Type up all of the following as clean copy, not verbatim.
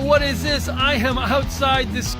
what is this? I am outside this.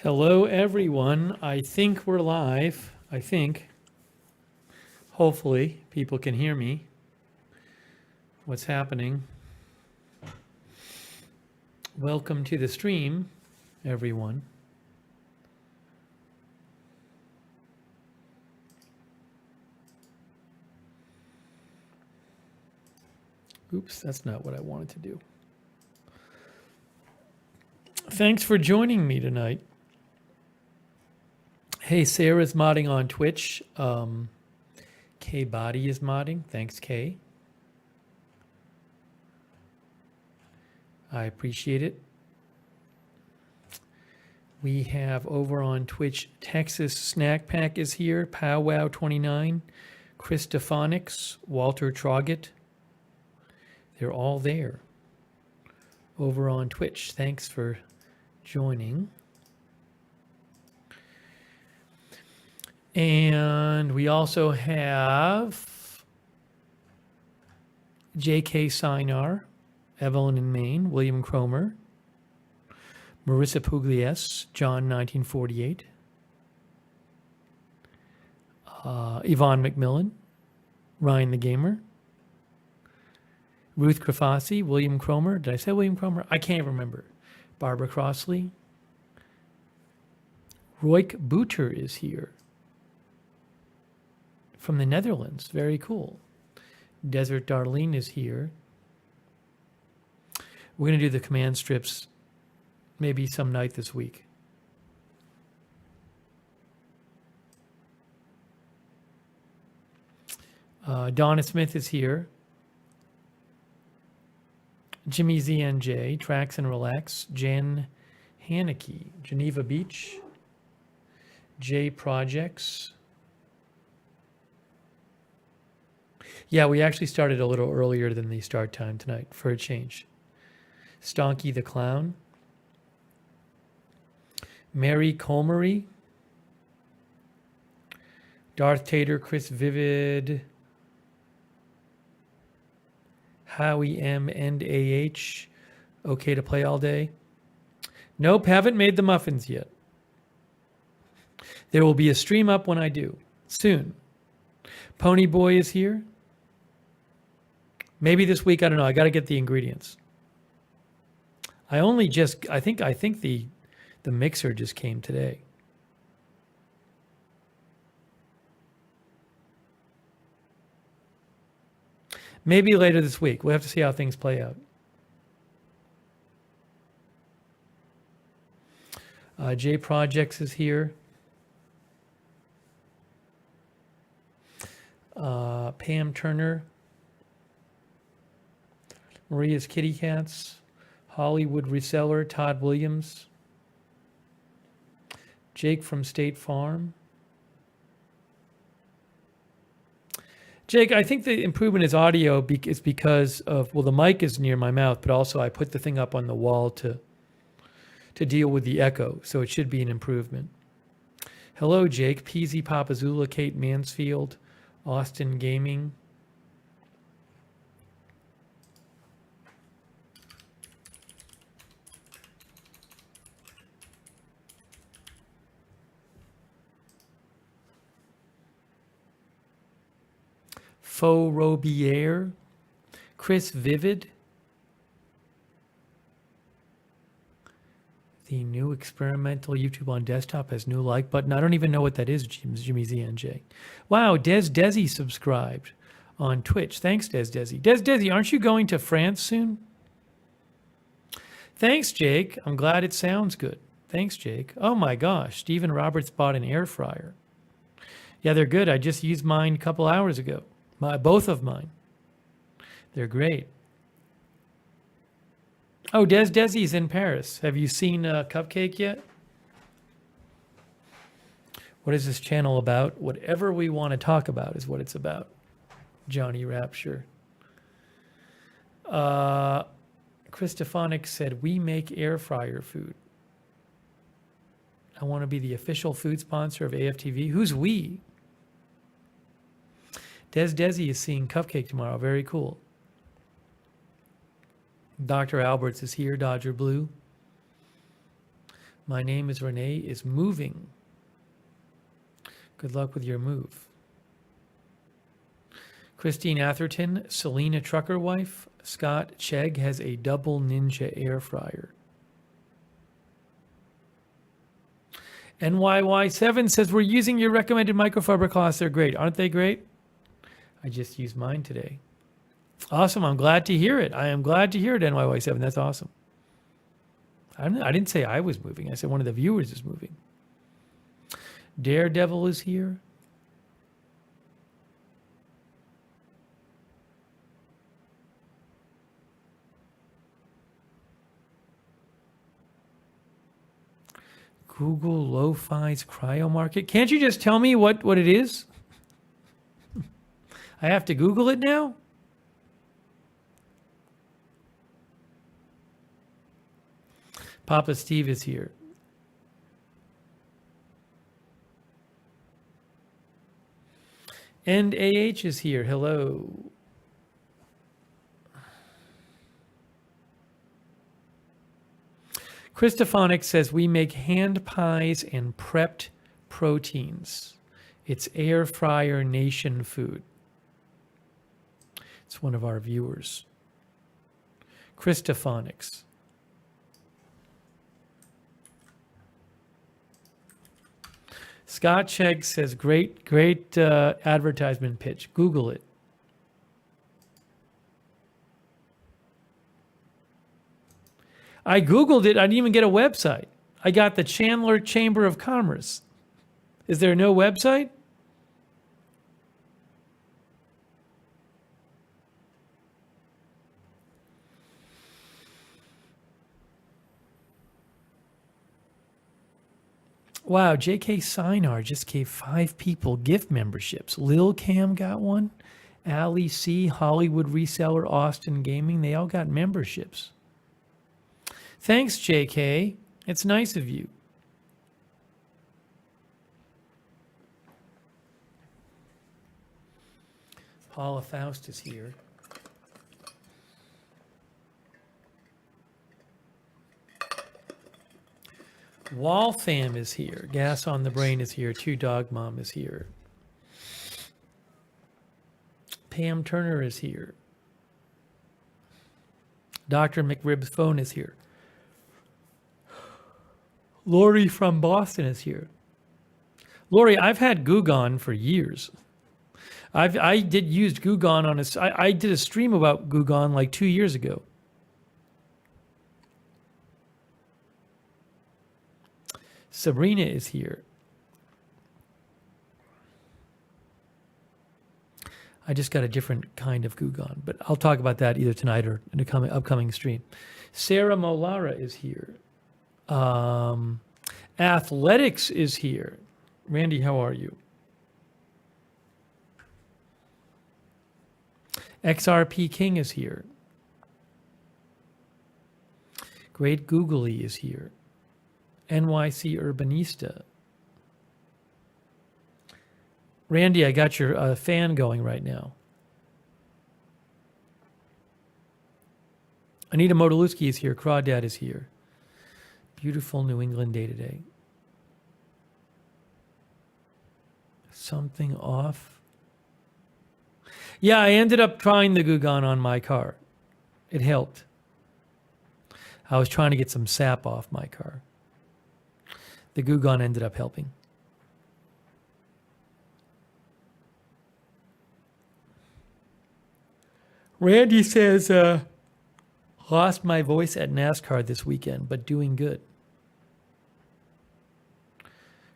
Hello, everyone. I think we're live. I think. Hopefully, people can hear me. What's happening? Welcome to the stream, everyone. Oops, that's not what I wanted to do. Thanks for joining me tonight. Hey, Sarah's modding on Twitch. Kay Body is modding. Thanks, Kay. I appreciate it. We have over on Twitch, Texas Snack Pack is here. Powwow 29, Christophonics, Walter Troggett. They're all there over on Twitch. Thanks for joining. And we also have J.K. Sinar, Evelyn in Maine, William Cromer, Marissa Pugliese, John 1948, Yvonne McMillan, Ryan the Gamer, Ruth Grafassi, William Cromer. Did I say William Cromer? I can't remember. Barbara Crossley. Royk Booter is here. From the Netherlands. Very cool. Desert Darlene is here. We're going to do the command strips maybe some night this week. Donna Smith is here. Jimmy ZNJ, Tracks and Relax, Jen Haneke, Geneva Beach, J Projects. Yeah, we actually started a little earlier than the start time tonight for a change. Stonky the Clown, Mary Colmery, Darth Tater, Chris Vivid, Howie M, and AH. Okay to play all day? Nope, haven't made the muffins yet. There will be a stream up when I do. Soon. Pony Boy is here. Maybe this week, I don't know. I got to get the ingredients. I think the mixer just came today. Maybe later this week. We'll have to see how things play out. J Projects is here. Pam Turner. Maria's Kitty Cats. Hollywood Reseller, Todd Williams. Jake from State Farm. Jake, I think the improvement is audio is because of, well, the mic is near my mouth, but also I put the thing up on the wall to deal with the echo, so it should be an improvement. Hello, Jake. Peasy Papazula, Kate Mansfield, Austin Gaming. Faux Robier, Chris Vivid. The new experimental YouTube on desktop has new like button. I don't even know what that is, Jimmy ZNJ. Wow, Des Desi subscribed on Twitch. Thanks, Des Desi. Des Desi, aren't you going to France soon? Thanks, Jake. I'm glad it sounds good. Thanks, Jake. Oh my gosh, Stephen Roberts bought an air fryer. Yeah, they're good. I just used mine a couple hours ago. Both of mine. They're great. Oh, Desi's in Paris. Have you seen Cupcake yet? What is this channel about? Whatever we want to talk about is what it's about. Johnny Rapture. Chris Stefanik said, we make air fryer food. I want to be the official food sponsor of AFTV. Who's we? Desi is seeing Cupcake tomorrow. Very cool. Dr. Alberts is here, Dodger Blue. My name is Renee is moving. Good luck with your move. Christine Atherton, Selena Trucker Wife. Scott Chegg has a double Ninja air fryer. NYY7 says, we're using your recommended microfiber cloths. They're great. Aren't they great? I just used mine today. Awesome. I'm glad to hear it. I am glad to hear it, NYY7. That's awesome. I didn't say I was moving. I said one of the viewers is moving. Daredevil is here. Google Lo-Fi's Cryo Market. Can't you just tell me what it is? I have to Google it now? Papa Steve is here. And AH is here. Hello. Christophonic says we make hand pies and prepped proteins. It's air fryer nation food. It's one of our viewers. Christophonics. Scott Chegg says, great advertisement pitch. Google it. I Googled it. I didn't even get a website. I got the Chandler Chamber of Commerce. Is there no website? Wow, J.K. Sinar just gave 5 people gift memberships. Lil Cam got one. Ali C, Hollywood Reseller, Austin Gaming, they all got memberships. Thanks, J.K. It's nice of you. Paula Faust is here. Waltham is here. Gas on the Brain is here. Two Dog Mom is here. Pam Turner is here. Dr. McRib's phone is here. Lori from Boston is here. Lori, I've had Gugon for years. I did use Gugon on I did a stream about Gugon like 2 years ago. Sabrina is here. I just got a different kind of Gugon, but I'll talk about that either tonight or in a upcoming stream. Sarah Molara is here. Athletics is here. Randy, how are you? XRP King is here. Great Googly is here. NYC Urbanista. Randy, I got your fan going right now. Anita Modaluski is here. Crawdad is here. Beautiful New England day today. Something off. Yeah, I ended up trying the Gugon on my car. It helped. I was trying to get some sap off my car. The Gugon ended up helping. Randy says, lost my voice at NASCAR this weekend, but doing good.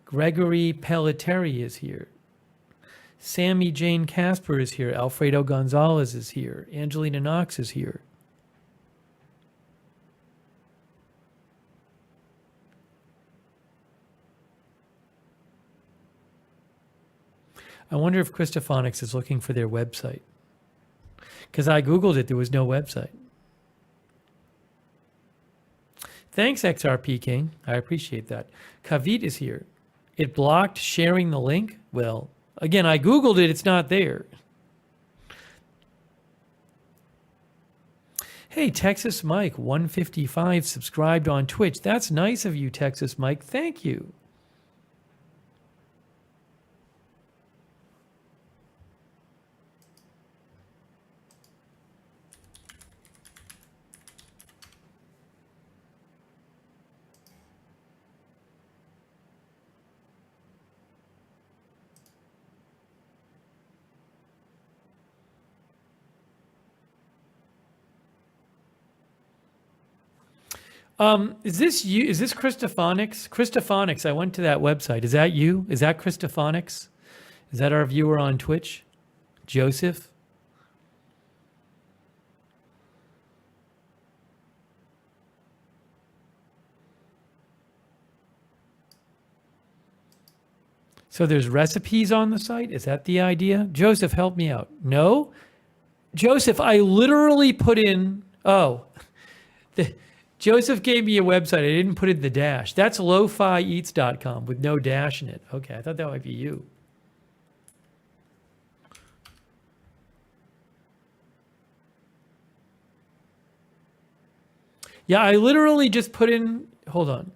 Gregory Pelletieri is here. Sammy Jane Casper is here. Alfredo Gonzalez is here. Angelina Knox is here. I wonder if Christophonics is looking for their website. Because I Googled it, there was no website. Thanks, XRP King. I appreciate that. Kavit is here. It blocked sharing the link? Well, again, I Googled it, it's not there. Hey, Texas Mike, 155 subscribed on Twitch. That's nice of you, Texas Mike. Thank you. Is this you? Is this Christophonics? Christophonics, I went to that website. Is that you? Is that Christophonics? Is that our viewer on Twitch? Joseph? So there's recipes on the site? Is that the idea? Joseph, help me out. No? Joseph, I literally put in, Joseph gave me a website. I didn't put in the dash. That's lofieats.com with no dash in it. Okay, I thought that might be you. Yeah, I literally just put in, hold on.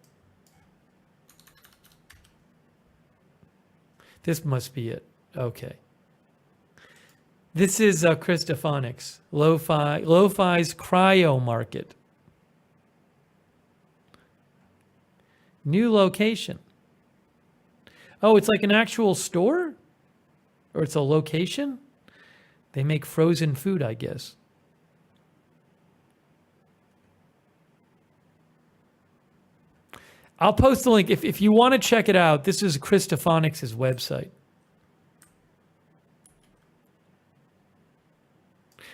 This must be it. Okay. This is Christophonics. Lo-Fi's Cryo Market. New location. Oh, it's like an actual store? Or it's a location? They make frozen food, I guess. I'll post the link. If you want to check it out, this is Christophonics' website.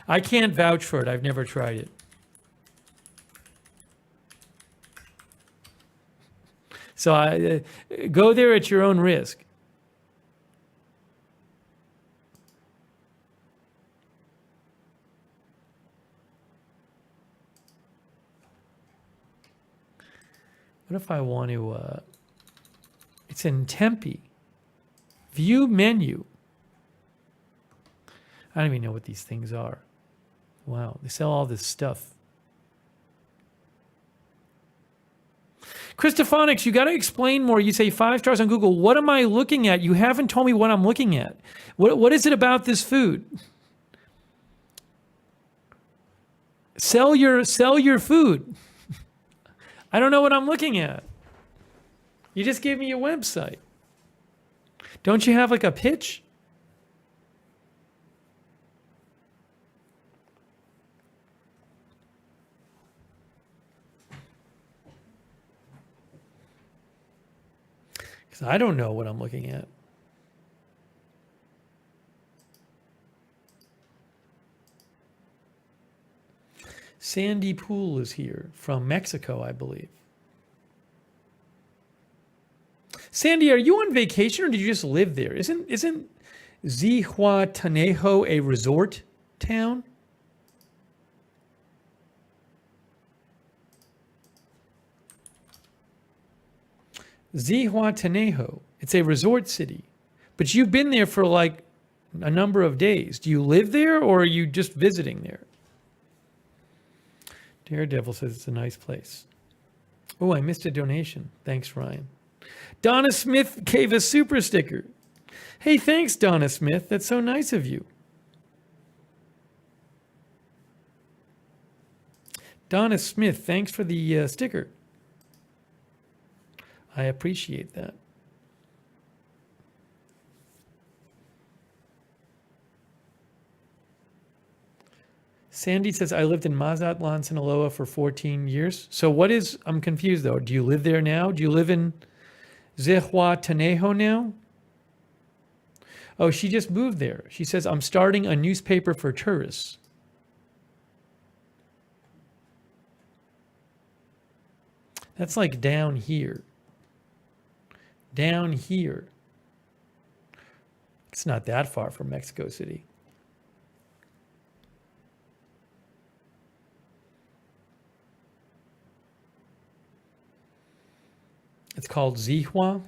I can't vouch for it. I've never tried it. So go there at your own risk. What if I want to, it's in Tempe. View menu. I don't even know what these things are. Wow, they sell all this stuff. Christophonics, you got to explain more. You say 5 stars on Google. What am I looking at? You haven't told me what I'm looking at. What is it about this food? Sell your food. I don't know what I'm looking at. You just gave me a website. Don't you have like a pitch? Because I don't know what I'm looking at. Sandy Pool is here from Mexico, I believe. Sandy, are you on vacation or did you just live there? Isn't Zihuatanejo a resort town? Zihuatanejo. It's a resort city. But you've been there for like a number of days. Do you live there or are you just visiting there? Daredevil says it's a nice place. Oh, I missed a donation. Thanks, Ryan. Donna Smith gave a super sticker. Hey, thanks, Donna Smith. That's so nice of you. Donna Smith, thanks for the sticker. I appreciate that. Sandy says, I lived in Mazatlan, Sinaloa for 14 years. So what is, I'm confused though. Do you live there now? Do you live in Zihuatanejo now? Oh, she just moved there. She says, I'm starting a newspaper for tourists. That's like down here. Down here. It's not that far from Mexico City. It's called Zihua.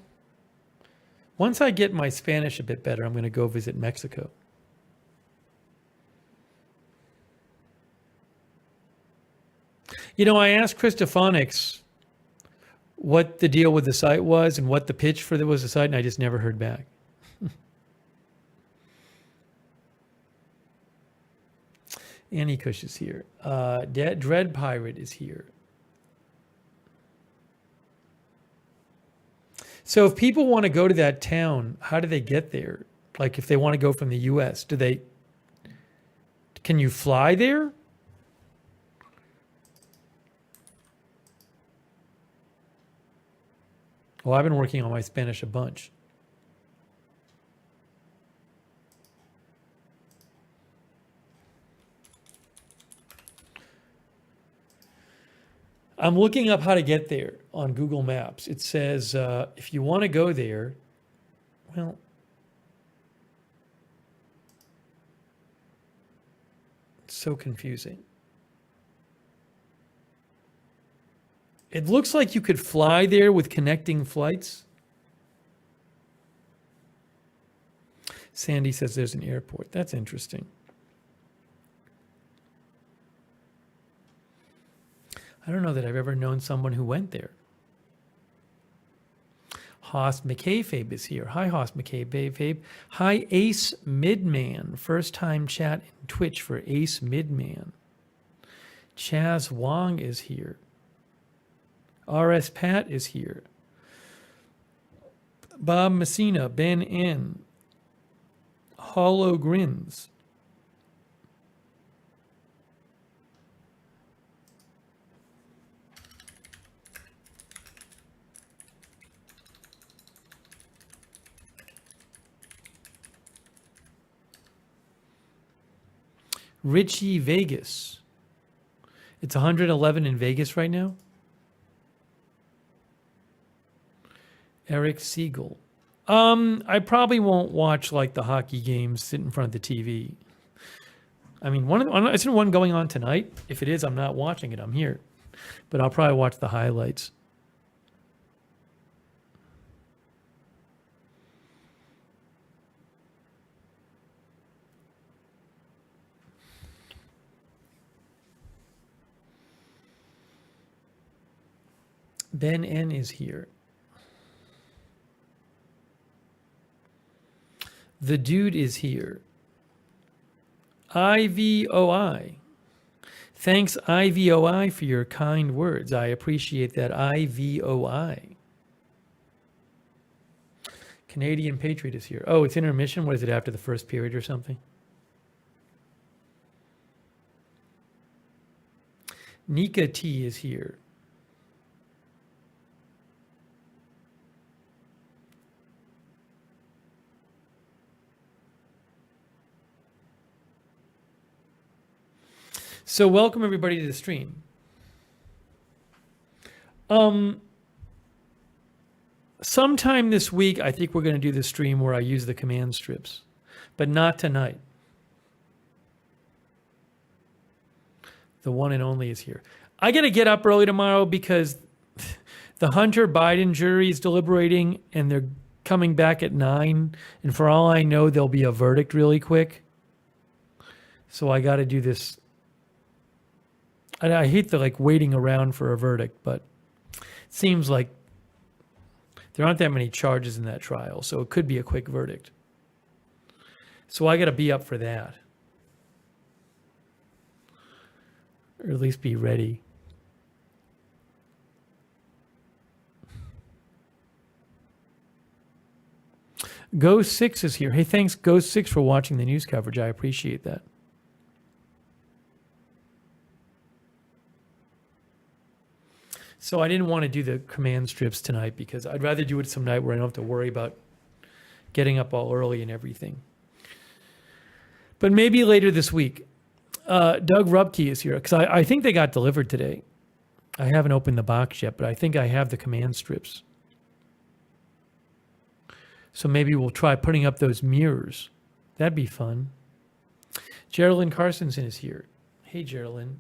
Once I get my Spanish a bit better, I'm going to go visit Mexico. You know, I asked Christophonics what the deal with the site was and what the pitch for the site, and I just never heard back. Annie Cush is here. Dread Pirate is here. So if people want to go to that town, how do they get there? Like if they want to go from the US, can you fly there? Well, I've been working on my Spanish a bunch. I'm looking up how to get there on Google Maps. It says if you want to go there, well, it's so confusing. It looks like you could fly there with connecting flights. Sandy says there's an airport. That's interesting. I don't know that I've ever known someone who went there. Hoss McKayfabe is here. Hi, Hoss McKayfabe. Hi, Ace Midman. First time chat in Twitch for Ace Midman. Chaz Wong is here. RS Pat is here. Bob Messina, Ben N. Hollow Grins. Richie Vegas. It's 111 in Vegas right now. Eric Siegel. I probably won't watch like the hockey games, sit in front of the TV. I mean, isn't one going on tonight? If it is, I'm not watching it. I'm here. But I'll probably watch the highlights. Ben N is here. The dude is here. IVOI. Thanks, IVOI, for your kind words. I appreciate that, IVOI. Canadian Patriot is here. Oh, it's intermission? What is it, after the first period or something? Nika T is here. So welcome everybody to the stream. Sometime this week, I think we're going to do the stream where I use the command strips, but not tonight. The one and only is here. I got to get up early tomorrow because the Hunter Biden jury is deliberating and they're coming back at 9. And for all I know, there'll be a verdict really quick. So I got to do this. I hate the waiting around for a verdict, but it seems like there aren't that many charges in that trial, so it could be a quick verdict. So I got to be up for that. Or at least be ready. Ghost6 is here. Hey, thanks Ghost6 for watching the news coverage. I appreciate that. So I didn't want to do the command strips tonight because I'd rather do it some night where I don't have to worry about getting up all early and everything. But maybe later this week. Doug Rubke is here because I think they got delivered today. I haven't opened the box yet, but I think I have the command strips. So maybe we'll try putting up those mirrors. That'd be fun. Geraldine Carsonson is here. Hey, Geraldine.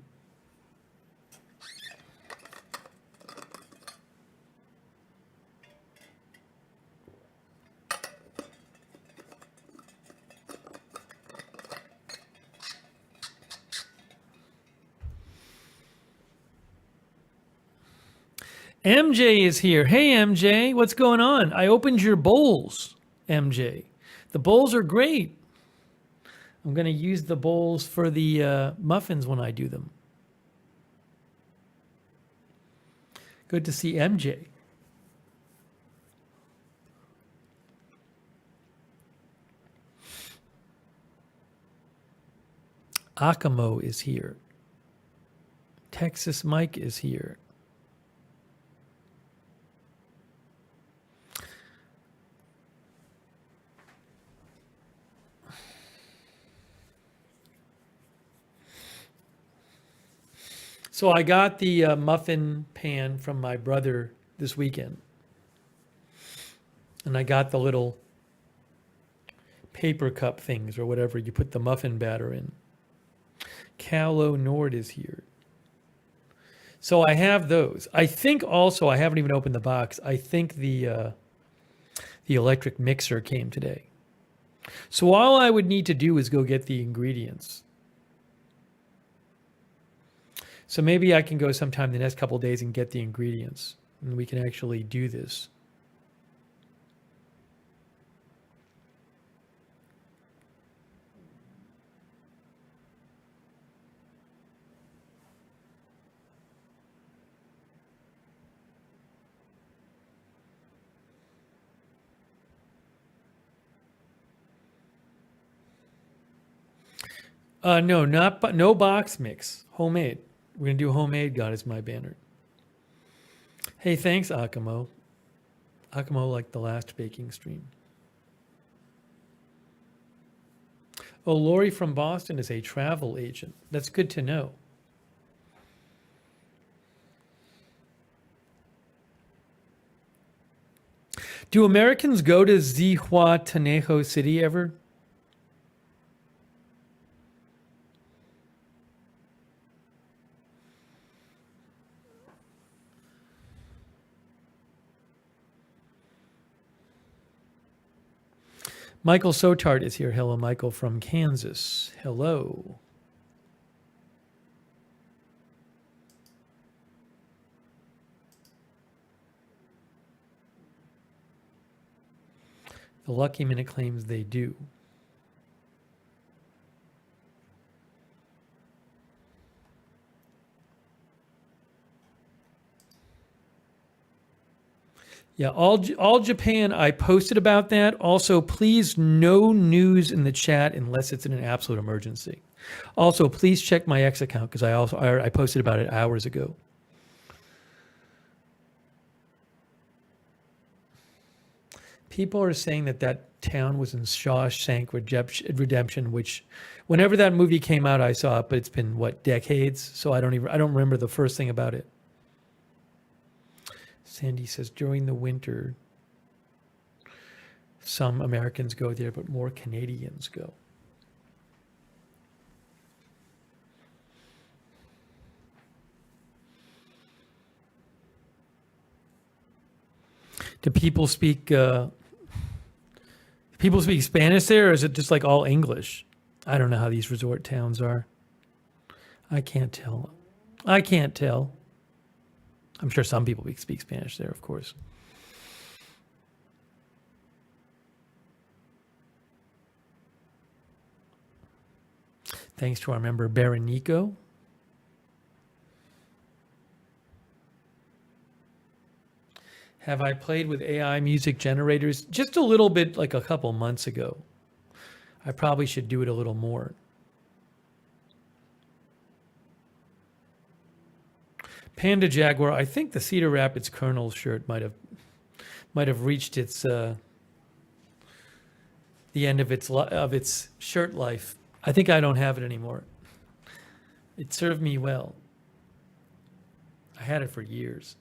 MJ is here. Hey, MJ, what's going on? I opened your bowls, MJ. The bowls are great. I'm going to use the bowls for the muffins when I do them. Good to see MJ. Akamo is here. Texas Mike is here. So I got the muffin pan from my brother this weekend. And I got the little paper cup things or whatever you put the muffin batter in. Callow Nord is here. So I have those. I think also, I haven't even opened the box, I think the electric mixer came today. So all I would need to do is go get the ingredients. So maybe I can go sometime the next couple of days and get the ingredients, and we can actually do this. No box mix, homemade. We're going to do homemade, God is my banner. Hey, thanks, Akamo. Akamo liked the last baking stream. Oh, Lori from Boston is a travel agent. That's good to know. Do Americans go to Zihuatanejo City ever? Michael Sotard is here. Hello, Michael from Kansas. Hello. The Lucky Minute claims they do. Yeah, all Japan, I posted about that. Also, please, no news in the chat unless it's in an absolute emergency. Also, please check my X account because I posted about it hours ago. People are saying that town was in Shawshank Redemption, which whenever that movie came out, I saw it, but it's been what, decades? So I don't remember the first thing about it. Sandy says during the winter, some Americans go there, but more Canadians go. Do people speak Spanish there, or is it just like all English? I don't know how these resort towns are. I can't tell. I'm sure some people speak Spanish there, of course. Thanks to our member, Berenico. Have I played with AI music generators? Just a little bit, like a couple months ago. I probably should do it a little more. Panda Jaguar, I think the Cedar Rapids Colonel shirt might have reached its the end of its shirt life. I think I don't have it anymore. It served me well. I had it for years.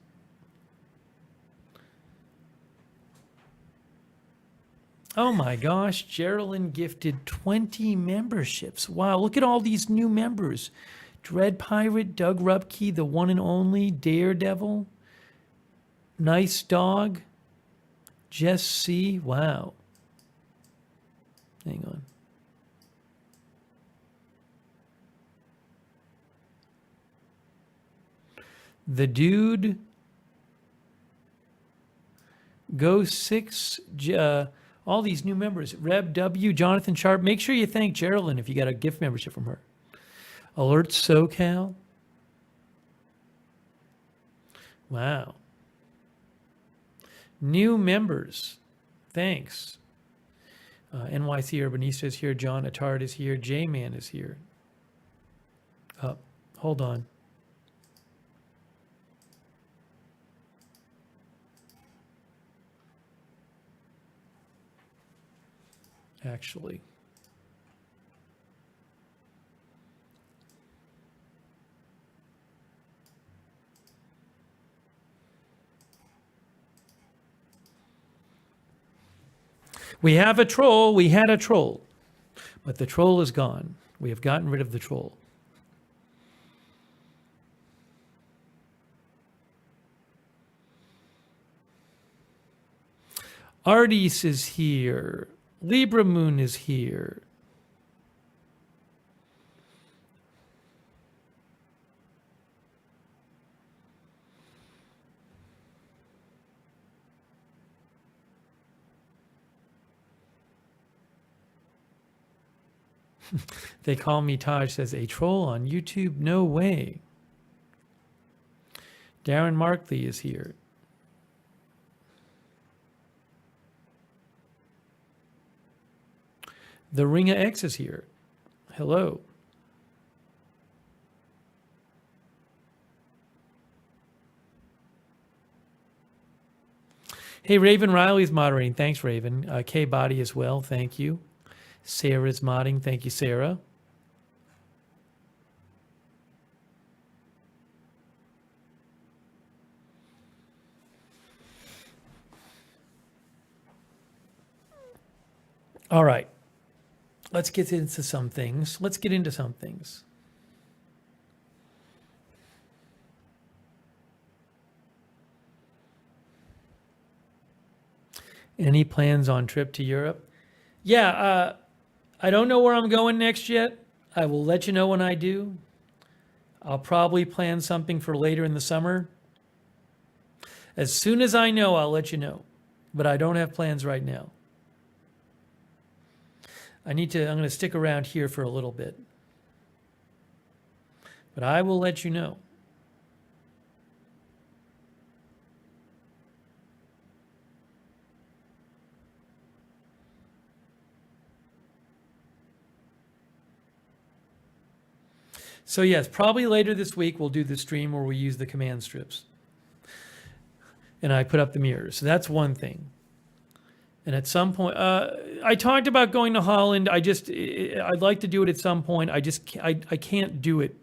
Oh my gosh, Geraldine gifted 20 memberships. Wow, look at all these new members. Dread Pirate, Doug Rupke, the one and only, Daredevil, Nice Dog, Jess C. Wow. Hang on. The Dude, Go Six, all these new members. Reb W, Jonathan Sharp. Make sure you thank Geraldine if you got a gift membership from her. Alert SoCal. Wow. New members. Thanks. NYC Urbanista is here. John Attard is here. J-Man is here. Hold on. Actually. We have a troll. We had a troll. But the troll is gone. We have gotten rid of the troll. Ardis is here. Libra Moon is here. They call me, Taj says, a troll on YouTube? No way. Darren Markley is here. The Ringa X is here. Hello. Hey, Raven Riley's moderating. Thanks, Raven. K Body as well. Thank you. Sarah's modding. Thank you, Sarah. All right. Let's get into some things. Any plans on trip to Europe? Yeah, I don't know where I'm going next yet. I will let you know when I do. I'll probably plan something for later in the summer. As soon as I know, I'll let you know. But I don't have plans right now. I'm going to stick around here for a little bit. But I will let you know. So yes, probably later this week we'll do the stream where we use the command strips. And I put up the mirrors. So that's one thing. And at some point, I talked about going to Holland. I'd like to do it at some point. I can't do it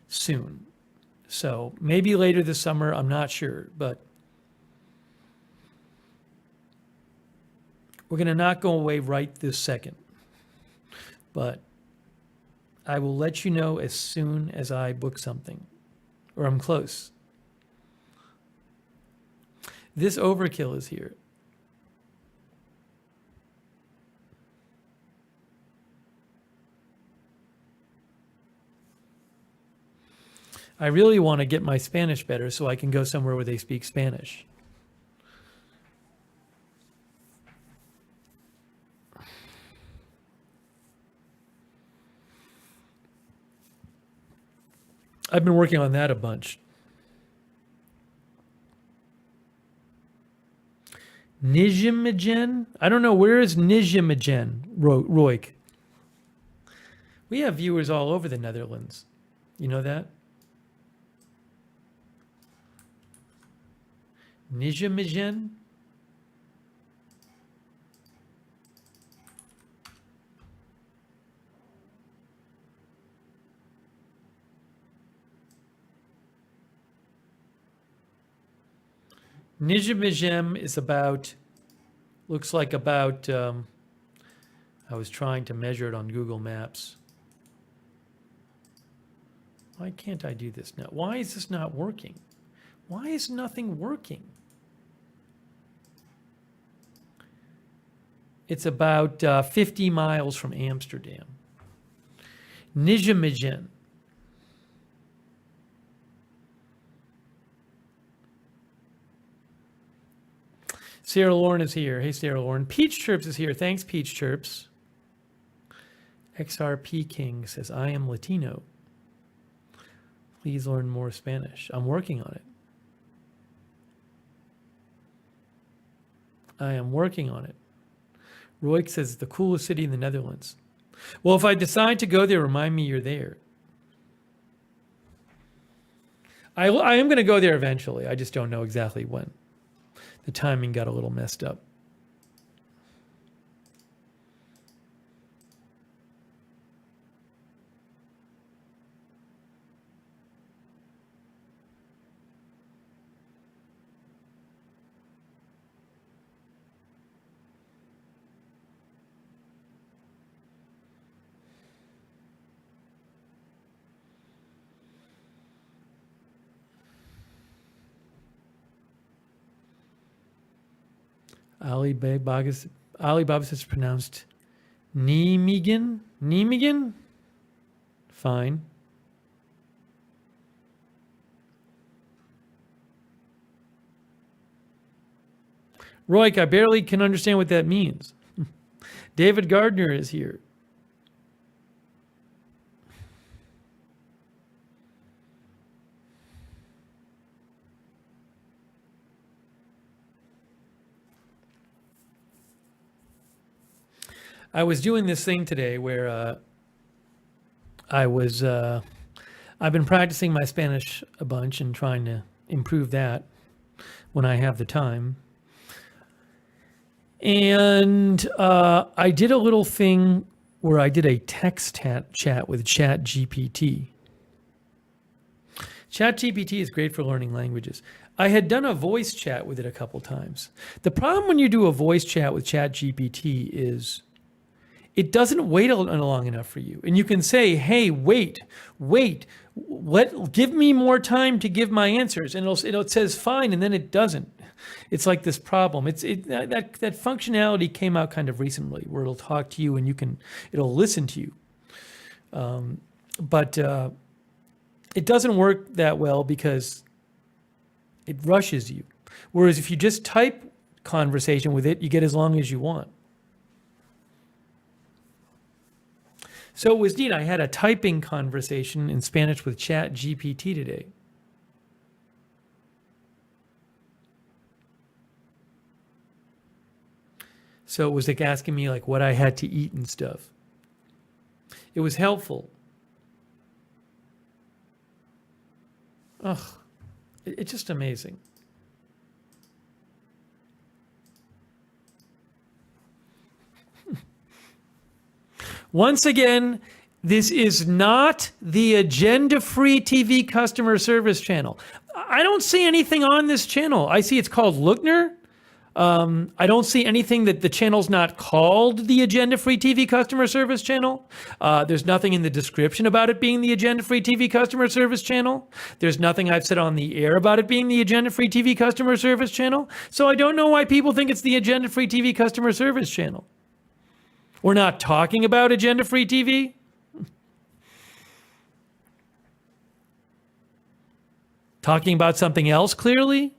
soon. So maybe later this summer, I'm not sure, but we're going to not go away right this second. But I will let you know as soon as I book something, or I'm close. This overkill is here. I really want to get my Spanish better so I can go somewhere where they speak Spanish. I've been working on that a bunch. Nijmegen? I don't know. Where is Nijmegen, Roik? We have viewers all over the Netherlands. You know that? Nijmegen? Nijmegen is looks like about, I was trying to measure it on Google Maps. Why can't I do this now? Why is this not working? Why is nothing working? It's about 50 miles from Amsterdam. Nijmegen. Sarah Lauren is here. Hey, Sarah Lauren. Peach Chirps is here. Thanks, Peach Chirps. XRP King says, I am Latino. Please learn more Spanish. I'm working on it. I am working on it. Roy says, the coolest city in the Netherlands. Well, if I decide to go there, remind me you're there. I am going to go there eventually. I just don't know exactly when. The timing got a little messed up. Alibaba is pronounced Nijmegen. Nijmegen? Fine. Roik, I barely can understand what that means. David Gardner is here. I was doing this thing today where I've been practicing my Spanish a bunch and trying to improve that when I have the time. And I did a little thing where I did a text chat with GPT. ChatGPT is great for learning languages. I had done a voice chat with it a couple times. The problem when you do a voice chat with ChatGPT is it doesn't wait long enough for you. And you can say, hey, wait, give me more time to give my answers. And it says fine, and then it doesn't. It's like this problem. That functionality came out kind of recently where it'll talk to you and it'll listen to you. But it doesn't work that well because it rushes you. Whereas if you just type conversation with it, you get as long as you want. So it was neat. I had a typing conversation in Spanish with Chat GPT today. So it was like asking me like what I had to eat and stuff. It was helpful. Ugh, it's just amazing. Once again, this is not the agenda-free TV customer service channel. I don't see anything on this channel. I see it's called Lookner. I don't see anything that the channel's not called the agenda-free TV customer service channel. There's nothing in the description about it being the agenda-free TV customer service channel. There's nothing I've said on the air about it being the agenda-free TV customer service channel. So I don't know why people think it's the agenda-free TV customer service channel. We're not talking about agenda-free TV. Talking about something else, clearly.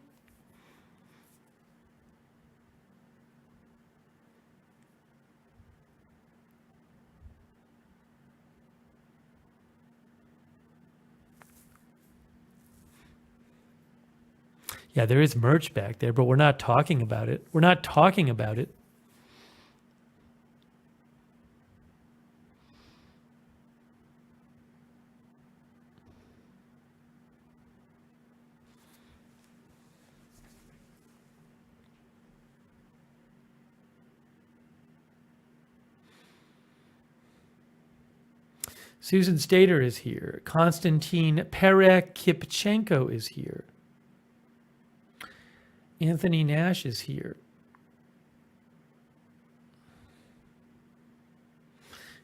Yeah, there is merch back there, but we're not talking about it. We're not talking about it. Susan Stater is here. Konstantin Perekipchenko is here. Anthony Nash is here.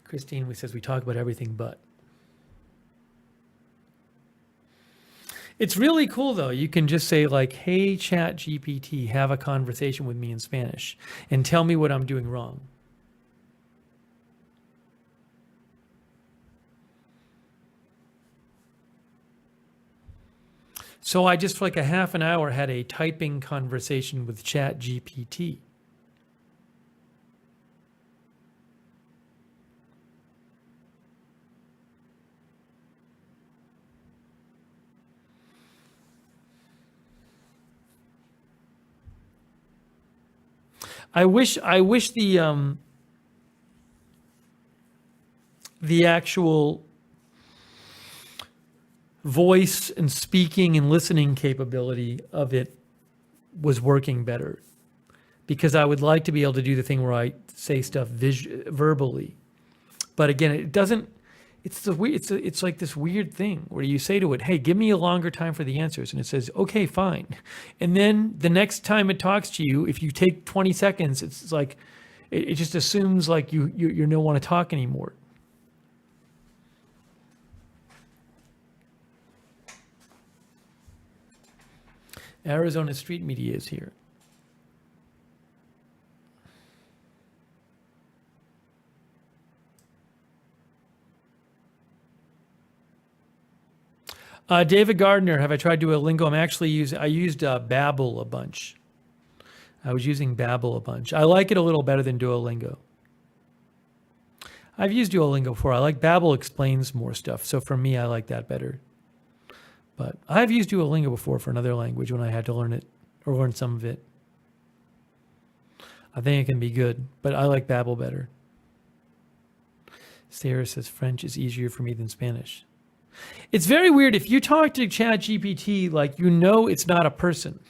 Christine says we talk about everything but. It's really cool though. You can just say like, hey, Chat GPT, have a conversation with me in Spanish and tell me what I'm doing wrong. So I just for like a half an hour had a typing conversation with Chat GPT. I wish the actual voice and speaking and listening capability of it was working better, because I would like to be able to do the thing where I say stuff verbally. But again, it doesn't. It's like this weird thing where you say to it, "Hey, give me a longer time for the answers," and it says, "Okay, fine." And then the next time it talks to you, if you take 20 seconds, it's like it just assumes like you don't want to talk anymore. Arizona Street Media is here. David Gardner, have I tried Duolingo? I used Babbel a bunch. I was using Babbel a bunch. I like it a little better than Duolingo. I've used Duolingo before. I like Babbel explains more stuff. So for me, I like that better. But I've used Duolingo before for another language when I had to learn it or learn some of it. I think it can be good, but I like Babbel better. Sarah says French is easier for me than Spanish. It's very weird. If you talk to ChatGPT, like, you know, it's not a person,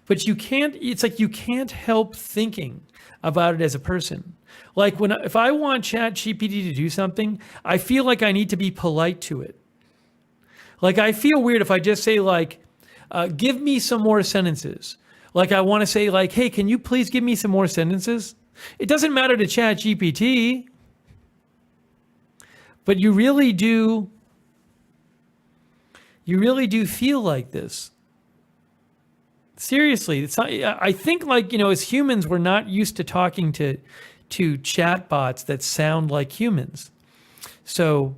but it's like you can't help thinking about it as a person. Like if I want ChatGPT to do something, I feel like I need to be polite to it. Like I feel weird if I just say like, give me some more sentences. Like I want to say like, hey, can you please give me some more sentences? It doesn't matter to ChatGPT, but you really do feel like this. Seriously, it's not, I think like, as humans, we're not used to talking to chatbots that sound like humans. So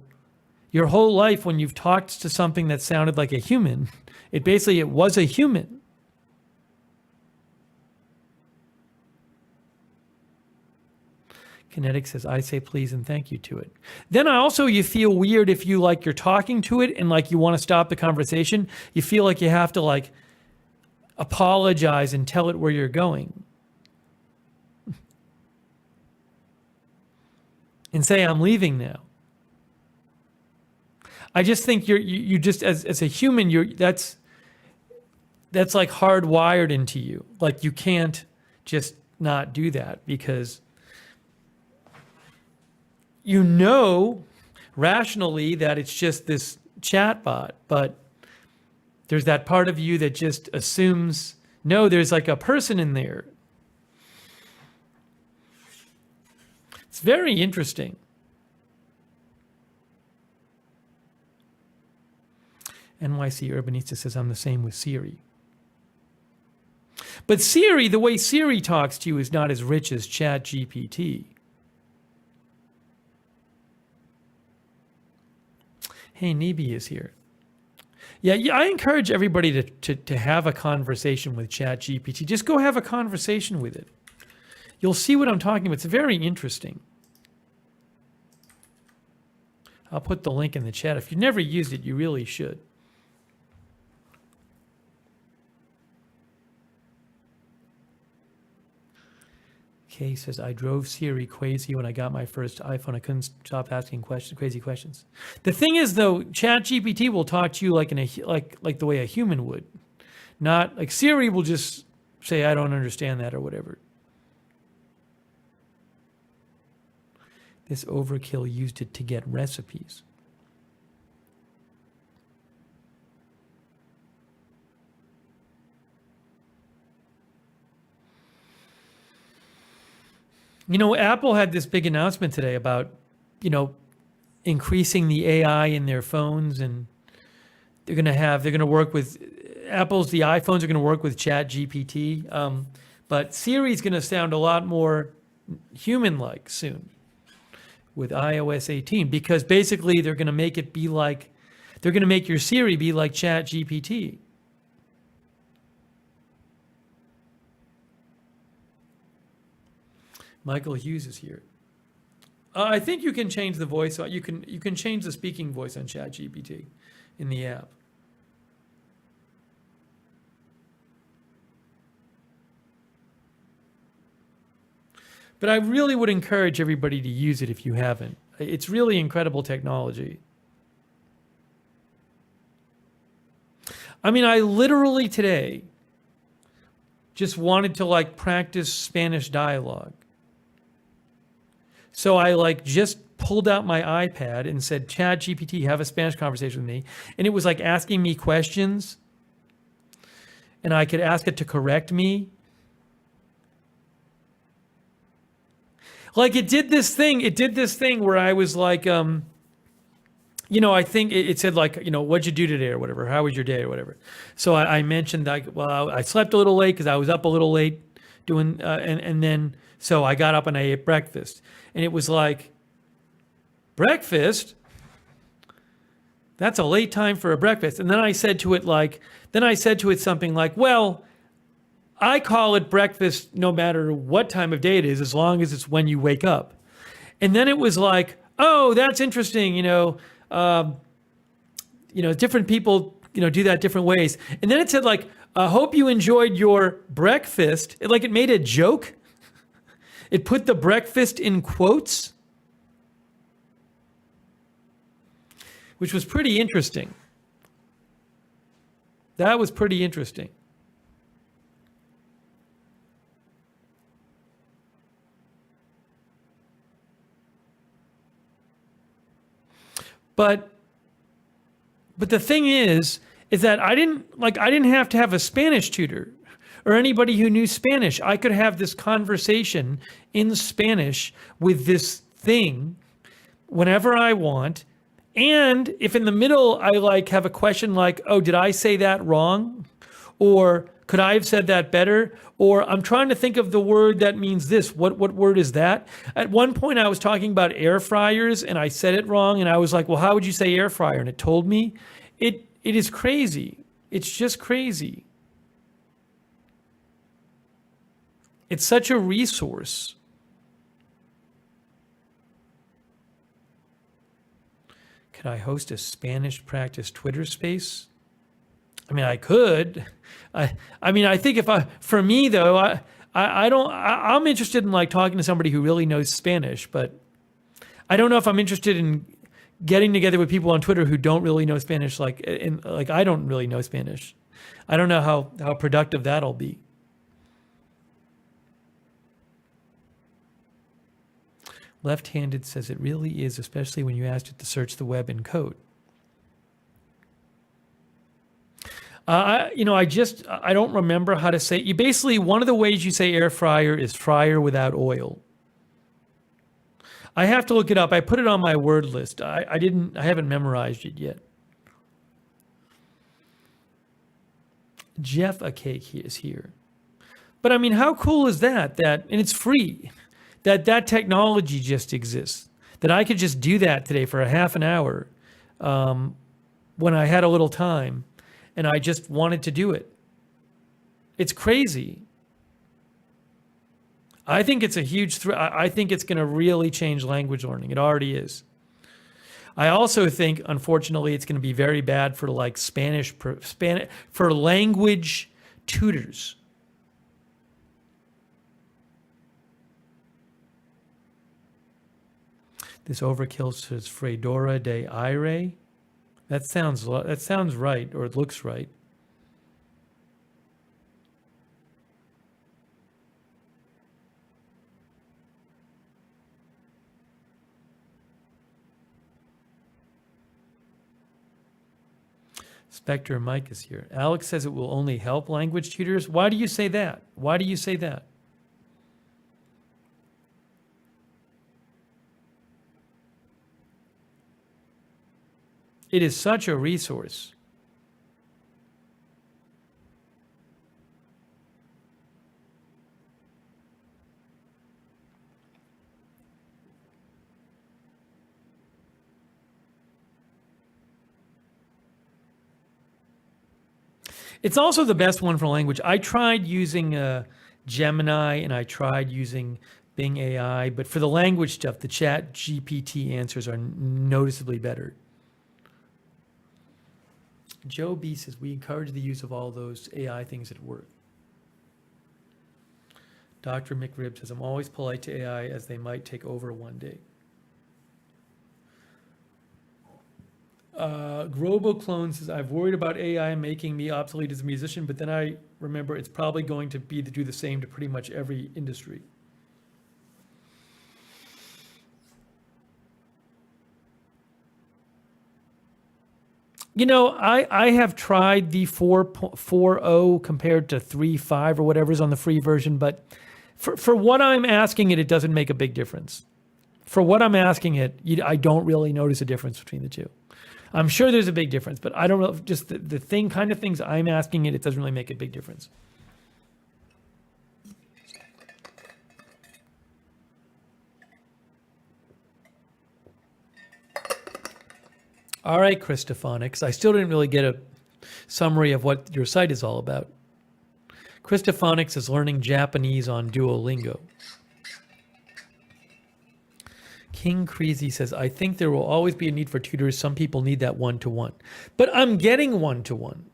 your whole life, when you've talked to something that sounded like a human, it was a human. Kinetic says, I say please and thank you to it. Then you feel weird if you like you're talking to it and like you want to stop the conversation. You feel like you have to like apologize and tell it where you're going. And say, I'm leaving now. I just think you just as a human, that's like hardwired into you. Like you can't just not do that because you know rationally that it's just this chatbot, but there's that part of you that just assumes, no, there's like a person in there. It's very interesting. NYC Urbanista says, I'm the same with Siri. But Siri, the way Siri talks to you is not as rich as ChatGPT. Hey, Nibi is here. Yeah, I encourage everybody to have a conversation with ChatGPT. Just go have a conversation with it. You'll see what I'm talking about. It's very interesting. I'll put the link in the chat. If you've never used it, you really should. Kay says, I drove Siri crazy when I got my first iPhone. I couldn't stop asking crazy questions. The thing is, though, ChatGPT will talk to you like like the way a human would. Not like Siri will just say, I don't understand that or whatever. This overkill used it to get recipes. You know, Apple had this big announcement today about, increasing the AI in their phones, and they're going to work with the iPhones are going to work with ChatGPT. But Siri's going to sound a lot more human-like soon with iOS 18, because basically they're going to make your Siri be like ChatGPT. Michael Hughes is here. I think you can change the voice. You can change the speaking voice on ChatGPT in the app. But I really would encourage everybody to use it if you haven't. It's really incredible technology. I mean, I literally today just wanted to practice Spanish dialogue. So I just pulled out my iPad and said, ChatGPT, have a Spanish conversation with me. And it was asking me questions. And I could ask it to correct me. It did this thing where I was I think it said what'd you do today or whatever? How was your day or whatever? So I mentioned I slept a little late because I was up a little late doing, and then, so I got up and I ate breakfast. And it was breakfast? That's a late time for a breakfast. And then I said to it something like, well, I call it breakfast no matter what time of day it is, as long as it's when you wake up. And then it was oh, that's interesting. Different people, do that different ways. And then it said I hope you enjoyed your breakfast. It made a joke. It put the breakfast in quotes, which was pretty interesting. That was pretty interesting. But the thing is that I didn't have to have a Spanish tutor or anybody who knew Spanish. I could have this conversation in Spanish with this thing whenever I want. And if in the middle I have a question oh, did I say that wrong? Or could I have said that better? Or I'm trying to think of the word that means this. What word is that? At one point I was talking about air fryers and I said it wrong. And I was well, how would you say air fryer? And it told me. It is crazy. It's just crazy. It's such a resource. Could I host a Spanish practice Twitter space? I mean, I could. I mean, I think for me though, I'm interested in like talking to somebody who really knows Spanish, but I don't know if I'm interested in getting together with people on Twitter who don't really know Spanish, like I don't really know Spanish. I don't know how productive that'll be. Left-handed says it really is, especially when you asked it to search the web in code. I don't remember how to say it. You basically, one of the ways you say air fryer is fryer without oil. I have to look it up. I put it on my word list. I haven't memorized it yet. Jeff a cake is here. But I mean, how cool is that? And it's free. That technology just exists. That I could just do that today for a half an hour when I had a little time and I just wanted to do it. It's crazy. I think it's a huge I think it's going to really change language learning. It already is. I also think, unfortunately, it's going to be very bad for like Spanish for language tutors. This overkill says Freidora de aire. That sounds right, or it looks right. Spectre Mike is here. Alex says it will only help language tutors. Why do you say that? Why do you say that? It is such a resource. It's also the best one for language. I tried using Gemini and I tried using Bing AI, but for the language stuff, the Chat GPT answers are noticeably better. Joe B says, we encourage the use of all those AI things at work. Dr. McRib says, I'm always polite to AI as they might take over one day. Groboclone says, I've worried about AI making me obsolete as a musician, but then I remember it's probably going to do the same to pretty much every industry. You know, I have tried the 4.0 compared to 3.5 or whatever is on the free version, but for what I'm asking it doesn't make a big difference. For what I'm asking it, I don't really notice a difference between the two. I'm sure there's a big difference, but I don't know, just the kind of things I'm asking it doesn't really make a big difference. All right, Christophonics. I still didn't really get a summary of what your site is all about. Christophonics is learning Japanese on Duolingo. King Creasy says, I think there will always be a need for tutors. Some people need that one-to-one. But I'm getting one-to-one.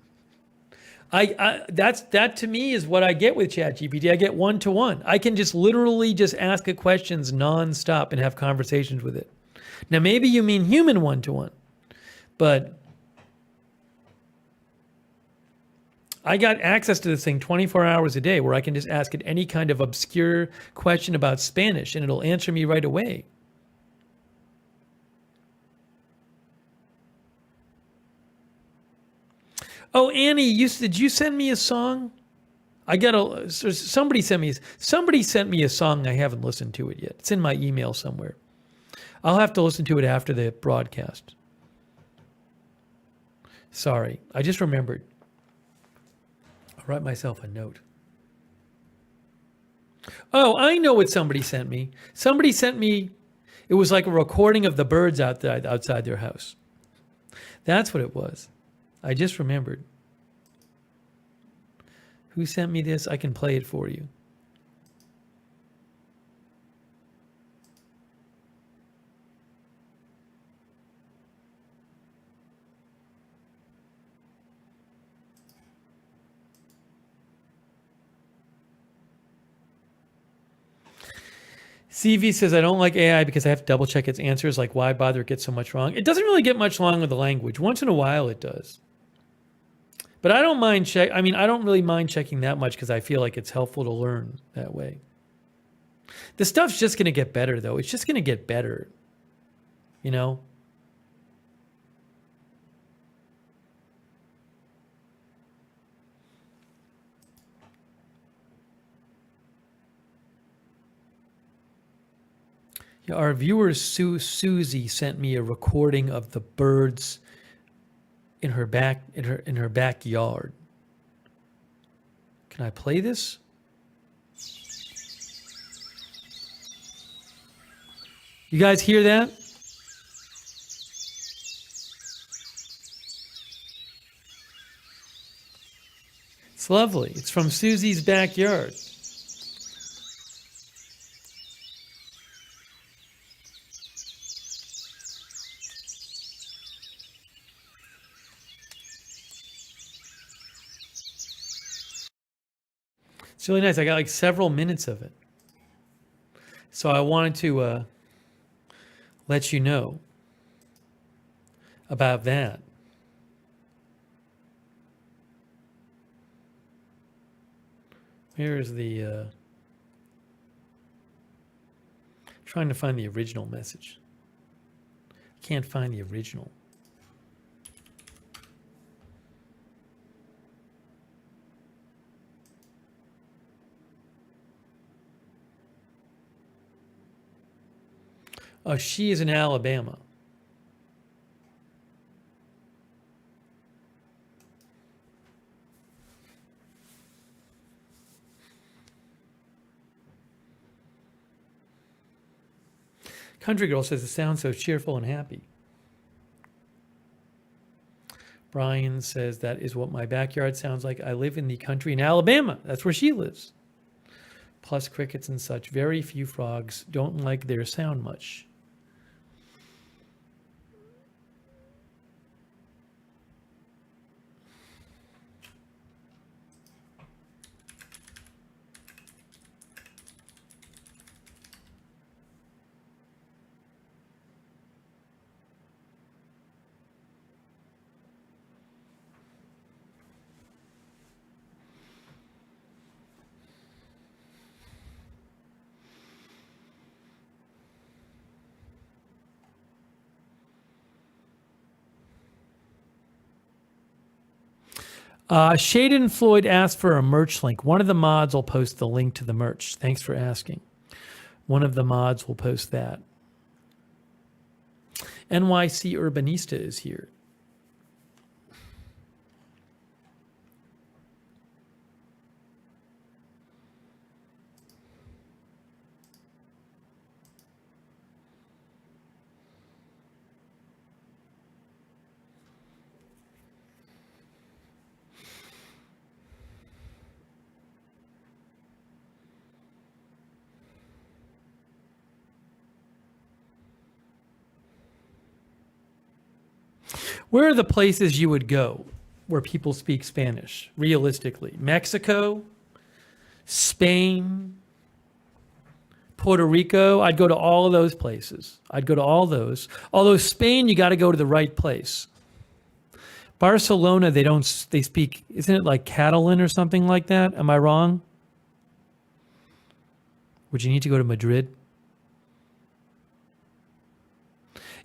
That to me is what I get with ChatGPT. I get one-to-one. I can just literally just ask it questions nonstop and have conversations with it. Now, maybe you mean human one-to-one. But I got access to this thing 24 hours a day where I can just ask it any kind of obscure question about Spanish and it'll answer me right away. Oh, Annie, did you send me a song? Somebody sent me a song. I haven't listened to it yet. It's in my email somewhere. I'll have to listen to it after the broadcast. Sorry, I just remembered. I'll write myself a note. Oh, I know what somebody sent me. Somebody sent me, it was like a recording of the birds outside their house. That's what it was. I just remembered. Who sent me this? I can play it for you. CV says, I don't like AI because I have to double check its answers. Like, why bother? It gets so much wrong. It doesn't really get much wrong with the language. Once in a while it does. But I don't mind I don't really mind checking that much because I feel like it's helpful to learn that way. The stuff's just going to get better, though. It's just going to get better. You know? Yeah, our viewer Susie sent me a recording of the birds in her backyard. Can I play this? You guys hear that? It's lovely. It's from Susie's backyard. It's really nice. I got like several minutes of it. So I wanted to let you know about that. Here's the trying to find the original message. Can't find the original. Oh, she is in Alabama. Country Girl says it sounds so cheerful and happy. Brian says that is what my backyard sounds like. I live in the country in Alabama. That's where she lives. Plus crickets and such. Very few frogs. Don't like their sound much. Shaden Floyd asked for a merch link. One of the mods will post the link to the merch. Thanks for asking. One of the mods will post that. NYC Urbanista is here. Where are the places you would go where people speak Spanish, realistically? Mexico, Spain, Puerto Rico. I'd go to all of those places. I'd go to all those. Although Spain, you got to go to the right place. Barcelona, they speak, isn't it like Catalan or something like that? Am I wrong? Would you need to go to Madrid?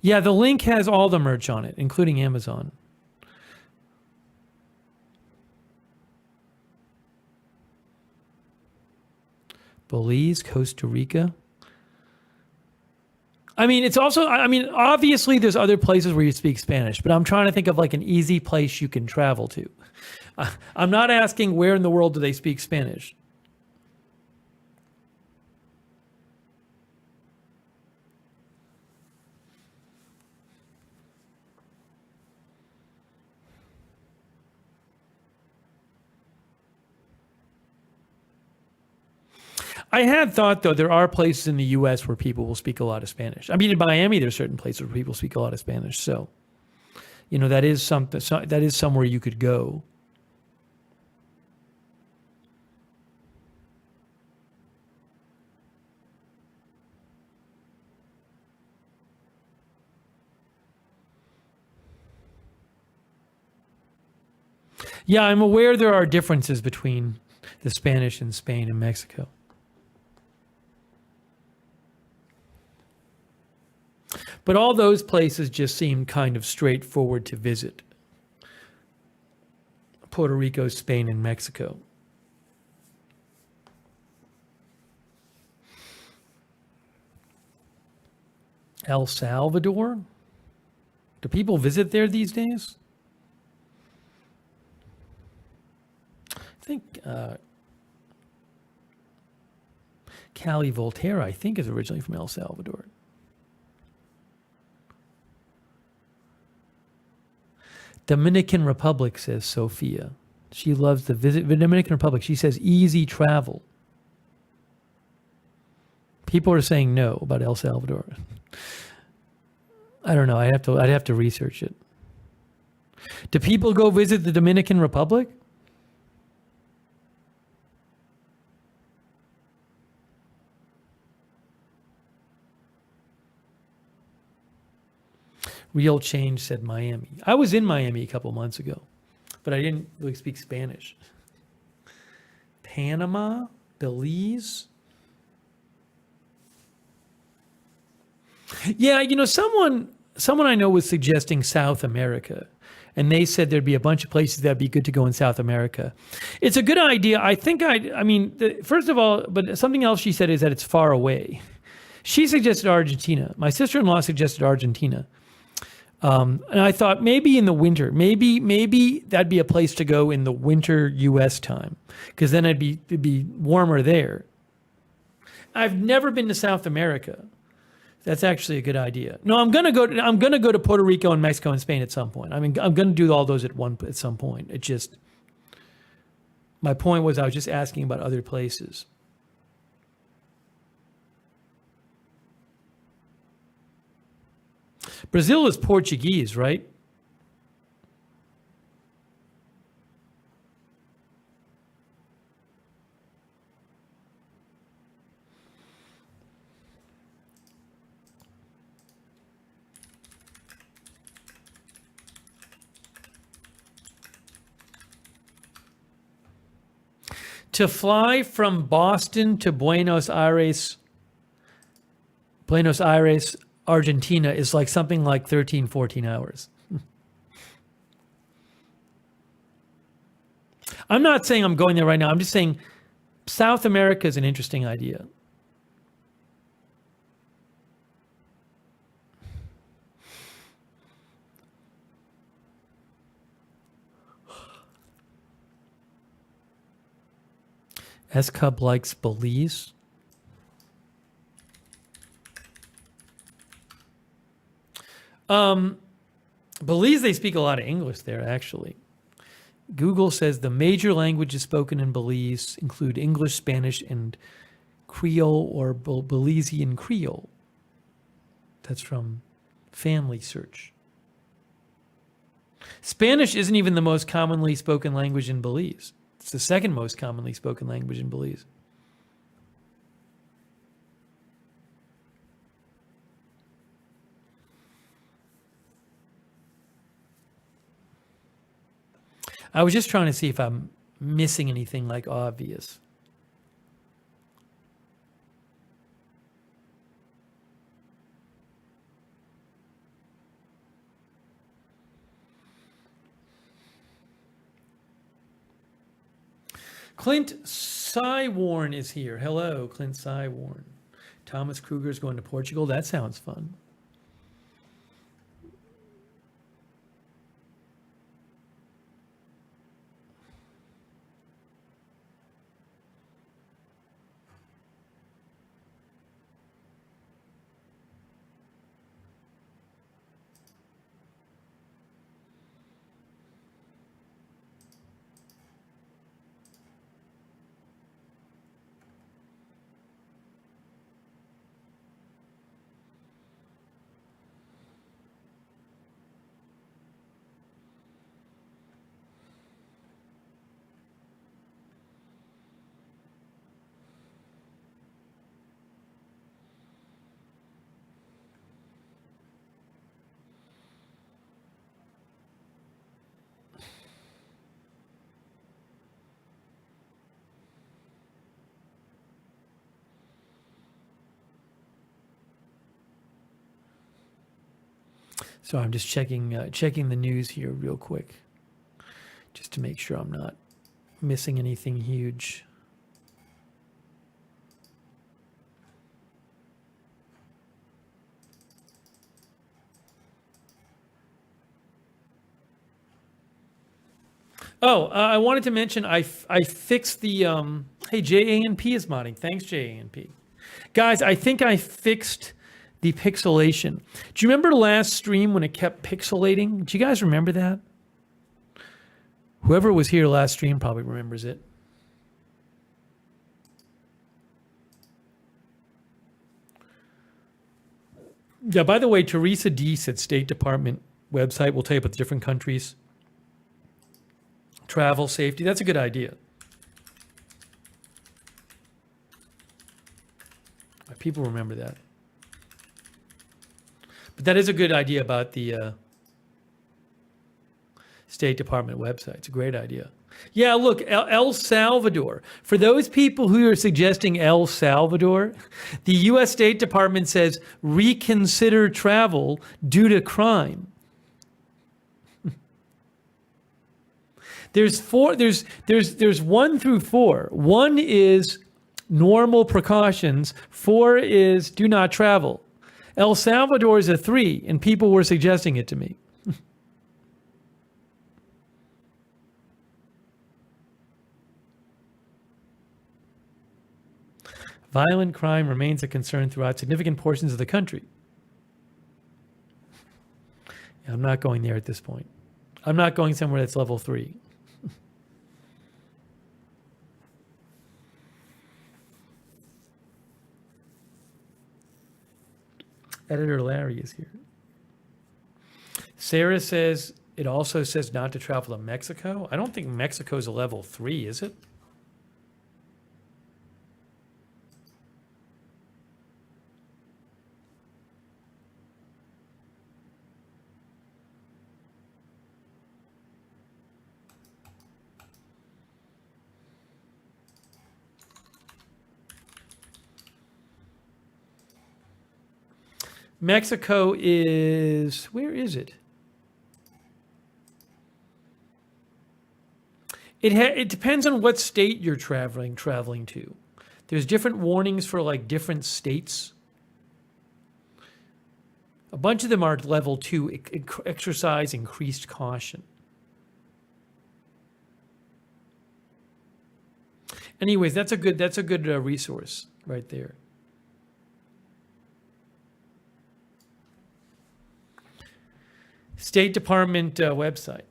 Yeah, the link has all the merch on it, including Amazon. Belize, Costa Rica. I mean, it's also, obviously there's other places where you speak Spanish, but I'm trying to think of like an easy place you can travel to. I'm not asking where in the world do they speak Spanish. I had thought, though, there are places in the U.S. where people will speak a lot of Spanish. I mean, in Miami, there's certain places where people speak a lot of Spanish. So, that is something. That is somewhere you could go. Yeah, I'm aware there are differences between the Spanish in Spain and Mexico. But all those places just seem kind of straightforward to visit. Puerto Rico, Spain, and Mexico. El Salvador? Do people visit there these days? I think Cali Voltaire, I think, is originally from El Salvador. Dominican Republic, says Sophia. She loves to visit the Dominican Republic. She says easy travel. People are saying no about El Salvador. I don't know. I'd have to research it. Do people go visit the Dominican Republic? Real change, said Miami. I was in Miami a couple months ago, but I didn't really speak Spanish. Panama, Belize. Yeah, you know, someone I know was suggesting South America, and they said there'd be a bunch of places that'd be good to go in South America. It's a good idea. I think first of all, but something else she said is that it's far away. She suggested Argentina. My sister-in-law suggested Argentina. And I thought maybe in the winter, maybe that'd be a place to go in the winter U.S. time, because then it'd be warmer there. I've never been to South America. That's actually a good idea. No, I'm gonna go to Puerto Rico and Mexico and Spain at some point. I mean, I'm gonna do all those at some point. It just, my point was I was just asking about other places. Brazil is Portuguese, right? To fly from Boston to Buenos Aires, Argentina is like something like 13, 14 hours. I'm not saying I'm going there right now. I'm just saying South America is an interesting idea. S-Cub likes Belize. Belize, they speak a lot of English there, actually. Google says the major languages spoken in Belize include English, Spanish, and Creole or Belizean Creole. That's from Family Search. Spanish isn't even the most commonly spoken language in Belize. It's the second most commonly spoken language in Belize. I was just trying to see if I'm missing anything like obvious. Clint Cywarn is here. Hello, Clint Cywarn. Thomas Kruger's going to Portugal. That sounds fun. So I'm just checking the news here real quick, just to make sure I'm not missing anything huge. Oh, I wanted to mention I fixed the hey, JANP is modding. Thanks, JANP. Guys, I think I fixed the pixelation. Do you remember last stream when it kept pixelating? Do you guys remember that? Whoever was here last stream probably remembers it. Yeah, by the way, Teresa D said State Department website will tell you about the different countries. Travel safety, that's a good idea. People remember that. But that is a good idea about the State Department website. It's a great idea. Yeah, look, El Salvador. For those people who are suggesting El Salvador, the U.S. State Department says reconsider travel due to crime. There's 1 through 4. 1 is normal precautions. 4 is do not travel. El Salvador is a 3, and people were suggesting it to me. Violent crime remains a concern throughout significant portions of the country. Yeah, I'm not going there at this point. I'm not going somewhere that's level 3. Editor Larry is here. Sarah says it also says not to travel to Mexico. I don't think Mexico is a level 3, is it? Mexico is, where is it? It depends on what state you're traveling to. There's different warnings for like different states. A bunch of them are level 2, exercise increased caution. Anyways, that's a good resource right there. State Department website.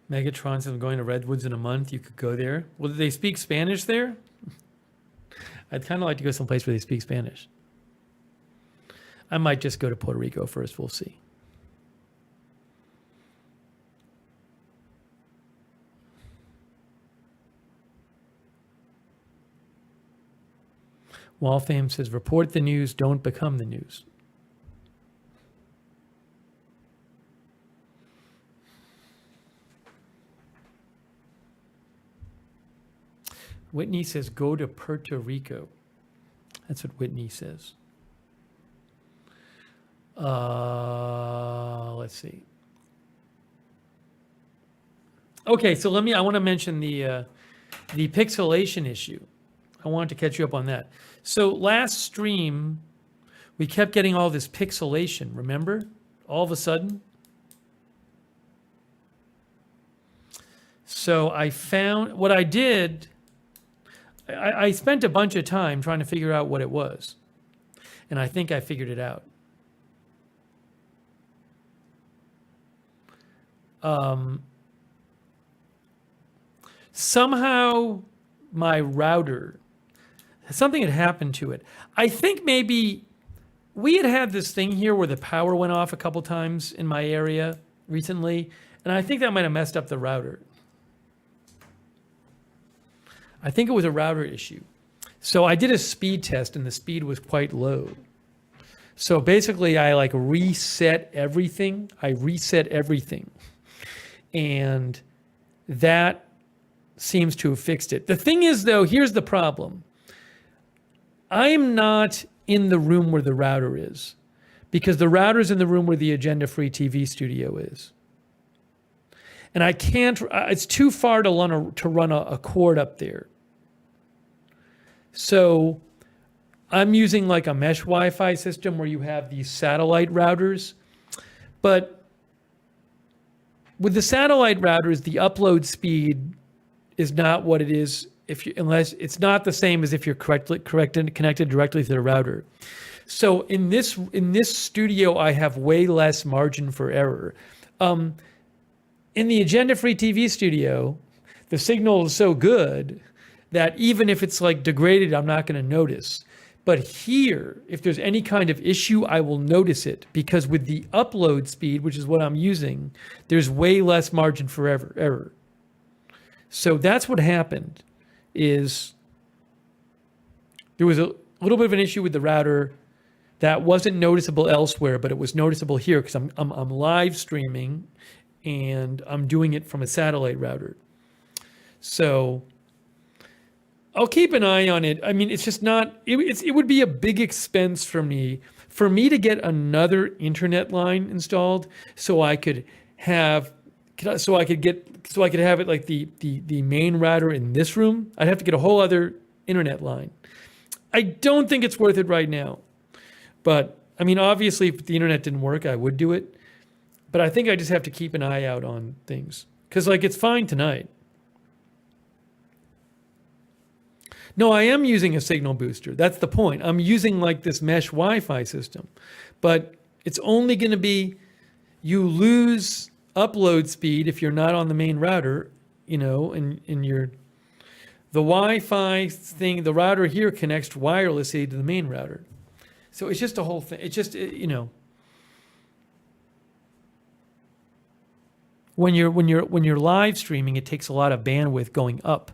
Megatron says I'm going to Redwoods in a month. You could go there. Well, do they speak Spanish there? I'd kind of like to go someplace where they speak Spanish. I might just go to Puerto Rico first. We'll see. Waltham says, report the news, don't become the news. Whitney says, go to Puerto Rico. That's what Whitney says. Let's see. Okay, so I want to mention the pixelation issue. I wanted to catch you up on that. So last stream, we kept getting all this pixelation, remember? All of a sudden. So I found, what I did, I spent a bunch of time trying to figure out what it was. And I think I figured it out. Somehow my router. Something had happened to it. I think maybe we had this thing here where the power went off a couple times in my area recently, and I think that might have messed up the router. I think it was a router issue. So I did a speed test and the speed was quite low. So basically I like reset everything. And that seems to have fixed it. The thing is though, here's the problem. I'm not in the room where the router is because the router's in the room where the Agenda Free TV studio is. And I can't, it's too far to run a cord up there. So I'm using like a mesh Wi-Fi system where you have these satellite routers. But with the satellite routers, the upload speed is not what it is unless it's not the same as if you're connected directly to the router. So in this studio, I have way less margin for error. In the Agenda Free TV studio, the signal is so good that even if it's like degraded, I'm not going to notice. But here, if there's any kind of issue, I will notice it because with the upload speed, which is what I'm using, there's way less margin for error. So that's what happened. Is there was a little bit of an issue with the router that wasn't noticeable elsewhere, but it was noticeable here because I'm live streaming and I'm doing it from a satellite router. So I'll keep an eye on it. I mean, it's just not, it would be a big expense for me to get another internet line installed so I could have it like the main router in this room. I'd have to get a whole other internet line. I don't think it's worth it right now. But I mean, obviously if the internet didn't work, I would do it. But I think I just have to keep an eye out on things. Because like it's fine tonight. No, I am using a signal booster. That's the point. I'm using like this mesh Wi-Fi system. But it's only going to be, you lose upload speed if you're not on the main router, you know, and the Wi-Fi thing, the router here connects wirelessly to the main router. So it's just a whole thing. It's just, you know, when you're live streaming, it takes a lot of bandwidth going up.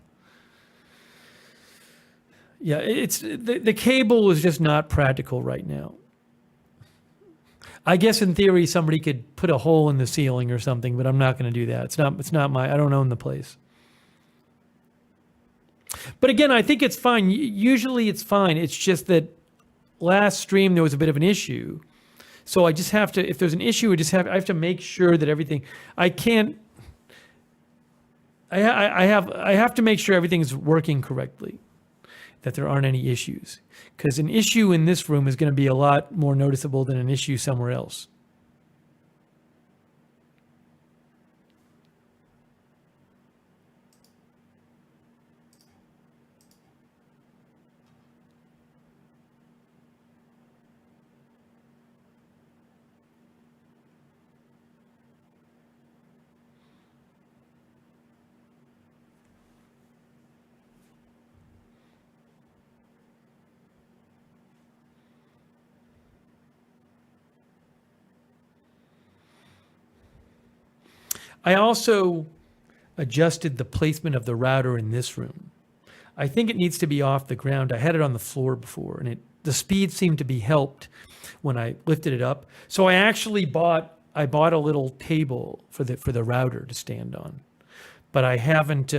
Yeah, it's the cable is just not practical right now. I guess in theory somebody could put a hole in the ceiling or something, but I'm not going to do that. It's not I don't own the place. But again, I think it's fine. Usually it's fine. It's just that last stream there was a bit of an issue. So I just have to, if there's an issue, I have to make sure that everything, I have to make sure everything's working correctly, that there aren't any issues. Because an issue in this room is going to be a lot more noticeable than an issue somewhere else. I also adjusted the placement of the router in this room. I think it needs to be off the ground. I had it on the floor before, and the speed seemed to be helped when I lifted it up. So I actually bought a little table for the router to stand on, but I haven't.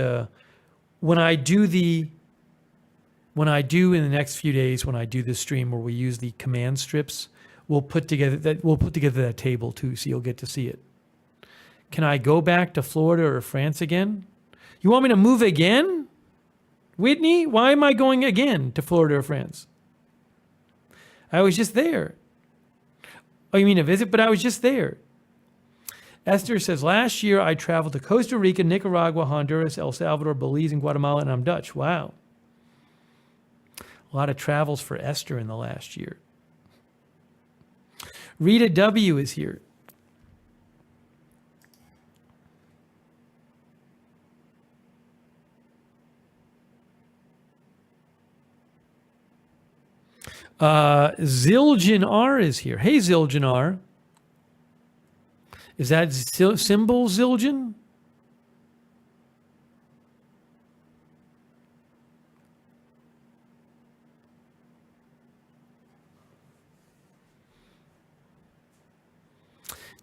When I do in the next few days, when I do the stream where we use the command strips, we'll put together that table too, so you'll get to see it. Can I go back to Florida or France again? You want me to move again? Whitney, why am I going again to Florida or France? I was just there. Oh, you mean a visit? But I was just there. Esther says, last year I traveled to Costa Rica, Nicaragua, Honduras, El Salvador, Belize, and Guatemala, and I'm Dutch. Wow. A lot of travels for Esther in the last year. Rita W. is here. Zildjian R is here. Hey, Zildjian R. Is that symbol Zildjian?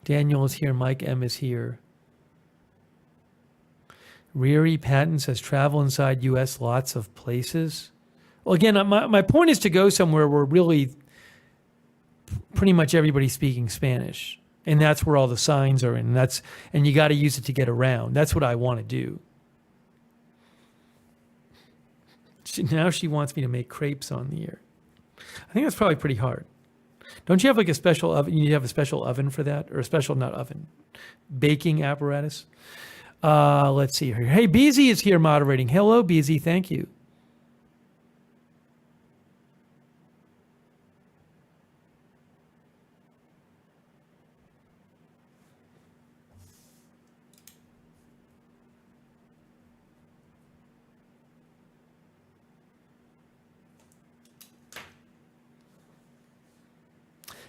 Daniel is here. Mike M is here. Riri Patton says travel inside U.S. lots of places. Well, again, my point is to go somewhere where really pretty much everybody's speaking Spanish. And that's where all the signs are in. And you got to use it to get around. That's what I want to do. Now she wants me to make crepes on the air. I think that's probably pretty hard. Don't you have like a special oven? You have a special oven for that? Or a special, not oven, baking apparatus? Let's see here. Hey, BZ is here moderating. Hello, BZ. Thank you.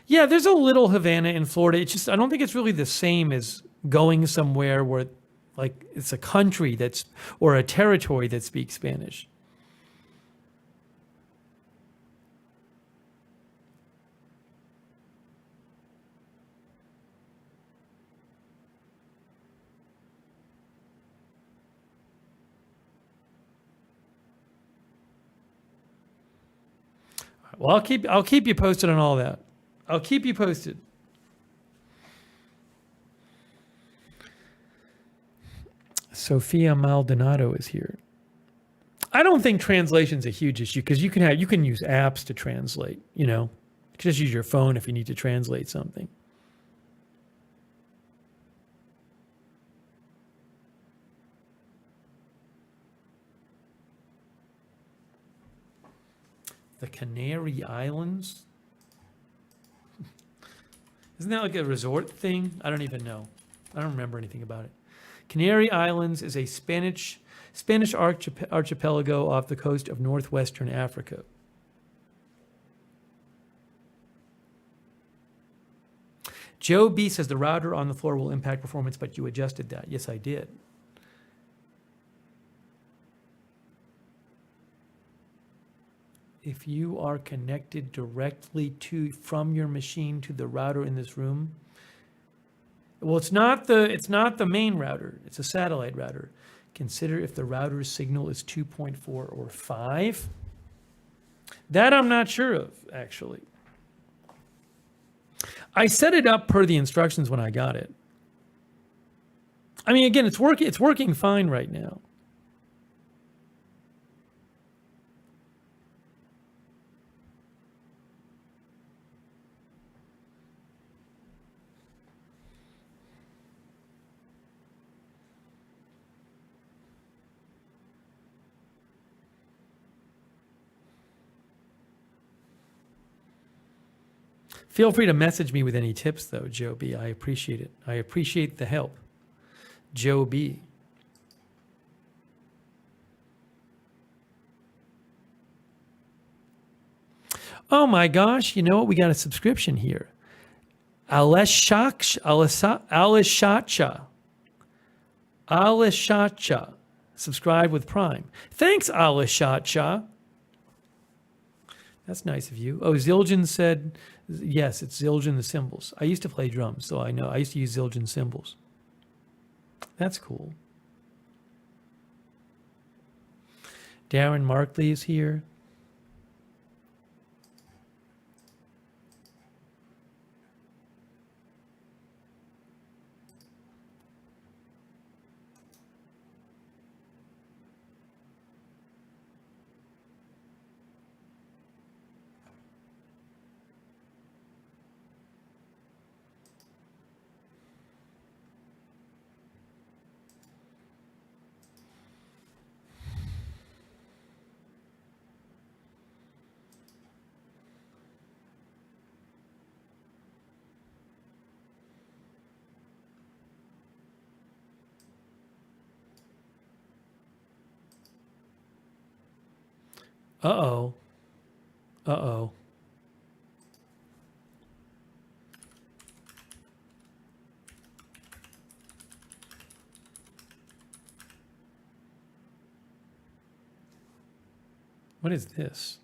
Yeah, there's a little Havana in Florida. It's just, I don't think it's really the same as going somewhere where like it's a country that's, or a territory that speaks Spanish. Well, I'll keep you posted on all that. I'll keep you posted. Sophia Maldonado is here. I don't think translation's a huge issue because you can use apps to translate, you know. You can just use your phone if you need to translate something. The Canary Islands? Isn't that like a resort thing? I don't even know. I don't remember anything about it. Canary Islands is a Spanish archipelago off the coast of northwestern Africa. Joe B says the router on the floor will impact performance, but you adjusted that. Yes, I did. If you are connected directly from your machine to the router in this room, well, it's not the main router. It's a satellite router. Consider if the router's signal is 2.4 or 5. That I'm not sure of, actually. I set it up per the instructions when I got it. I mean, again, it's working fine right now. Feel free to message me with any tips, though, Joe B. I appreciate it. I appreciate the help. Joe B. Oh my gosh, you know what? We got a subscription here. Alishacha. Subscribe with Prime. Thanks, Alishacha. That's nice of you. Oh, Zildjian said, yes, it's Zildjian the cymbals. I used to play drums, so I know. I used to use Zildjian cymbals. That's cool. Darren Markley is here. Uh-oh. Uh-oh. What is this?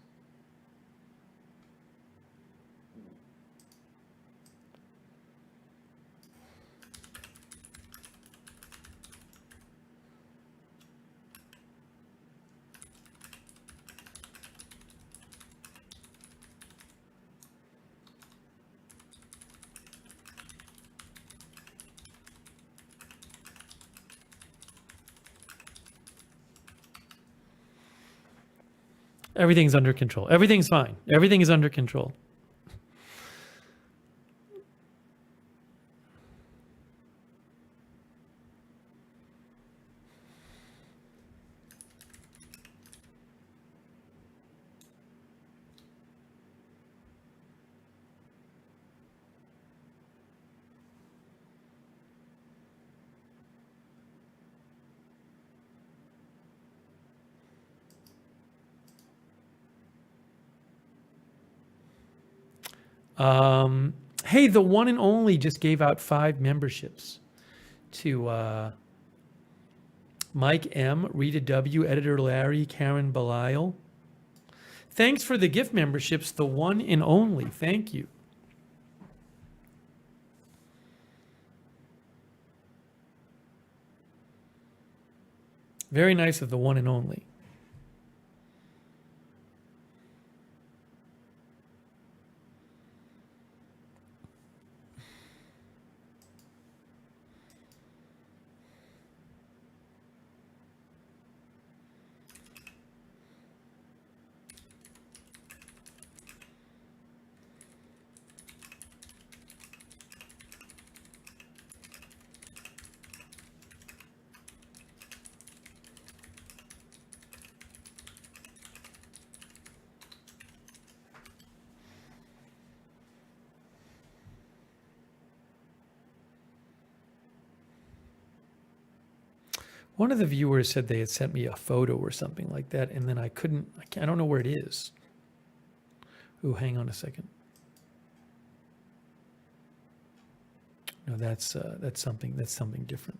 Everything's under control. Everything's fine. Everything is under control. Hey, the one and only just gave out 5 memberships to Mike M, Rita W, Editor Larry, Karen Belial. Thanks for the gift memberships, the one and only. Thank you. Very nice of the one and only. One of the viewers said they had sent me a photo or something like that, and then I don't know where it is. Ooh, hang on a second. No, that's something different.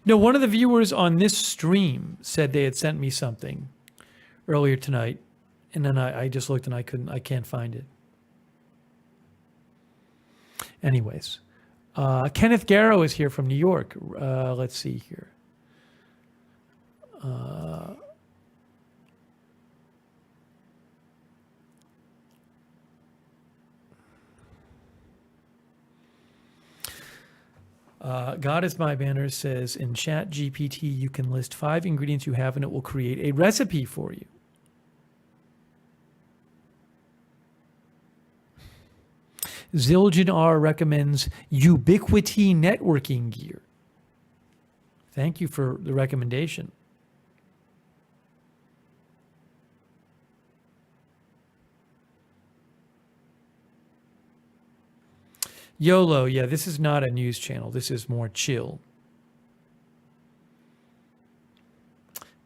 No, one of the viewers on this stream said they had sent me something earlier tonight, and then I just looked and I can't find it. Anyways, Kenneth Garrow is here from New York. Let's see here. God is my banner says in Chat GPT, you can list 5 ingredients you have and it will create a recipe for you. Zildjian R recommends Ubiquiti networking gear. Thank you for the recommendation. YOLO, yeah, this is not a news channel. This is more chill.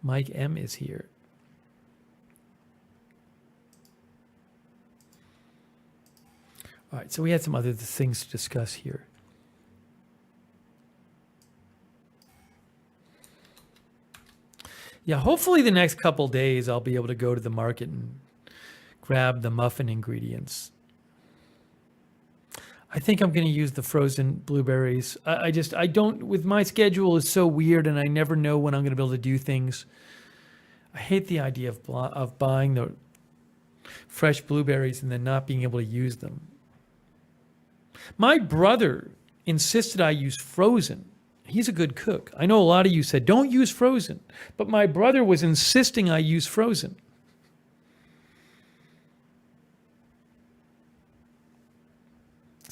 Mike M is here. All right, so we had some other things to discuss here. Yeah, hopefully the next couple days I'll be able to go to the market and grab the muffin ingredients. I think I'm going to use the frozen blueberries. I don't, with my schedule is so weird and I never know when I'm going to be able to do things. I hate the idea of buying the fresh blueberries and then not being able to use them. My brother insisted I use frozen. He's a good cook. I know a lot of you said, don't use frozen. But my brother was insisting I use frozen.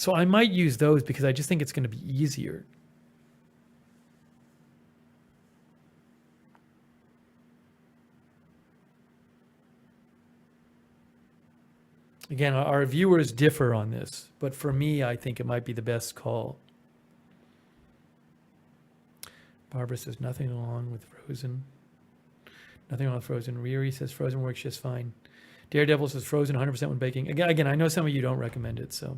So I might use those because I just think it's going to be easier. Again, our viewers differ on this, but for me, I think it might be the best call. Barbara says nothing wrong with Frozen. Nothing wrong with Frozen. Riri says Frozen works just fine. Daredevil says Frozen 100% when baking. Again, I know some of you don't recommend it, so.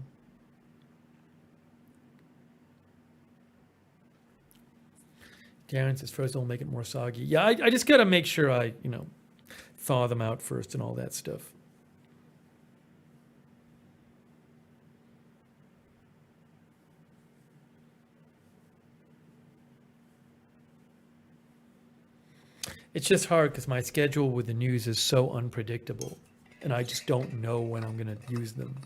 Darren says Frozen will make it more soggy. Yeah, I just got to make sure I, thaw them out first and all that stuff. It's just hard because my schedule with the news is so unpredictable, and I just don't know when I'm going to use them.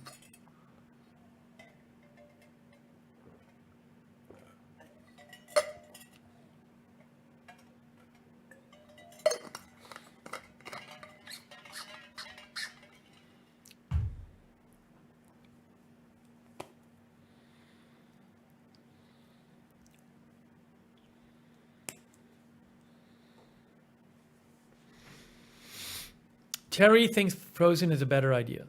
Terry thinks Frozen is a better idea.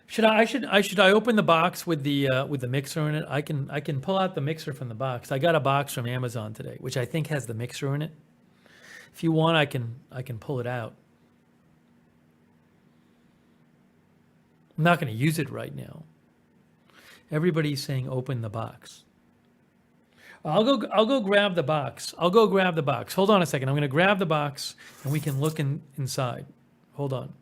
Should I open the box with the mixer in it? I can pull out the mixer from the box. I got a box from Amazon today, which I think has the mixer in it. If you want, I can pull it out. I'm not going to use it right now. Everybody's saying open the box. I'll go grab the box. Hold on a second. I'm going to grab the box and we can look inside. Hold on.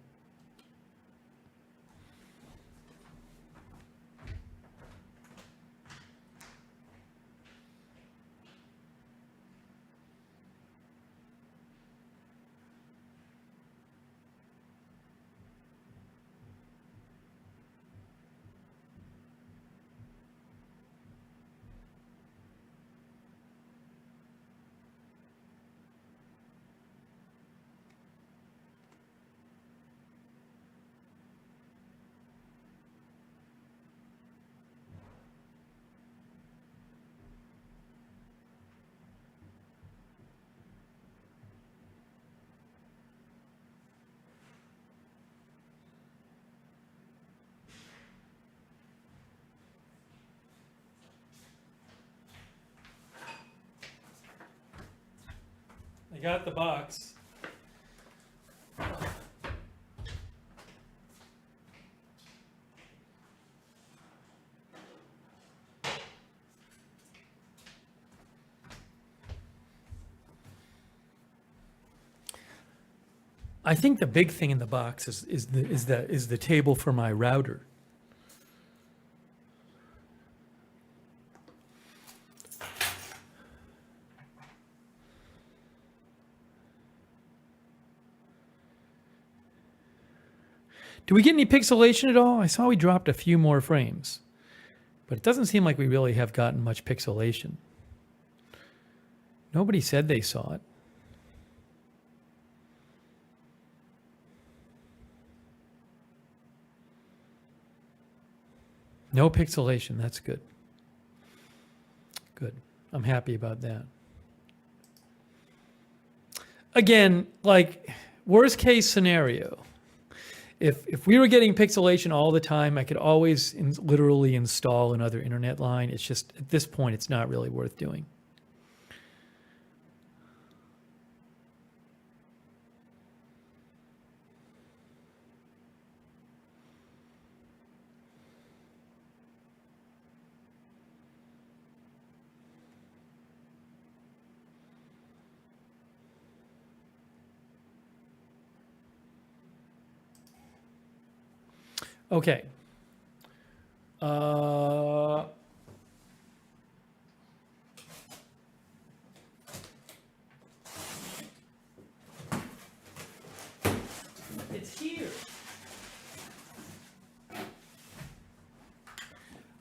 I got the box. I think the big thing in the box is the table for my router. Do we get any pixelation at all? I saw we dropped a few more frames, but it doesn't seem like we really have gotten much pixelation. Nobody said they saw it. No pixelation, that's good. Good, I'm happy about that. Again, like worst case scenario, if we were getting pixelation all the time, I could always literally install another internet line. It's just, at this point, it's not really worth doing. Okay. It's here.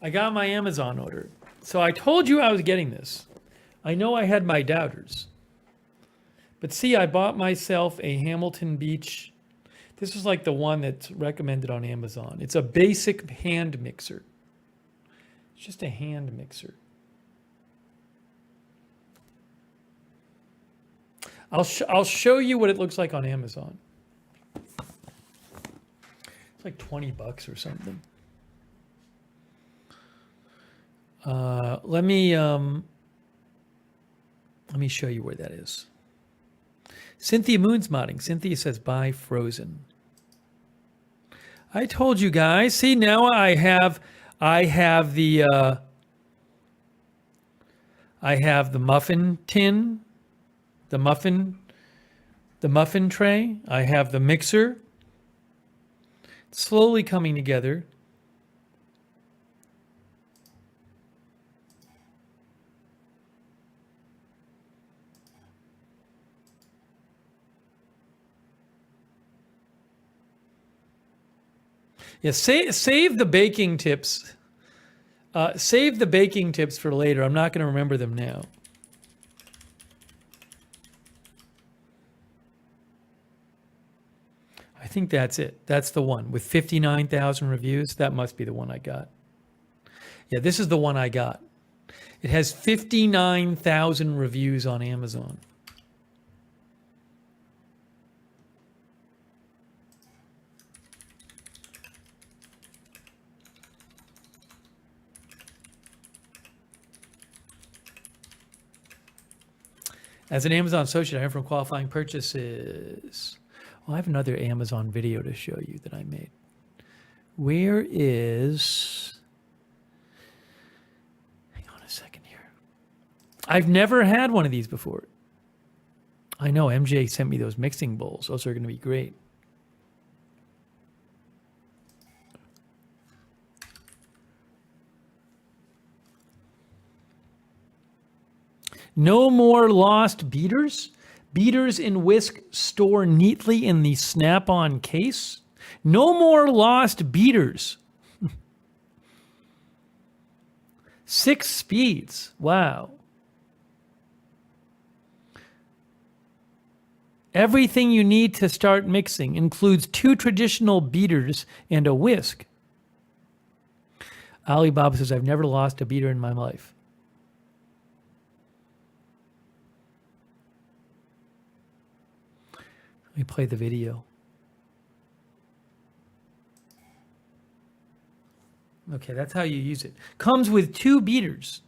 I got my Amazon order. So I told you I was getting this. I know I had my doubters. But see, I bought myself a Hamilton Beach. This is like the one that's recommended on Amazon. It's a basic hand mixer. It's just a hand mixer. I'll show you what it looks like on Amazon. It's like $20 or something. Let me show you where that is. Cynthia Moon's modding. Cynthia says, buy Frozen. I told you guys. See, now I have the muffin tin, the muffin tray. I have the mixer. It's slowly coming together. Yeah, save the baking tips. Save the baking tips for later. I'm not going to remember them now. I think that's it. That's the one with 59,000 reviews. That must be the one I got. Yeah, this is the one I got. It has 59,000 reviews on Amazon. As an Amazon associate, I earn from qualifying purchases. Well, I have another Amazon video to show you that I made. Where is... Hang on a second here. I've never had one of these before. I know, MJ sent me those mixing bowls. Those are going to be great. No more lost beaters. Beaters in whisk store neatly in the snap-on case. No more lost beaters. 6 speeds. Wow. Everything you need to start mixing includes 2 traditional beaters and a whisk. Alibaba says, I've never lost a beater in my life. Let me play the video. Okay, that's how you use it. Comes with 2 beaters.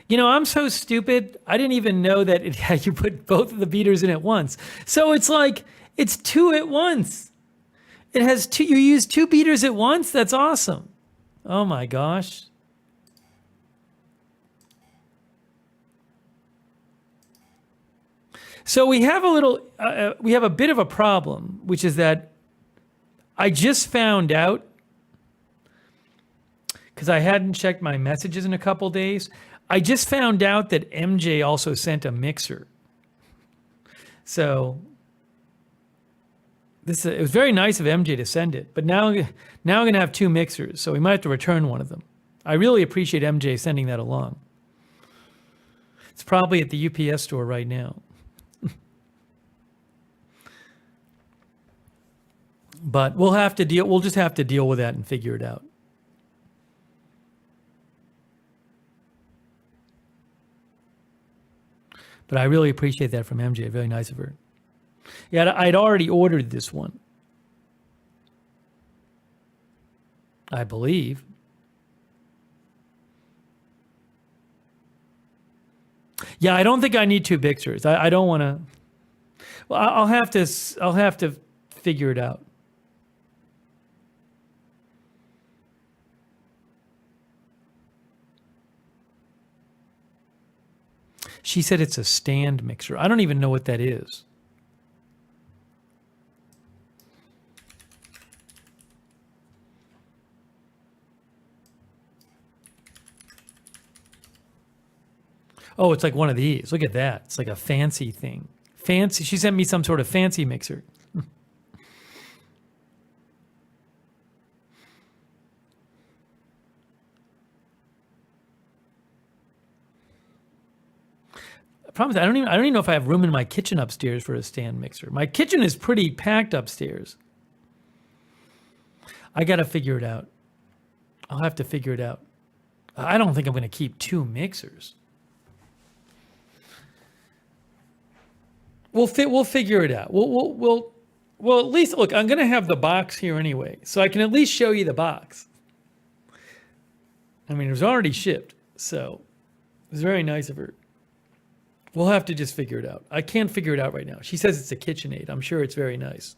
You know, I'm so stupid. I didn't even know that you put both of the beaters in at once. So it's like, it's 2 at once. It has 2, you use 2 beaters at once? That's awesome. Oh my gosh. So we have a bit of a problem, which is that I just found out, because I hadn't checked my messages in a couple days, I just found out that MJ also sent a mixer. So it was very nice of MJ to send it, but now I'm going to have 2 mixers, so we might have to return one of them. I really appreciate MJ sending that along. It's probably at the UPS store right now. But we'll just have to deal with that and figure it out. But I really appreciate that from MJ. Very nice of her. Yeah, I'd already ordered this one, I believe. Yeah, I don't think I need 2 mixers. I don't want to. Well, I'll have to figure it out. She said it's a stand mixer. I don't even know what that is. Oh, it's like one of these. Look at that. It's like a fancy thing. Fancy. She sent me some sort of fancy mixer. problem is I don't even know if I have room in my kitchen upstairs for a stand mixer. My kitchen is pretty packed upstairs. I got to figure it out. I'll have to figure it out. I don't think I'm going to keep 2 mixers. We'll figure it out. Well, at least look. I'm going to have the box here anyway, so I can at least show you the box. I mean, it was already shipped, so it was very nice of her. We'll have to just figure it out. I can't figure it out right now. She says it's a KitchenAid. I'm sure it's very nice.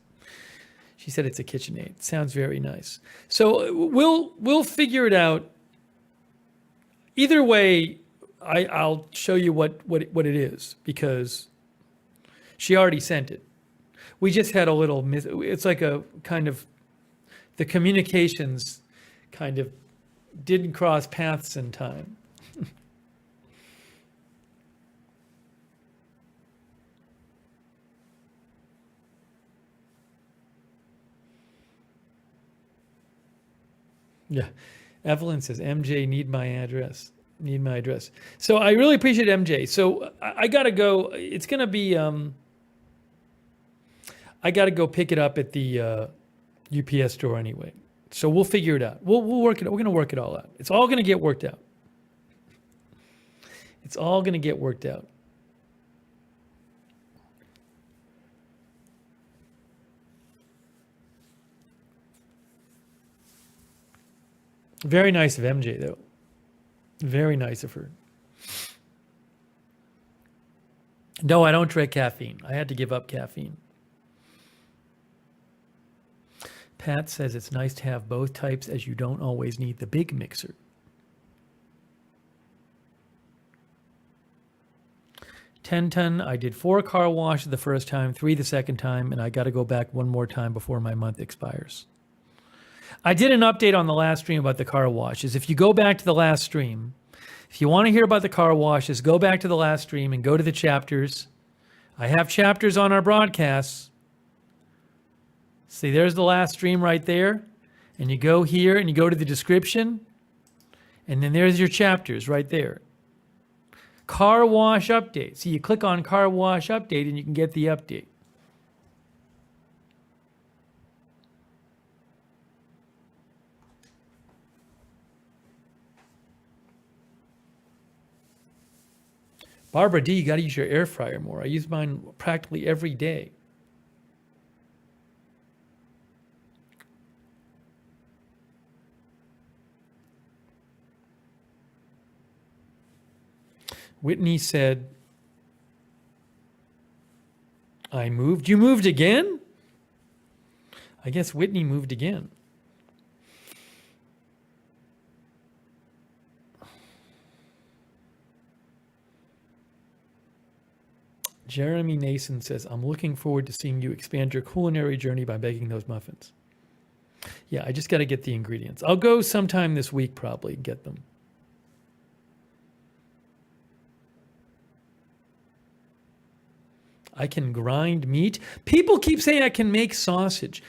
She said it's a KitchenAid. Sounds very nice. So we'll figure it out. Either way, I'll show you what it is because she already sent it. We just had a little it's like a kind of the communications kind of didn't cross paths in time. Yeah. Evelyn says, MJ, need my address. Need my address. So I really appreciate MJ. So I got to go. It's going to be, I got to go pick it up at the UPS store anyway. So we'll figure it out. We'll work it out. We're going to work it all out. It's all going to get worked out. It's all going to get worked out. Very nice of MJ, though. Very nice of her. No, I don't drink caffeine. I had to give up caffeine. Pat says it's nice to have both types as you don't always need the big mixer. $10, I did 4 car washes the first time, 3 the second time, and I got to go back 1 more time before my month expires. I did an update on the last stream about the car washes. If you go back to the last stream, if you want to hear about the car washes, go back to the last stream and go to the chapters. I have chapters on our broadcasts. See, there's the last stream right there. And you go here and you go to the description. And then there's your chapters right there. Car wash update. So you click on car wash update and you can get the update. Barbara D, you got to use your air fryer more. I use mine practically every day. Whitney said, I moved. You moved again? I guess Whitney moved again. Jeremy Nason says, I'm looking forward to seeing you expand your culinary journey by baking those muffins. Yeah, I just got to get the ingredients. I'll go sometime this week probably and get them. I can grind meat. People keep saying I can make sausage.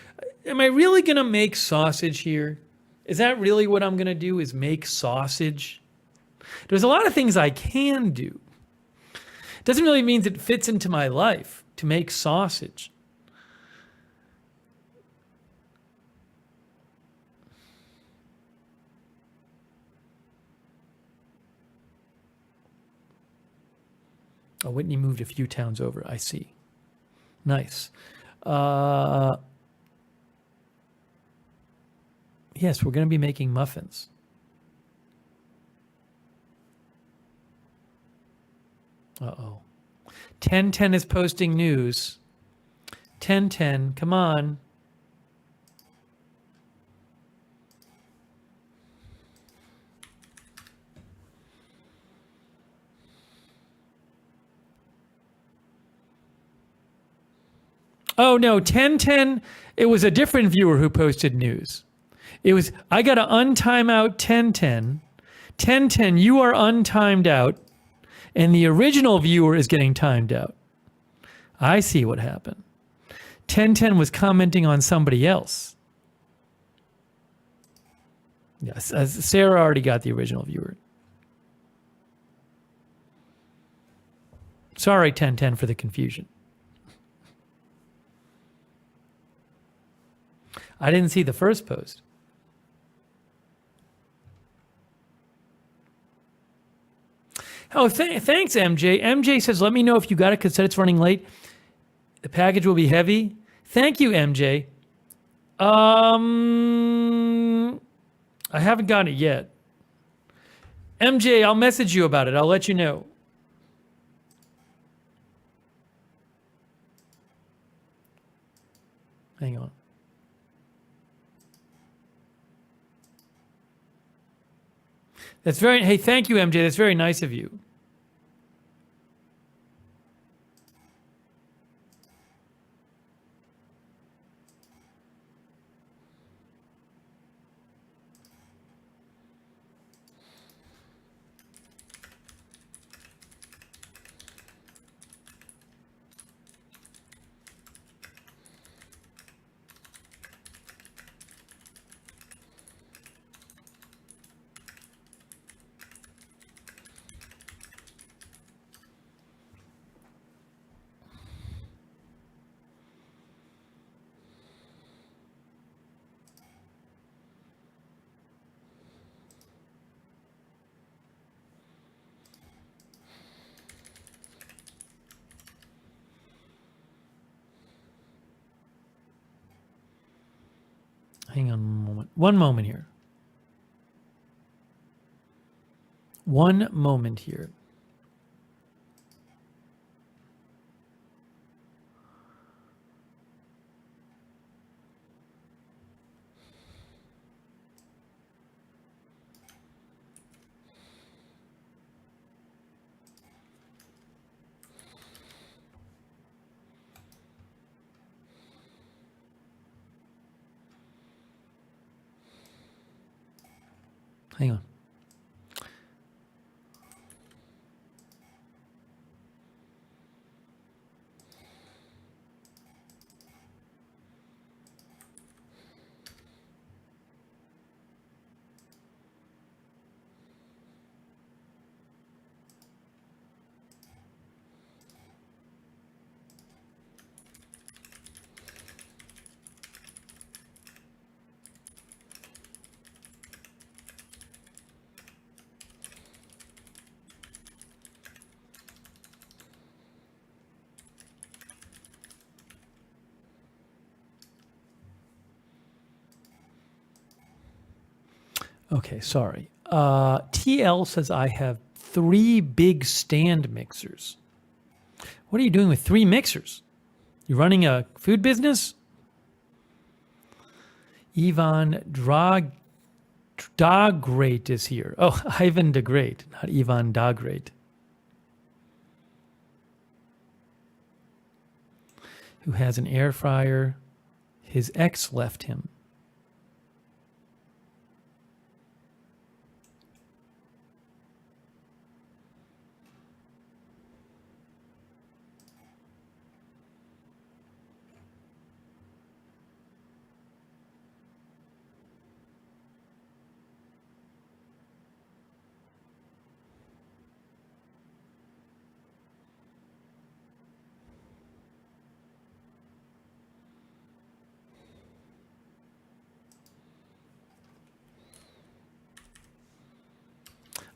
Am I really going to make sausage here? Is that really what I'm going to do, is make sausage? There's a lot of things I can do. Doesn't really mean it fits into my life to make sausage. Oh, Whitney moved a few towns over. I see. Nice. Yes, we're going to be making muffins. Uh-oh. 1010 is posting news. 1010, come on. Oh, no, 1010, it was a different viewer who posted news. It was, I got to untime out 1010. 1010, you are untimed out. And the original viewer is getting timed out. I see what happened. 1010 was commenting on somebody else. Yes, Sarah already got the original viewer. Sorry, 1010, for the confusion. I didn't see the first post. Oh, thanks, MJ. MJ says, let me know if you got it because said it's running late. The package will be heavy. Thank you, MJ. I haven't gotten it yet. MJ, I'll message you about it. I'll let you know. Hang on. That's very, hey, thank you, MJ. That's very nice of you. Hang on a moment. One moment here. One moment here. Hang on. Okay, sorry. TL says I have 3 big stand mixers. What are you doing with 3 mixers? You running a food business? Ivan Dagreat is here. Oh, Ivan Dagreat, not Ivan Dagreat. Who has an air fryer. His ex left him.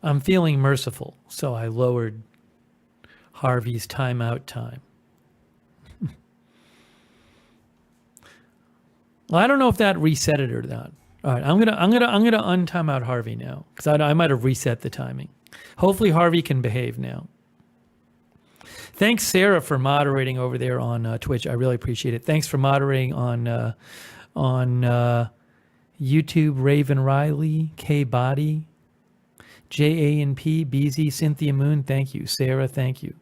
I'm feeling merciful, so I lowered Harvey's timeout time. Well, I don't know if that reset it or not. All right, I'm gonna untime out Harvey now because I might have reset the timing. Hopefully Harvey can behave now. Thanks, Sarah, for moderating over there on Twitch. I really appreciate it. Thanks for moderating on YouTube. Raven Riley, K Body, JANP, BZ, Cynthia Moon. Thank you, Sarah. Thank you.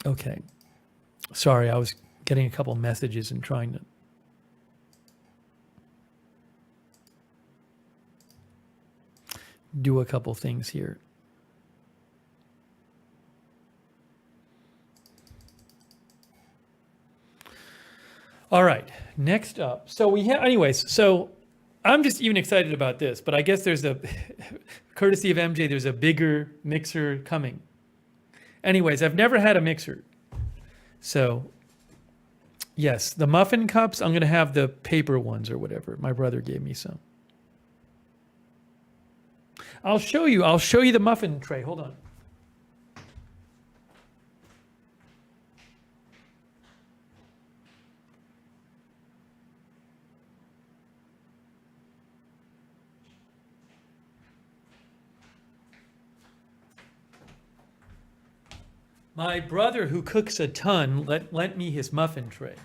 Okay. Sorry, I was getting a couple messages and trying to. Do a couple things here. All right, next up. So we have, anyways, so I'm just even excited about this, but I guess there's a, courtesy of MJ, there's a bigger mixer coming. Anyways, I've never had a mixer. So, yes, the muffin cups, I'm going to have the paper ones or whatever. My brother gave me some. I'll show you the muffin tray. Hold on. My brother, who cooks a ton, lent me his muffin tray.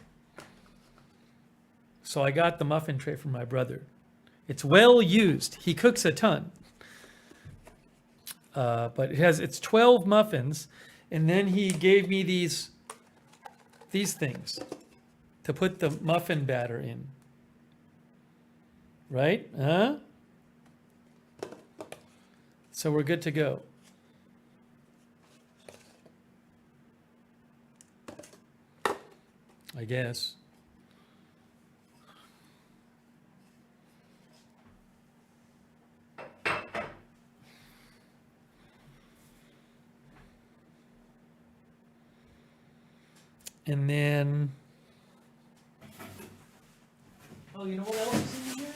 So I got the muffin tray from my brother. It's well used. He cooks a ton. But it's 12 muffins, and then he gave me these things to put the muffin batter in. Right? Huh? So we're good to go. I guess. And then, oh, you know what else is in here?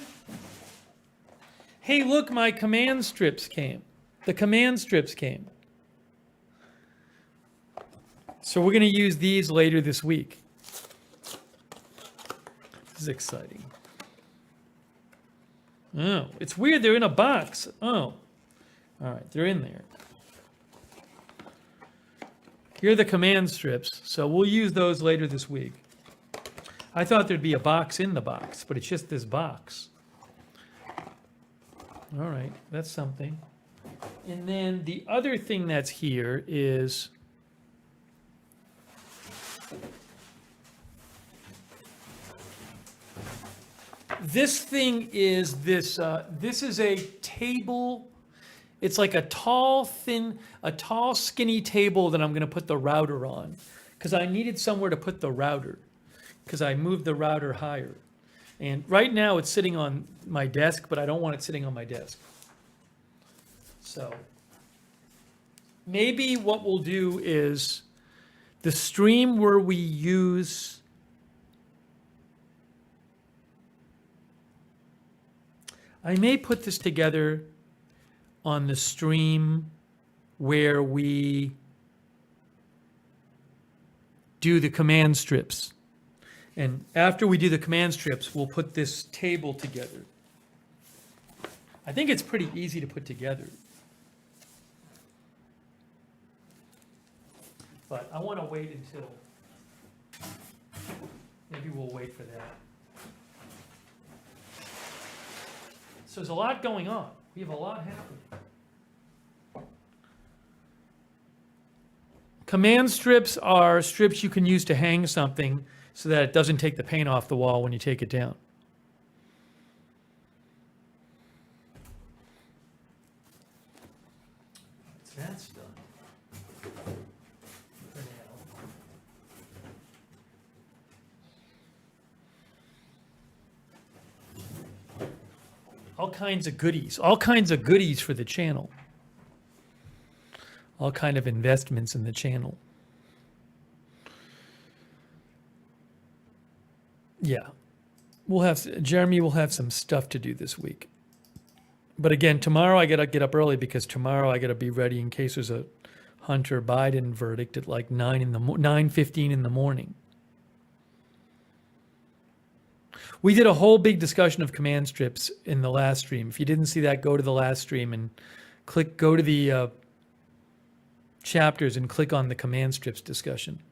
Hey, look, my command strips came. The command strips came. So we're going to use these later this week. This is exciting. Oh, it's weird. They're in a box. Oh, all right. They're in there. Here are the command strips. So we'll use those later this week. I thought there'd be a box in the box, but it's just this box. All right. That's something. And then the other thing that's here is this thing is this. This is a table. It's like a tall, skinny table that I'm going to put the router on, because I needed somewhere to put the router, because I moved the router higher. And right now it's sitting on my desk, but I don't want it sitting on my desk. So maybe what we'll do is the stream where we use I may put this together on the stream where we do the command strips. And after we do the command strips, we'll put this table together. I think it's pretty easy to put together. But I want to wait until, maybe we'll wait for that. So there's a lot going on. We have a lot happening. Command strips are strips you can use to hang something so that it doesn't take the paint off the wall when you take it down. So that's done. For now. All kinds of goodies for the channel. All kind of investments in the channel. Yeah, Jeremy will have some stuff to do this week. But again, tomorrow I gotta get up early because tomorrow I gotta be ready in case there's a Hunter Biden verdict at like 9:15 in the morning. We did a whole big discussion of command strips in the last stream. If you didn't see that, go to the last stream and go to the chapters and click on the command strips discussion.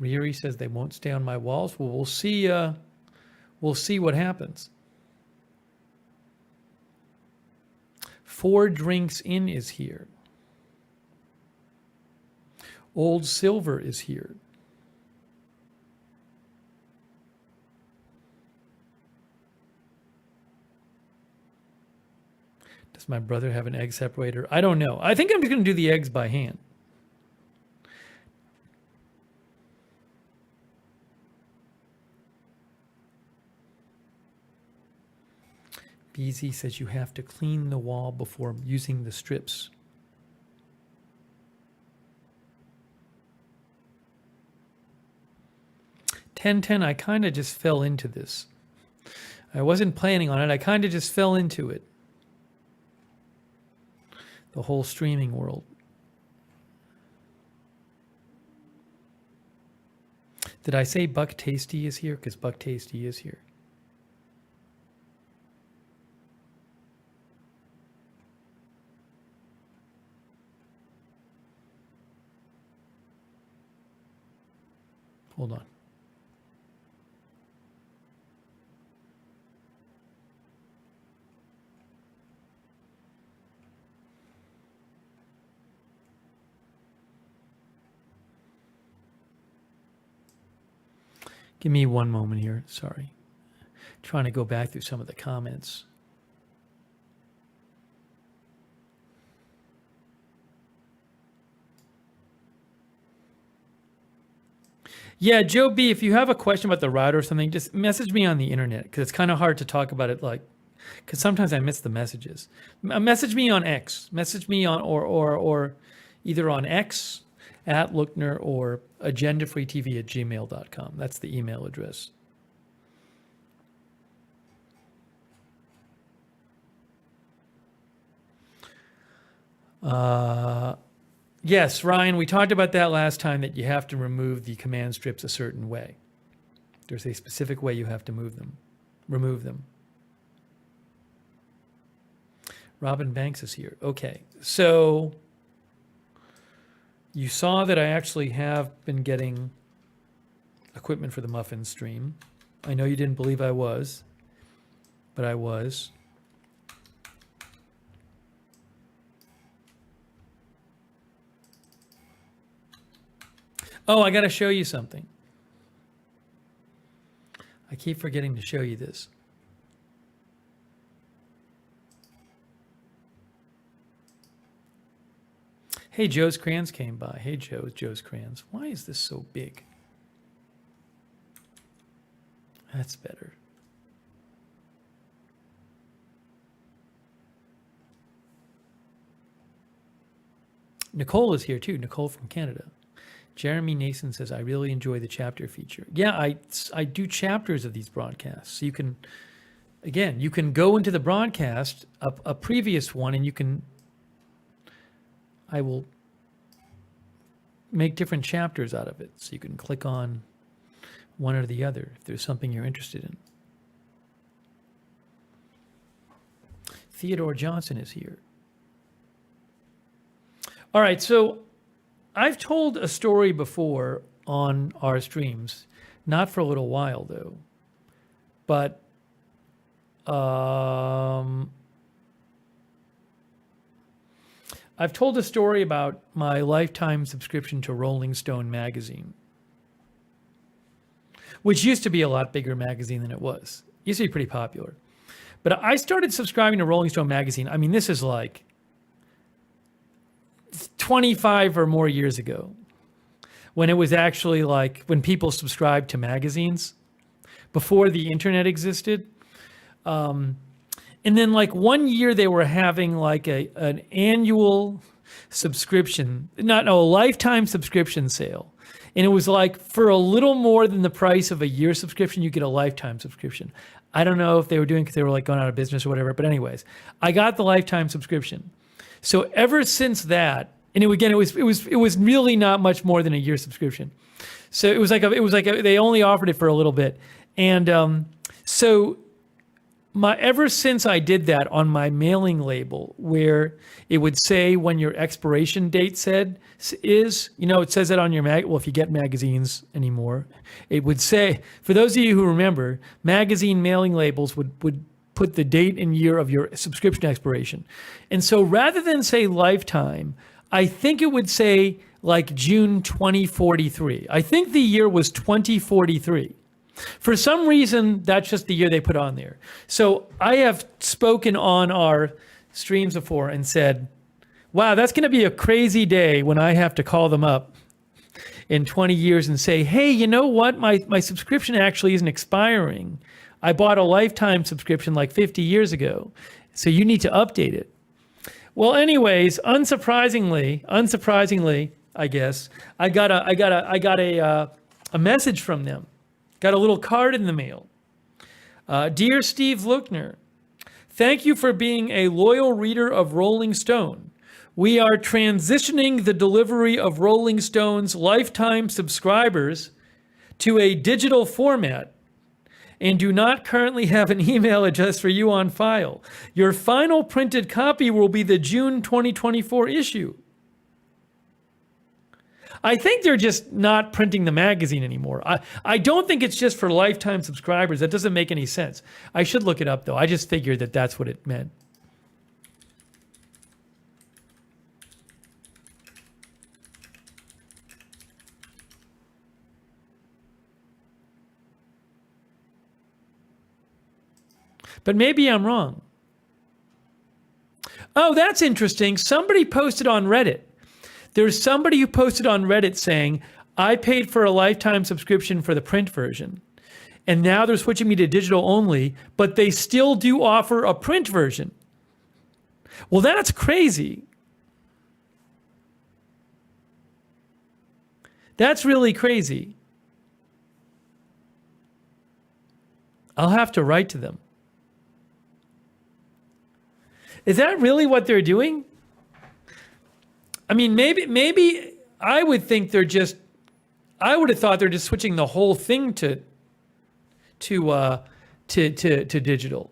Riri says they won't stay on my walls. Well, we'll see. We'll see what happens. 4 Drinks In is here. Old Silver is here. Does my brother have an egg separator? I don't know. I think I'm just going to do the eggs by hand. BZ says you have to clean the wall before using the strips. I kind of just fell into this. I wasn't planning on it. I kind of just fell into it. The whole streaming world. Did I say Buck Tasty is here? Because Buck Tasty is here. Hold on. Give me one moment here. Sorry. Trying to go back through some of the comments. Yeah, Joe B, if you have a question about the router or something, just message me on the internet because it's kind of hard to talk about it because sometimes I miss the messages. Message me on X. Message me on or either on X at Lookner or agendafreetv@gmail.com. That's the email address. Yes, Ryan, we talked about that last time, that you have to remove the command strips a certain way. There's a specific way you have to remove them. Robin Banks is here. Okay, so you saw that I actually have been getting equipment for the muffin stream. I know you didn't believe I was, but I was. Oh, I got to show you something. I keep forgetting to show you this. Hey, Joe's Crayons came by. Hey, Joe's Crayons. Why is this so big? That's better. Nicole is here too. Nicole from Canada. Jeremy Nason says, I really enjoy the chapter feature. Yeah, I do chapters of these broadcasts. So you can, again, you can go into the broadcast, a previous one, and I will make different chapters out of it. So you can click on one or the other if there's something you're interested in. Theodore Johnson is here. All right, so I've told a story before on our streams, not for a little while though, but I've told a story about my lifetime subscription to Rolling Stone magazine, which used to be a lot bigger magazine than it was. It used to be pretty popular. But I started subscribing to Rolling Stone magazine. I mean, this is like 25 or more years ago, when it was actually like when people subscribed to magazines before the internet existed. And then like one year they were having like an annual subscription, a lifetime subscription sale. And it was like for a little more than the price of a year subscription, you get a lifetime subscription. I don't know if they were doing because they were like going out of business or whatever. But anyways, I got the lifetime subscription. So ever since that, and it was really not much more than a year subscription. So it was like they only offered it for a little bit. And so ever since I did that on my mailing label, where it would say when your expiration date it says that on your well, if you get magazines anymore, it would say, for those of you who remember, magazine mailing labels would put the date and year of your subscription expiration. And so rather than say lifetime, I think it would say like June 2043. I think the year was 2043. For some reason, that's just the year they put on there. So I have spoken on our streams before and said, wow, that's going to be a crazy day when I have to call them up in 20 years and say, hey, you know what? My subscription actually isn't expiring. I bought a lifetime subscription like 50 years ago. So you need to update it. Well, anyways, unsurprisingly, I guess, I got a message from them. Got a little card in the mail. Dear Steve Lookner, thank you for being a loyal reader of Rolling Stone. We are transitioning the delivery of Rolling Stone's lifetime subscribers to a digital format and do not currently have an email address for you on file. Your final printed copy will be the June 2024 issue. I think they're just not printing the magazine anymore. I don't think it's just for lifetime subscribers. That doesn't make any sense. I should look it up, though. I just figured that that's what it meant. But maybe I'm wrong. Oh, that's interesting. Somebody posted on Reddit. There's somebody who posted on Reddit saying, I paid for a lifetime subscription for the print version, and now they're switching me to digital only, but they still do offer a print version. Well, that's crazy. That's really crazy. I'll have to write to them. Is that really what they're doing? I mean, maybe I would think I would have thought they're just switching the whole thing to digital.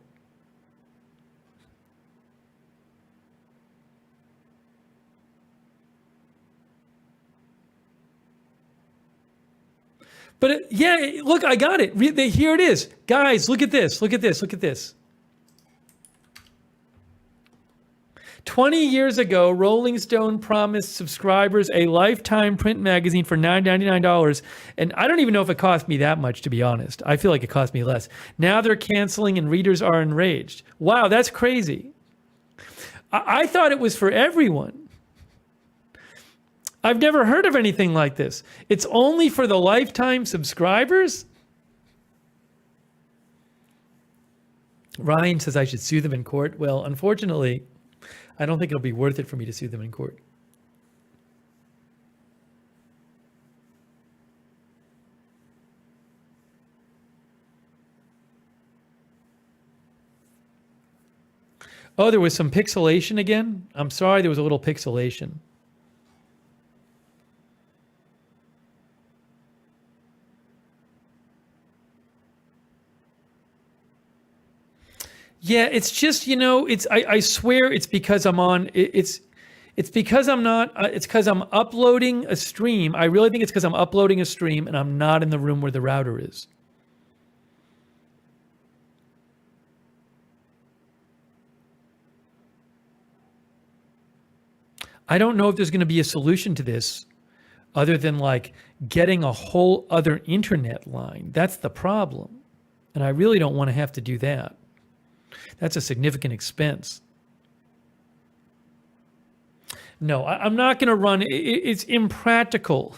But yeah, look, I got it. Here it is. Guys, look at this. Look at this. Look at this. 20 years ago, Rolling Stone promised subscribers a lifetime print magazine for $9.99. And I don't even know if it cost me that much, to be honest. I feel like it cost me less. Now they're canceling and readers are enraged. Wow, that's crazy. I thought it was for everyone. I've never heard of anything like this. It's only for the lifetime subscribers? Ryan says I should sue them in court. Well, unfortunately, I don't think it'll be worth it for me to sue them in court. Oh, there was some pixelation again? I'm sorry, there was a little pixelation. Yeah, it's just, I swear it's because I'm on, it's because I'm not, it's because I'm uploading a stream. I really think it's because I'm uploading a stream and I'm not in the room where the router is. I don't know if there's going to be a solution to this other than like getting a whole other internet line. That's the problem. And I really don't want to have to do that. That's a significant expense. No, I'm not going to run. It's impractical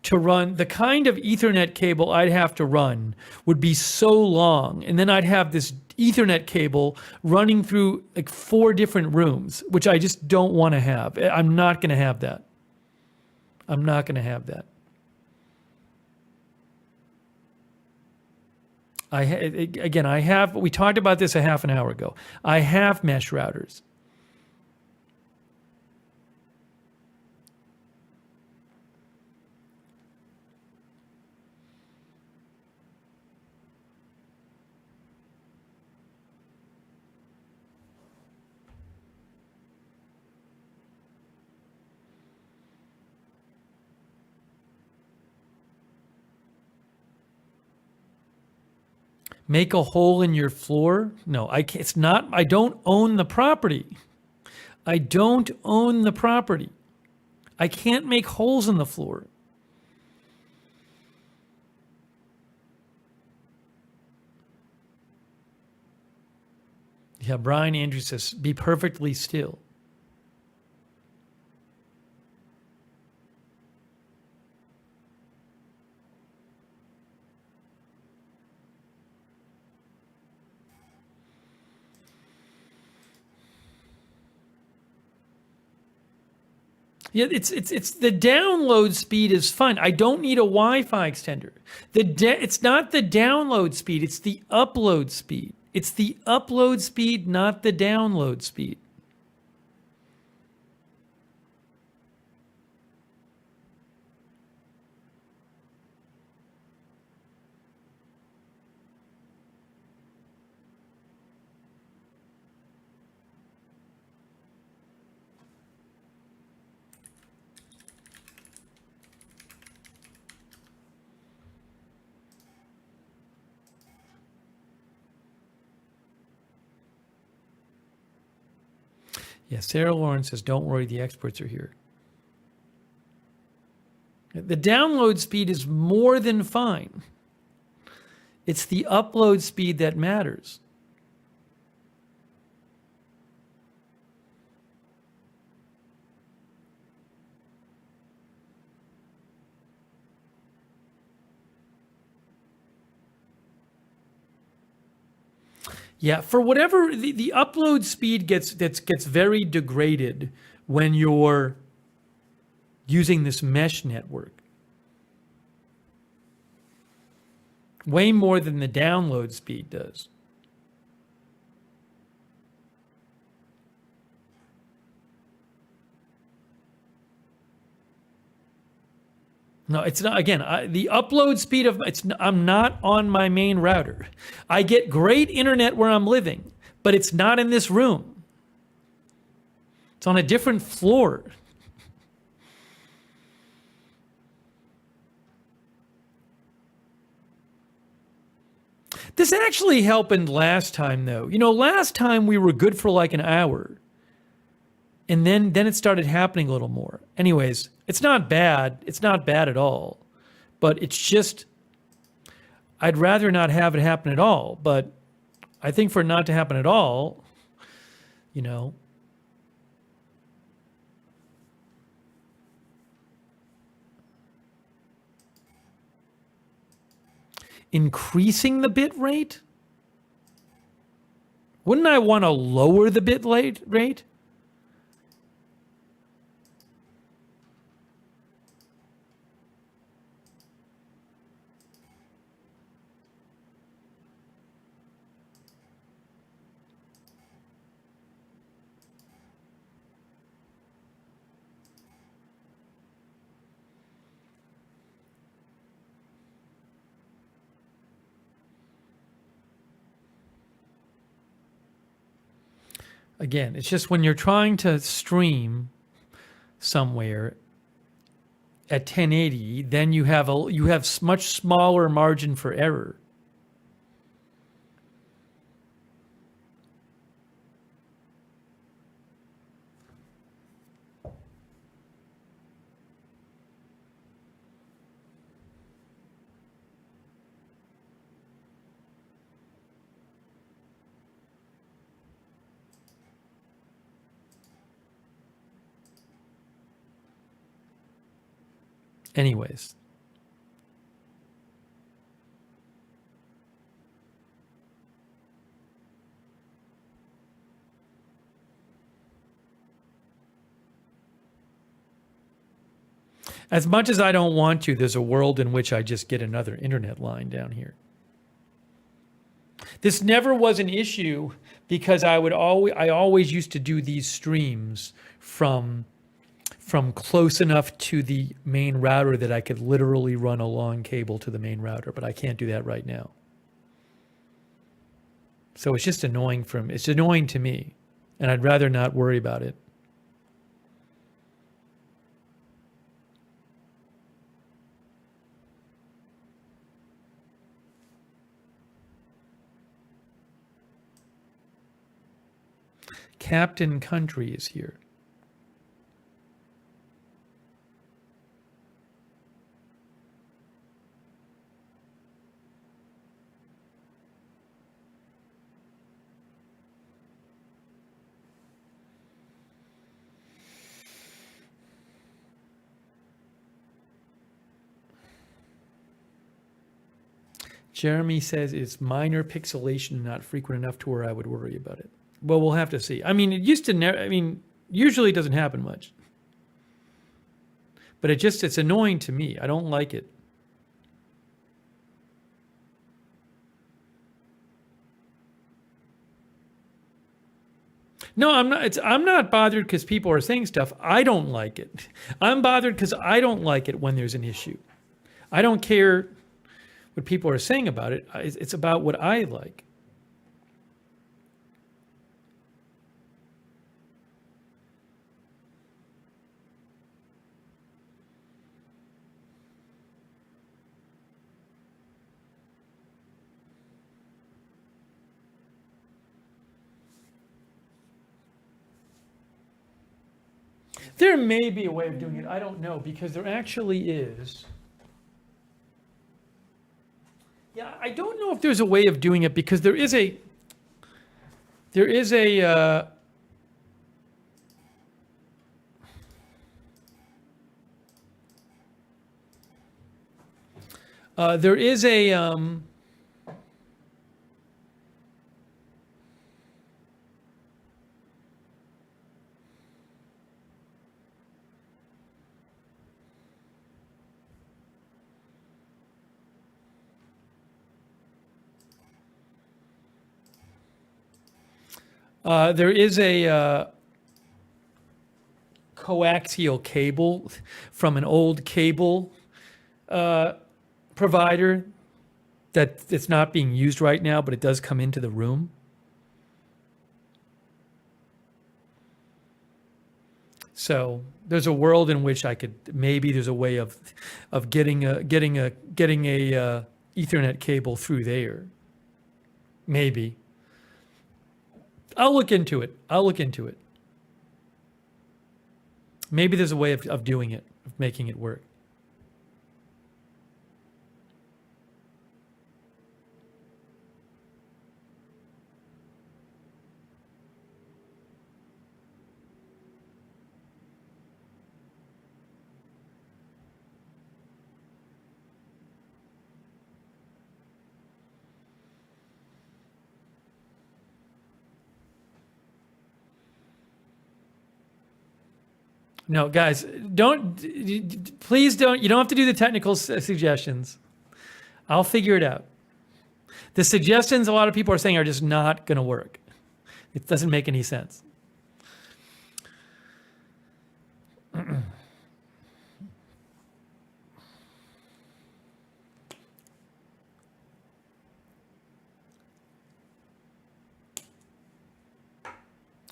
to run. The kind of Ethernet cable I'd have to run would be so long. And then I'd have this Ethernet cable running through like 4 different rooms, which I just don't want to have. I'm not going to have that. I'm not going to have that. We talked about this a half an hour ago. I have mesh routers. Make a hole in your floor? No, I can't. It's not. I don't own the property. I don't own the property. I can't make holes in the floor. Yeah, Brian Andrews says, be perfectly still. Yeah, it's the download speed is fine. I don't need a Wi-Fi extender. It's not the download speed, it's the upload speed. It's the upload speed, not the download speed. Yeah, Sarah Lawrence says, don't worry, the experts are here. The download speed is more than fine. It's the upload speed that matters. Yeah, for whatever the upload speed gets very degraded when you're using this mesh network. Way more than the download speed does. No, it's not. Again, the upload speed of I'm not on my main router. I get great internet where I'm living, but it's not in this room. It's on a different floor. This actually happened last time, though. You know, last time we were good for like an hour. And then it started happening a little more. Anyways, it's not bad. It's not bad at all. But it's just, I'd rather not have it happen at all. But I think for it not to happen at all, you know, increasing the bit rate? Wouldn't I want to lower the bit rate? Again, it's just when you're trying to stream somewhere at 1080, then you have much smaller margin for error. Anyways, as much as I don't want to, there's a world in which I just get another internet line down here. This never was an issue because I always used to do these streams from close enough to the main router that I could literally run a long cable to the main router, but I can't do that right now. So it's just annoying it's annoying to me, and I'd rather not worry about it. Captain Country is here. Jeremy says it's minor pixelation, not frequent enough to where I would worry about it. Well, we'll have to see. I mean, it used to never, I mean, usually it doesn't happen much. But it's annoying to me. I don't like it. No, I'm not. I'm not bothered because people are saying stuff. I don't like it. I'm bothered because I don't like it when there's an issue. I don't care what people are saying about it. It's about what I like. There may be a way of doing it. I don't know, because there actually is. Yeah, I don't know if there's a way of doing it, because there is a there is a there is a there is a coaxial cable from an old cable provider that it's not being used right now, but it does come into the room. So there's a world in which I could, maybe there's a way of getting a Ethernet cable through there. Maybe. I'll look into it. Maybe there's a way of doing it, of making it work. No, guys, please don't, you don't have to do the technical suggestions. I'll figure it out. The suggestions a lot of people are saying are just not going to work. It doesn't make any sense.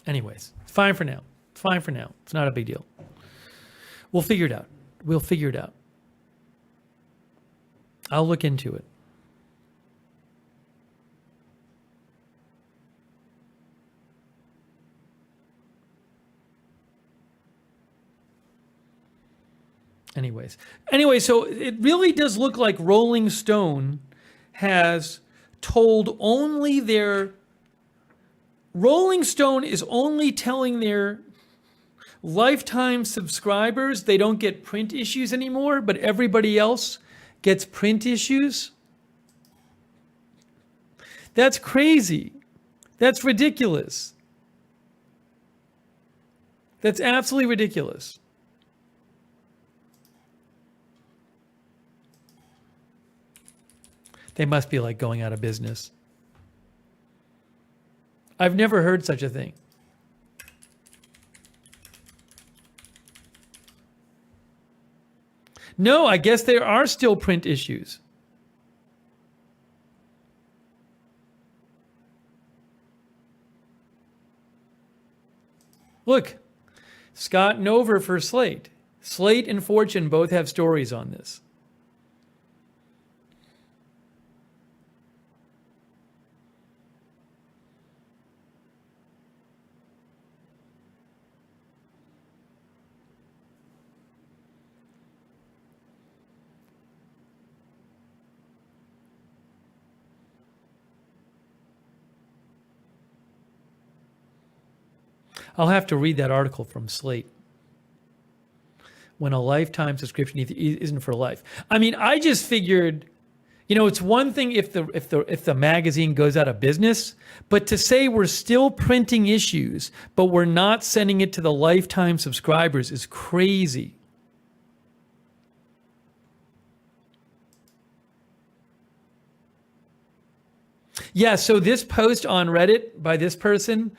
Anyways, it's fine for now. It's not a big deal. We'll figure it out. I'll look into it. Anyway, so it really does look like Rolling Stone has told only their Rolling Stone is only telling their lifetime subscribers they don't get print issues anymore, but everybody else gets print issues. That's crazy. That's ridiculous. That's absolutely ridiculous. They must be like going out of business. I've never heard such a thing. No, I guess there are still print issues. Look, Scott Nover for Slate. Slate and Fortune both have stories on this. I'll have to read that article from Slate. When a lifetime subscription isn't for life. I mean, I just figured, You know, it's one thing if the magazine goes out of business, but to say we're still printing issues, but we're not sending it to the lifetime subscribers is crazy. Yeah, so this post on Reddit by this person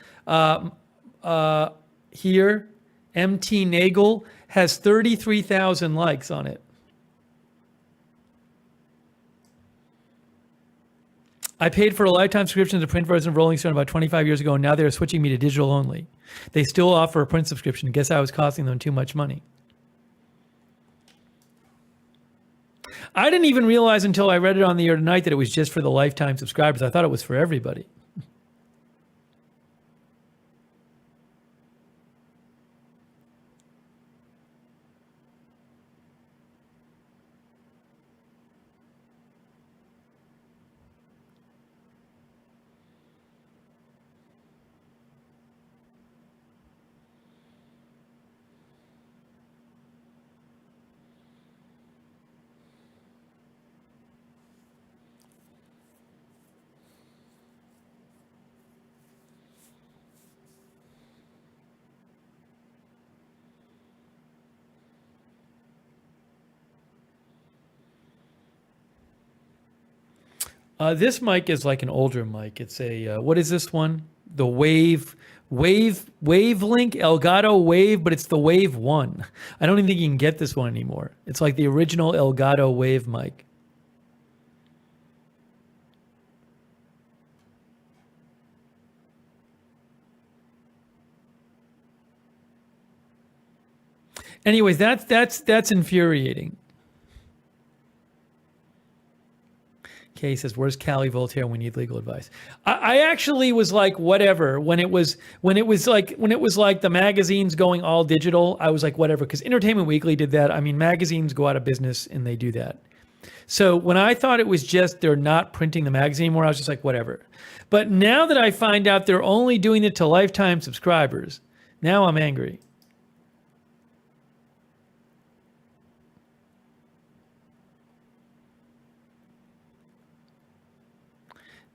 here, MT Nagel, has 33,000 likes on it. I paid for a lifetime subscription to the print version of Rolling Stone about 25 years ago, and now they're switching me to digital only. They still offer a print subscription. Guess I was costing them too much money. I didn't even realize until I read it on the air tonight that it was just for the lifetime subscribers. I thought it was for everybody. This mic is like an older mic. It's a, what is this one? The Wavelink Elgato Wave, but it's the Wave 1. I don't even think you can get this one anymore. It's like the original Elgato Wave mic. Anyways, that's infuriating. Kay says, "Where's Callie Voltaire? We need legal advice." I actually was like, whatever. When it was like the magazines going all digital, I was like, whatever, because Entertainment Weekly did that. I mean, magazines go out of business and they do that. So when I thought it was just they're not printing the magazine anymore, I was just like, whatever. But now that I find out they're only doing it to lifetime subscribers, now I'm angry.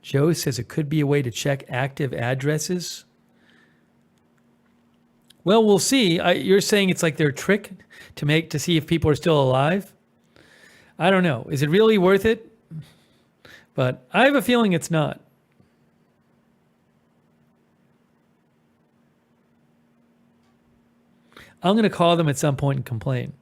Joe says it could be a way to check active addresses. Well, we'll see. You're saying it's like their trick to see if people are still alive? I don't know. Is it really worth it? But I have a feeling it's not. I'm going to call them at some point and complain.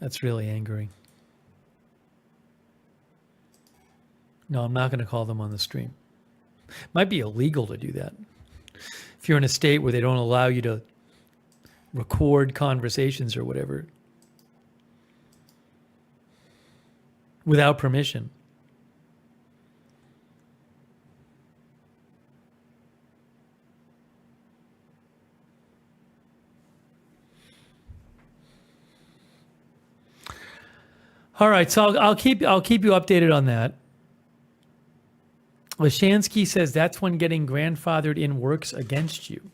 That's really angering. No, I'm not going to call them on the stream. Might be illegal to do that. If you're in a state where they don't allow you to record conversations or whatever without permission. All right, so I'll keep you updated on that. Lashansky says that's when getting grandfathered in works against you.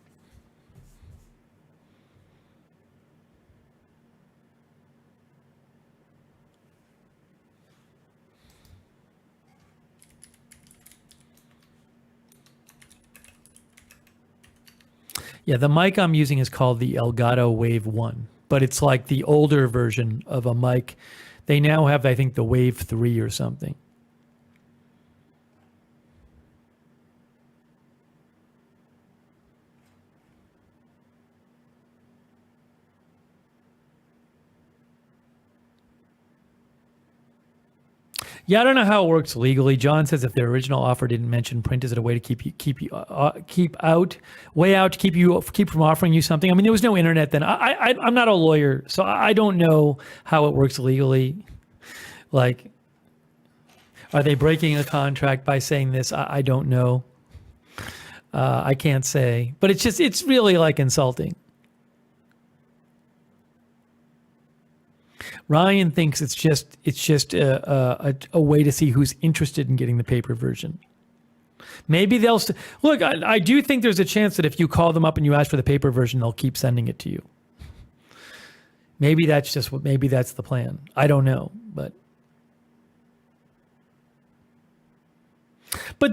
Yeah, the mic I'm using is called the Elgato Wave 1, but it's like the older version of a mic. They now have, I think, the Wave 3 or something. Yeah, I don't know how it works legally. John says if their original offer didn't mention print, is it a way to keep from offering you something? I mean, there was no internet then. I'm not a lawyer, so I don't know how it works legally. Like, are they breaking a contract by saying this? I don't know. I can't say, but it's really like insulting. Ryan thinks it's just a way to see who's interested in getting the paper version. Maybe they'll look. I do think there's a chance that if you call them up and you ask for the paper version, they'll keep sending it to you. Maybe that's the plan. I don't know, but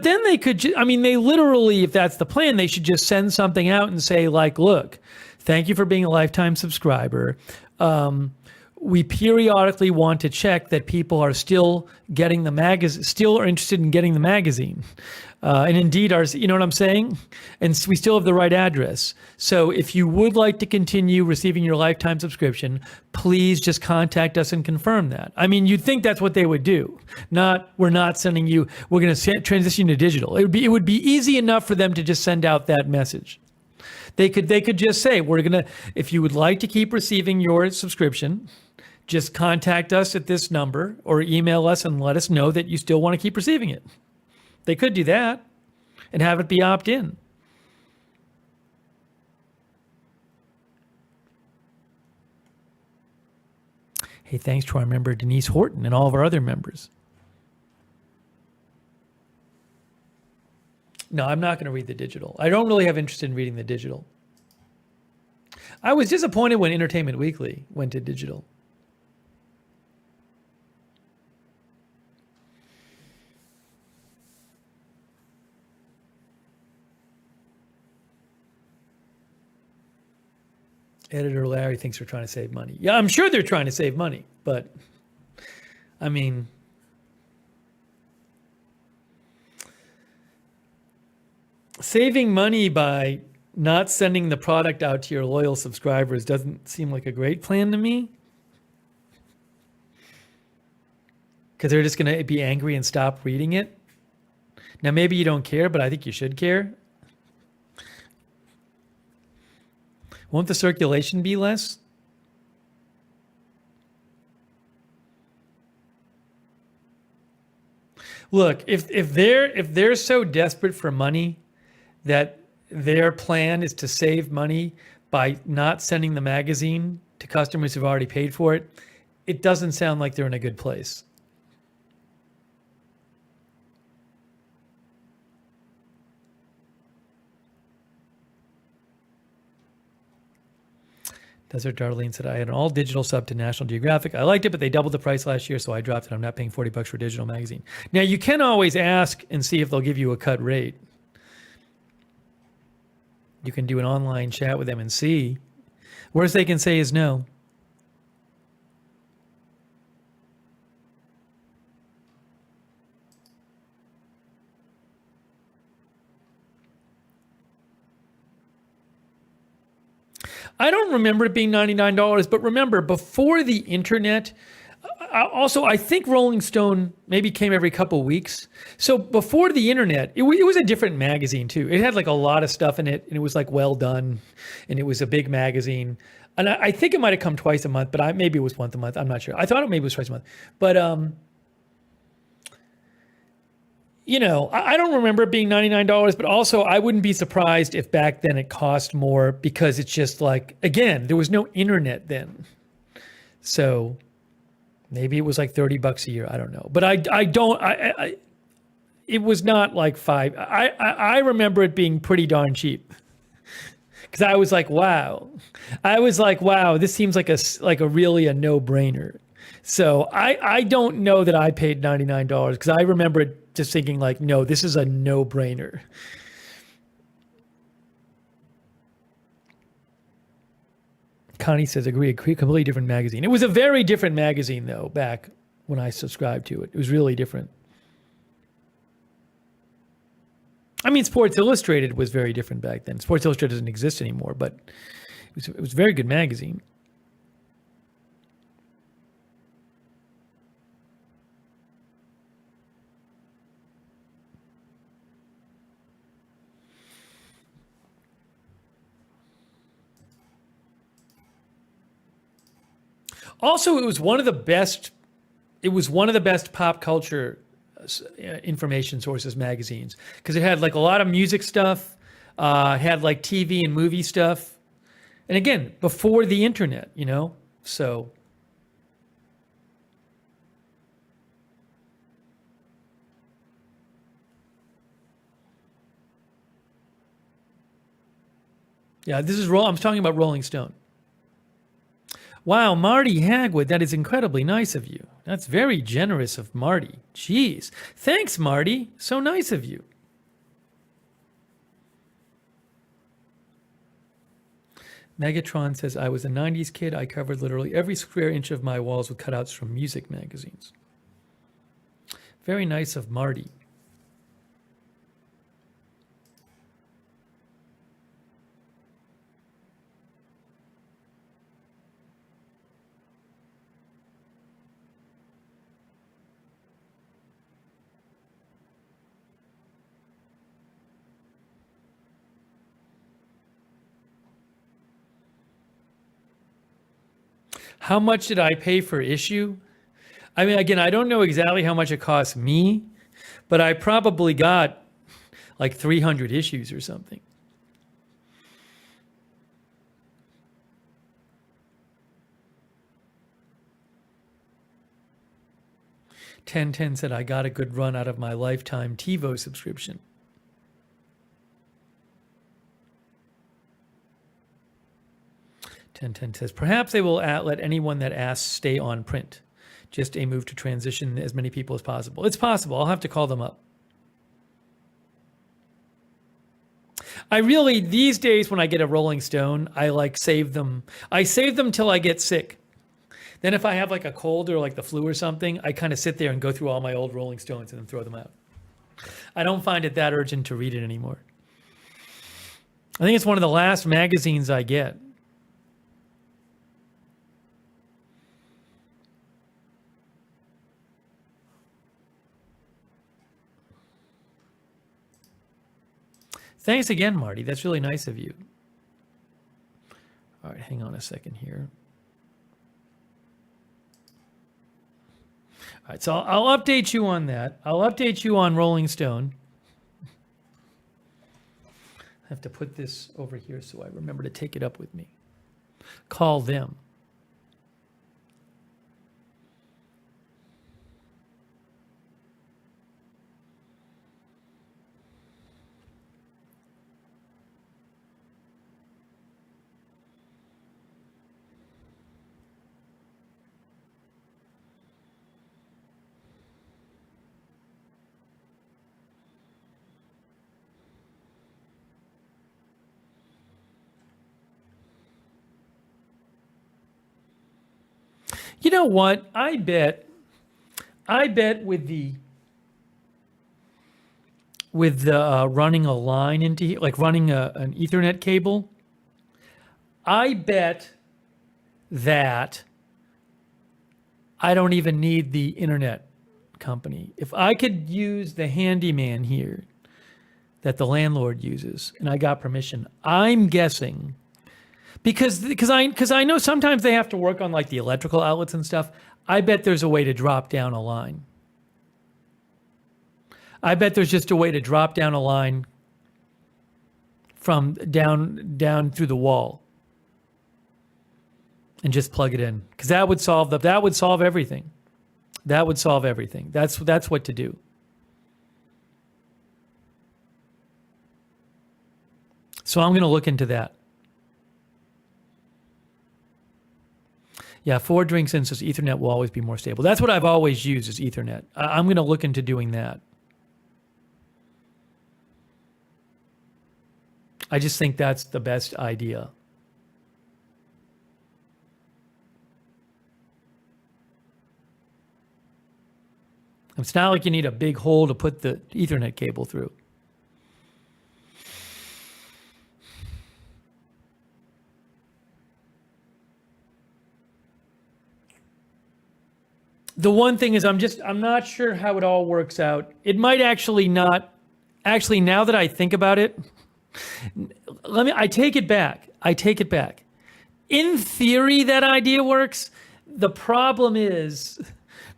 then they could. They literally, if that's the plan, they should just send something out and say like, look, thank you for being a lifetime subscriber. We periodically want to check that people are still getting the magazine, still are interested in getting the magazine. And indeed, you know what I'm saying? And we still have the right address. So if you would like to continue receiving your lifetime subscription, please just contact us and confirm that. You'd think that's what they would do. We're not sending you, we're going to transition to digital. It would be easy enough for them to just send out that message. They could just say, if you would like to keep receiving your subscription, just contact us at this number or email us and let us know that you still want to keep receiving it. They could do that and have it be opt-in. Hey, thanks to our member Denise Horton and all of our other members. No, I'm not going to read the digital. I don't really have interest in reading the digital. I was disappointed when Entertainment Weekly went to digital. Editor Larry thinks we're trying to save money. Yeah, I'm sure they're trying to save money, but saving money by not sending the product out to your loyal subscribers doesn't seem like a great plan to me. Because they're just going to be angry and stop reading it. Now, maybe you don't care, but I think you should care. Won't the circulation be less? Look, if they're so desperate for money that their plan is to save money by not sending the magazine to customers who've already paid for it, it doesn't sound like they're in a good place. Desert Darlene said, I had an all digital sub to National Geographic. I liked it, but they doubled the price last year, so I dropped it. I'm not paying $40 for a digital magazine. Now, you can always ask and see if they'll give you a cut rate. You can do an online chat with them and see. Worst they can say is no. I don't remember it being $99, but remember, before the internet, also, I think Rolling Stone maybe came every couple weeks. So before the internet, it was a different magazine too. It had like a lot of stuff in it, and it was like well done, and it was a big magazine. And I think it might have come twice a month, but maybe it was once a month. I'm not sure. I thought it maybe was twice a month. But I don't remember it being $99, but also I wouldn't be surprised if back then it cost more because it's just like, again, there was no internet then. So maybe it was like $30 a year. I don't know. But it was not like $5. I remember it being pretty darn cheap. Because I was like, wow. This seems like a really a no-brainer. So I don't know that I paid $99 because I remember it just thinking like, no, this is a no-brainer. Connie says, agree, a completely different magazine. It was a very different magazine, though, back when I subscribed to it. It was really different. Sports Illustrated was very different back then. Sports Illustrated doesn't exist anymore, but it was a very good magazine. Also, it was one of the best pop culture information sources magazines because it had like a lot of music stuff. had like TV and movie stuff. And again, before the internet, you know? So yeah, this is I'm talking about Rolling Stone. Wow, Marty Hagwood, that is incredibly nice of you. That's very generous of Marty. Jeez. Thanks, Marty. So nice of you. Megatron says, I was a 90s kid. I covered literally every square inch of my walls with cutouts from music magazines. Very nice of Marty. How much did I pay for issue? I mean, again, I don't know exactly how much it cost me, but I probably got like 300 issues or something. Ten said, I got a good run out of my lifetime TiVo subscription. Ten says, perhaps they will let anyone that asks stay on print. Just a move to transition as many people as possible. It's possible. I'll have to call them up. I really, these days when I get a Rolling Stone, I like save them. I save them till I get sick. Then if I have like a cold or like the flu or something, I kind of sit there and go through all my old Rolling Stones and then throw them out. I don't find it that urgent to read it anymore. I think it's one of the last magazines I get. Thanks again, Marty. That's really nice of you. All right, hang on a second here. All right, so I'll update you on that. I'll update you on Rolling Stone. I have to put this over here so I remember to take it up with me. Call them. You know what? I bet with the running a line into like running an Ethernet cable, I bet that I don't even need the internet company. If I could use the handyman here that the landlord uses and I got permission, I'm guessing because I know sometimes they have to work on like the electrical outlets and stuff. I bet there's a way to drop down a line. I bet there's just a way to drop down a line from down through the wall and just plug it in, because that would solve everything. That would solve everything. That's what to do. So I'm going to look into that. Yeah, 4 drinks in says Ethernet will always be more stable. That's what I've always used is Ethernet. I'm going to look into doing that. I just think that's the best idea. It's not like you need a big hole to put the Ethernet cable through. The one thing is I'm not sure how it all works out. It might actually not. Actually, now that I think about it, I take it back. In theory, that idea works. The problem is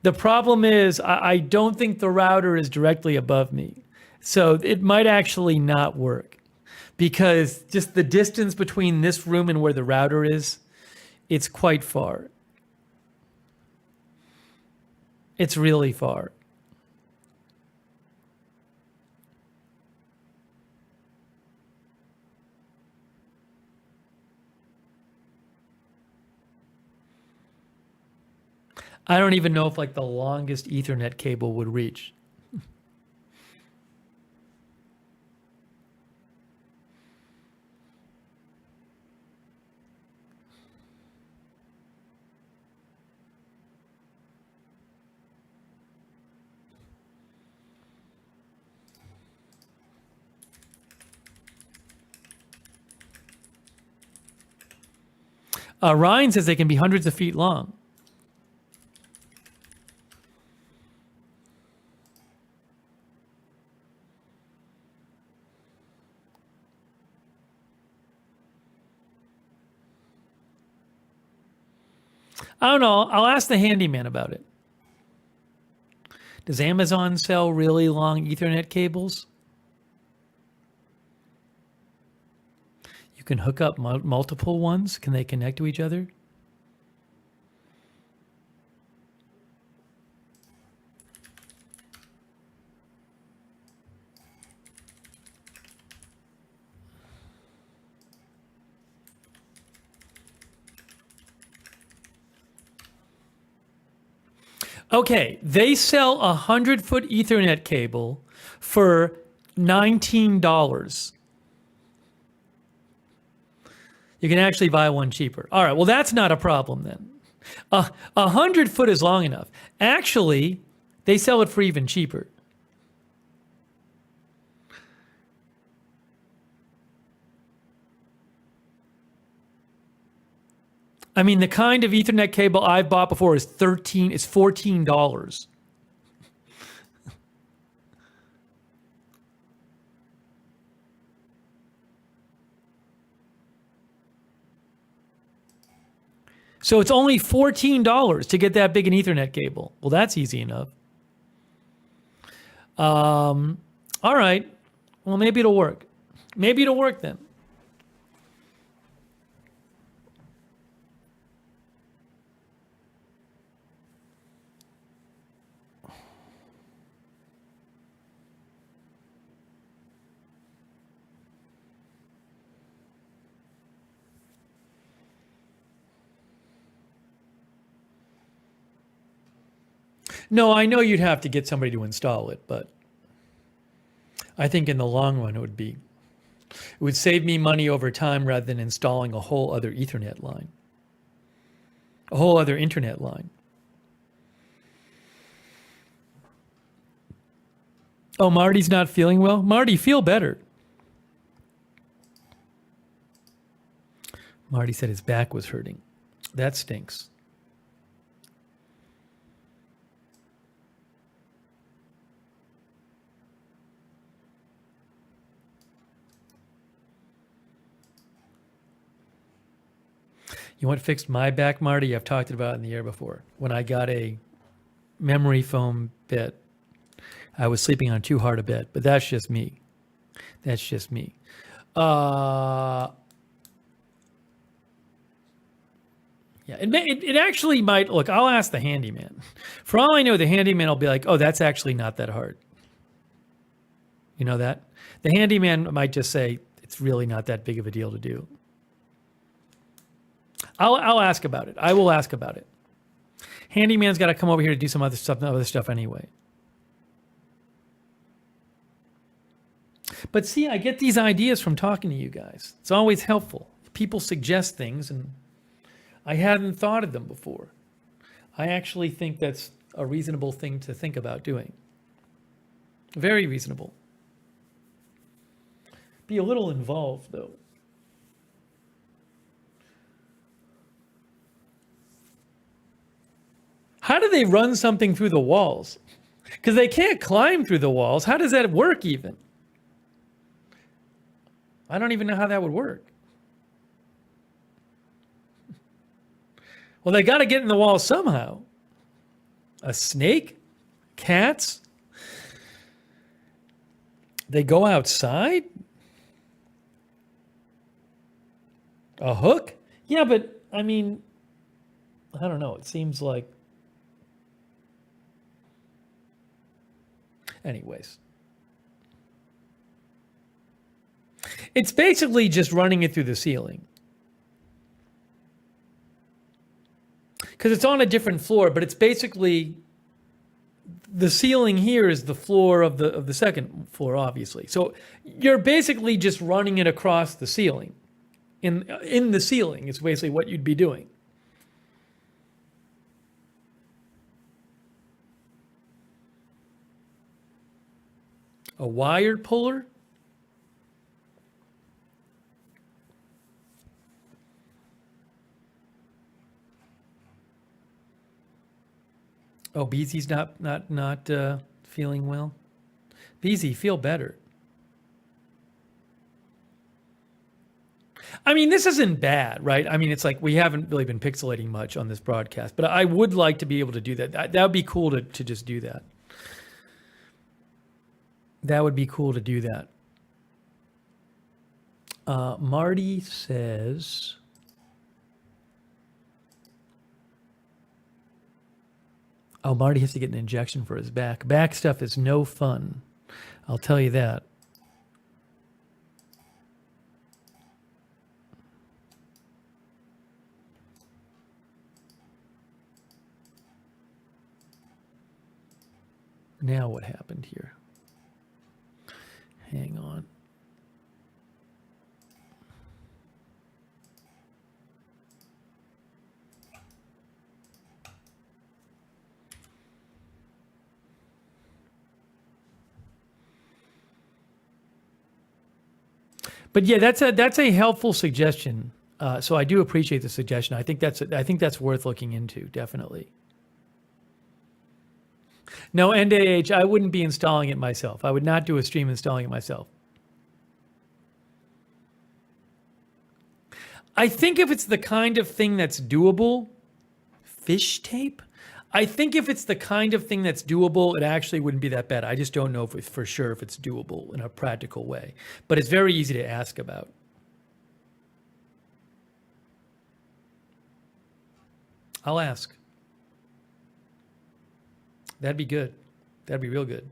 I don't think the router is directly above me. So it might actually not work. because just the distance between this room and where the router is, it's quite far. It's really far. I don't even know if like the longest Ethernet cable would reach. Ryan says they can be hundreds of feet long. I don't know. I'll ask the handyman about it. Does Amazon sell really long Ethernet cables? You can hook up multiple ones. Can they connect to each other? Okay, they sell a 100-foot Ethernet cable for $19. You can actually buy one cheaper. All right, well, that's not a problem then. 100-foot is long enough. Actually, they sell it for even cheaper. I mean, the kind of Ethernet cable I've bought before is $14. So it's only $14 to get that big an Ethernet cable. Well, that's easy enough. All right. Well, maybe it'll work. Maybe it'll work then. No, I know you'd have to get somebody to install it, but I think in the long run it would save me money over time rather than installing a whole other Ethernet line, a whole other internet line. Oh, Marty's not feeling well? Marty, feel better. Marty said his back was hurting. That stinks. You know what fixed my back, Marty? I've talked about it in the air before. When I got a memory foam bed, I was sleeping on too hard a bed, but that's just me. That's just me. Yeah, it actually might, look, I'll ask the handyman. For all I know, the handyman will be like, oh, that's actually not that hard. You know that? The handyman might just say, it's really not that big of a deal to do. I'll ask about it. I will ask about it. Handyman's got to come over here to do some other stuff anyway. But see, I get these ideas from talking to you guys. It's always helpful. People suggest things, and I hadn't thought of them before. I actually think that's a reasonable thing to think about doing. Very reasonable. Be a little involved, though. How do they run something through the walls? Because they can't climb through the walls. How does that work even? I don't even know how that would work. Well, they got to get in the wall somehow. A snake? Cats? They go outside? A hook? Yeah, but I mean, I don't know. It seems like, anyways, it's basically just running it through the ceiling because it's on a different floor, but it's basically the ceiling here is the floor of the second floor, obviously. So you're basically just running it across the ceiling. In the ceiling is basically what you'd be doing. A wired puller? Oh, Beezy's not feeling well. Beezy, feel better. I mean, this isn't bad, right? I mean, it's like we haven't really been pixelating much on this broadcast, but I would like to be able to do that. That would be cool to just do that. That would be cool to do that. Marty says, oh, Marty has to get an injection for his back. Back stuff is no fun. I'll tell you that. Now what happened here? Hang on. But yeah, that's a helpful suggestion. So I do appreciate the suggestion. I think that's worth looking into, definitely. No, NDAH, I wouldn't be installing it myself. I would not do a stream installing it myself. I think if it's the kind of thing that's doable, fish tape? I think if it's the kind of thing that's doable, it actually wouldn't be that bad. I just don't know for sure if it's doable in a practical way. But it's very easy to ask about. I'll ask. That'd be good. That'd be real good.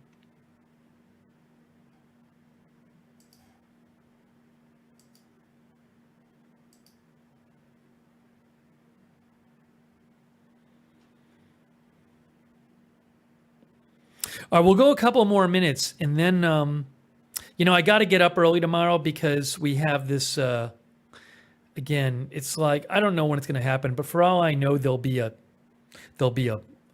All right, we'll go a couple more minutes, and then, I got to get up early tomorrow because we have this. Again, it's like I don't know when it's going to happen, but for all I know, there'll be a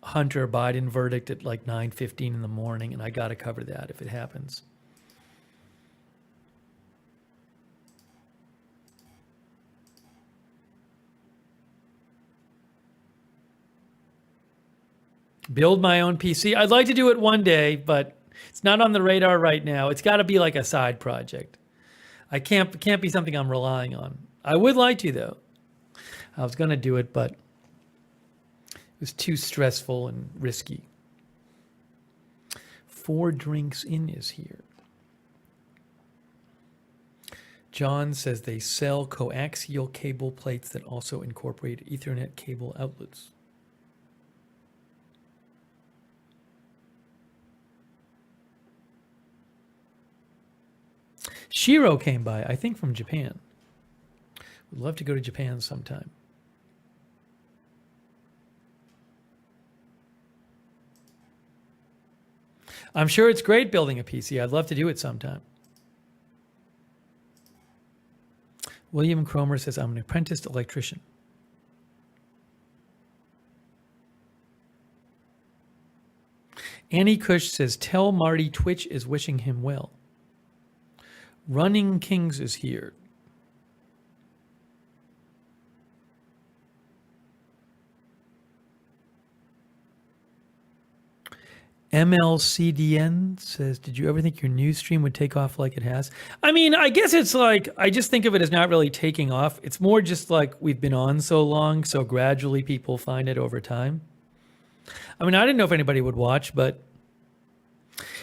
Hunter Biden verdict at like 9:15 in the morning, and I got to cover that if it happens. Build my own PC. I'd like to do it one day, but it's not on the radar right now. It's got to be like a side project. I can't be something I'm relying on. I would like to though. I was going to do it, but it was too stressful and risky. 4 Drinks In is here. John says they sell coaxial cable plates that also incorporate Ethernet cable outlets. Shiro came by, I think from Japan. Would love to go to Japan sometime. I'm sure it's great building a PC. I'd love to do it sometime. William Cromer says, I'm an apprenticed electrician. Annie Cush says, tell Marty Twitch is wishing him well. Running Kings is here. MLCDN says, did you ever think your news stream would take off like it has? I mean, I guess it's like, I just think of it as not really taking off. It's more just like we've been on so long, so gradually people find it over time. I mean, I didn't know if anybody would watch, but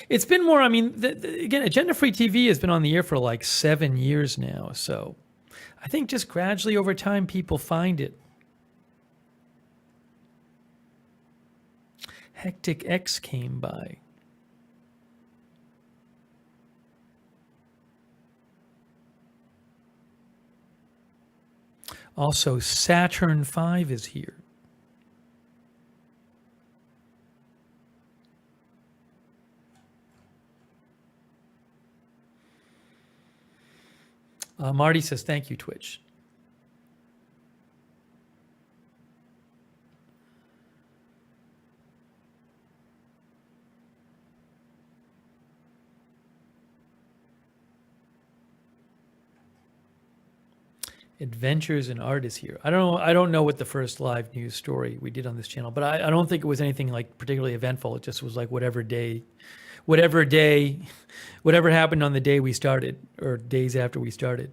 it's been more, I mean, again, Agenda Free TV has been on the air for like 7 years now. So I think just gradually over time, people find it. Hectic X came by. Also, Saturn V is here. Marty says, thank you, Twitch. Adventures in Art is here. I don't know what the first live news story we did on this channel, but I don't think it was anything like particularly eventful. It just was like whatever happened on the day we started or days after we started.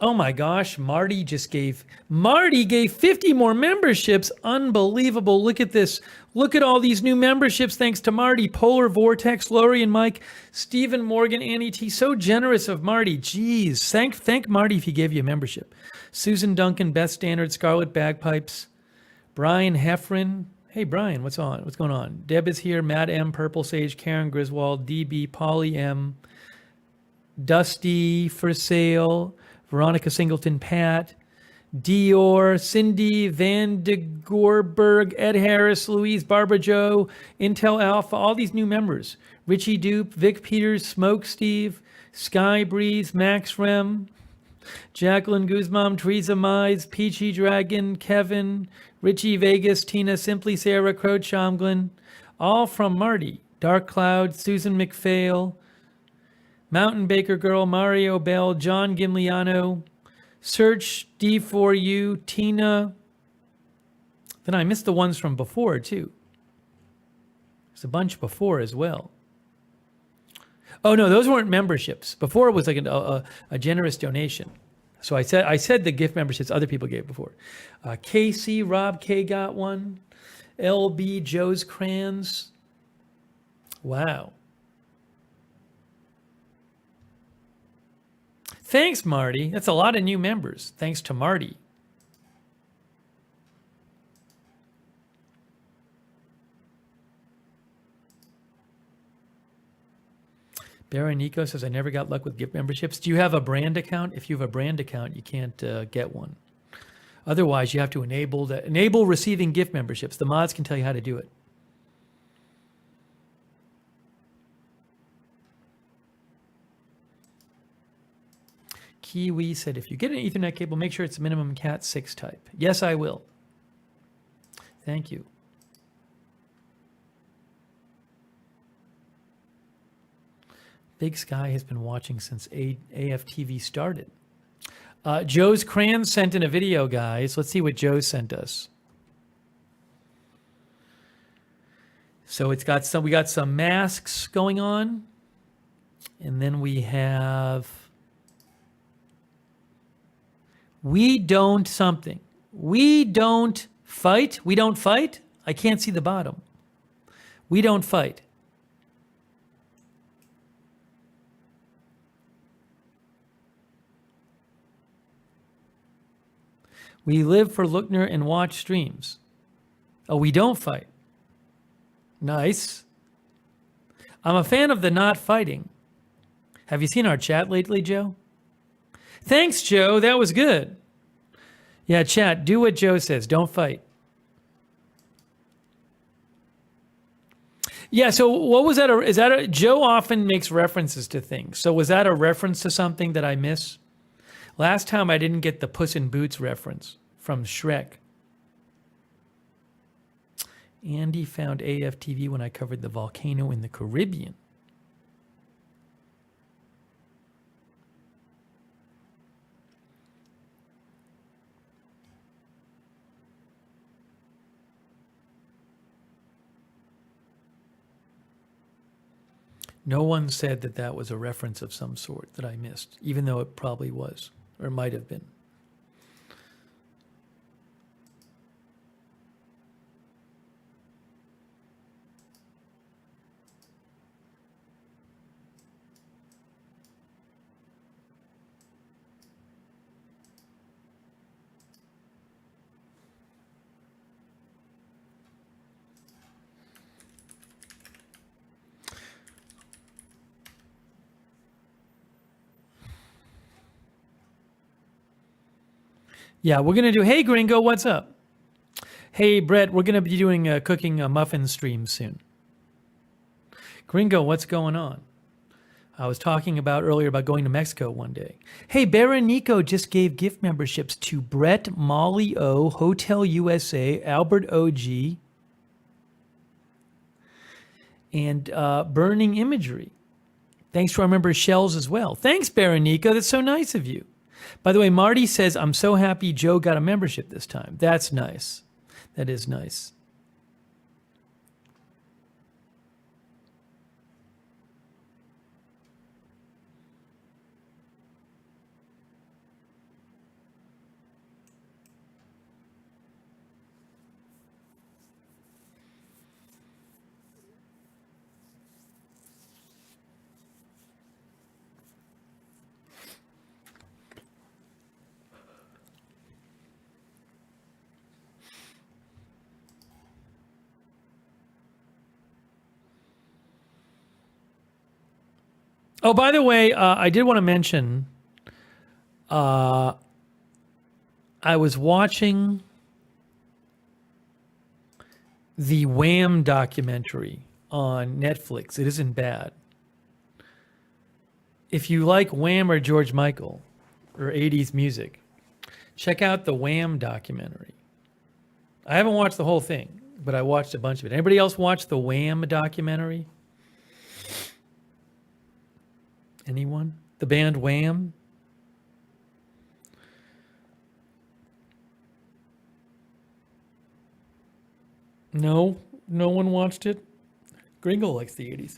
Oh my gosh, Marty gave 50 more memberships. Unbelievable. Look at this. Look at all these new memberships thanks to Marty. Polar Vortex, Lori and Mike, Stephen Morgan, Annie T. So generous of Marty. Jeez. Thank Marty if he gave you a membership. Susan Duncan, Beth Standard, Scarlet Bagpipes, Brian Heffron. Hey Brian, what's going on? Deb is here, Matt M, Purple Sage, Karen Griswold, DB, Polly M, Dusty for sale, Veronica Singleton, Pat, Dior, Cindy, Van de Gorberg, Ed Harris, Louise, Barbara Joe, Intel Alpha, all these new members. Richie Dupe, Vic Peters, Smoke Steve, Sky Breeze, Max Rem, Jacqueline Guzman, Teresa Mize, Peachy Dragon, Kevin, Richie Vegas, Tina, Simply Sarah, Crow Chomglin, all from Marty. Dark Cloud, Susan McPhail, Mountain Baker Girl, Mario Bell, John Gimliano, Search D4U, Tina. Then I missed the ones from before, too. There's a bunch before as well. Oh, no, those weren't memberships. Before it was like a generous donation. So I said the gift memberships other people gave before. KC, Rob K got one. LB, Joe's Crayons. Wow. Thanks, Marty. That's a lot of new members. Thanks to Marty. Baron Nico says, I never got luck with gift memberships. Do you have a brand account? If you have a brand account, you can't get one. Otherwise, you have to enable receiving gift memberships. The mods can tell you how to do it. Kiwi said, if you get an Ethernet cable, make sure it's minimum Cat 6 type. Yes, I will. Thank you. Big Sky has been watching since AFTV started. Joe's Crayons sent in a video, guys. Let's see what Joe sent us. So we got some masks going on. And then we have we don't something. We don't fight. We don't fight. I can't see the bottom. We don't fight. We live for Lookner and watch streams. Oh, we don't fight. Nice. I'm a fan of the not fighting. Have you seen our chat lately, Joe? Thanks, Joe. That was good. Yeah, chat, do what Joe says. Don't fight. Yeah, so what was that? Joe often makes references to things. So was that a reference to something that I miss? Last time I didn't get the Puss in Boots reference from Shrek. Andy found AFTV when I covered the volcano in the Caribbean. No one said that that was a reference of some sort that I missed, even though it probably was, or might have been. Yeah, we're going to do, hey, Gringo, what's up? Hey, Brett, we're going to be doing a cooking a muffin stream soon. Gringo, what's going on? I was talking about earlier about going to Mexico one day. Hey, Berenico just gave gift memberships to Brett, Molly O, Hotel USA, Albert OG, and Burning Imagery. Thanks to our member Shells as well. Thanks, Berenico. That's so nice of you. By the way, Marty says, I'm so happy Joe got a membership this time. That's nice. That is nice. Oh, by the way, I did want to mention, I was watching the Wham documentary on Netflix. It isn't bad. If you like Wham or George Michael or 80s music, check out the Wham documentary. I haven't watched the whole thing, but I watched a bunch of it. Anybody else watch the Wham documentary? Anyone? The band Wham? No? No one watched it? Gringo likes the 80s.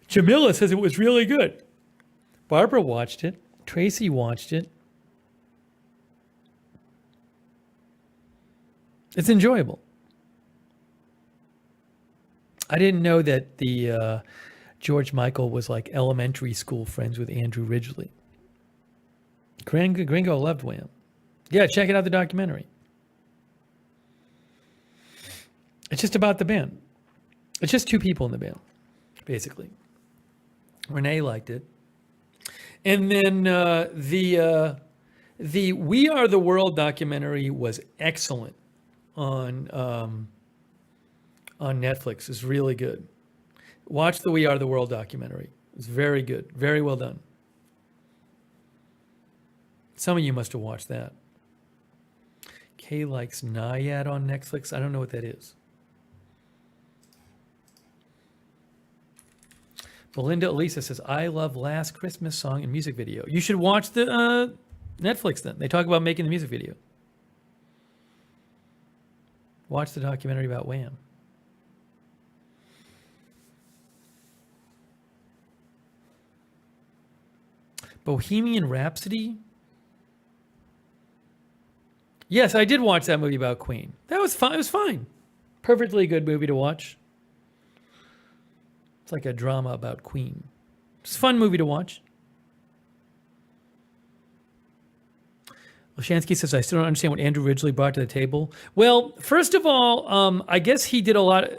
Jamila says it was really good. Barbara watched it. Tracy watched it. It's enjoyable. I didn't know that the George Michael was like elementary school friends with Andrew Ridgeley. Gringo loved Wham. Yeah, check it out, the documentary. It's just about the band. It's just two people in the band, basically. Renee liked it. And then the We Are the World documentary was excellent on Netflix. It's really good. Watch the We Are the World documentary. It's very good. Very well done. Some of you must have watched that. Kay likes Naiad on Netflix. I don't know what that is. Belinda Elisa says, I love Last Christmas song and music video. You should watch the Netflix then. They talk about making the music video. Watch the documentary about Wham. Bohemian Rhapsody? Yes, I did watch that movie about Queen. That was fine. It was fine. Perfectly good movie to watch. It's like a drama about Queen. It's a fun movie to watch. Lashansky says, I still don't understand what Andrew Ridgeley brought to the table. Well, first of all, I guess he did a lot.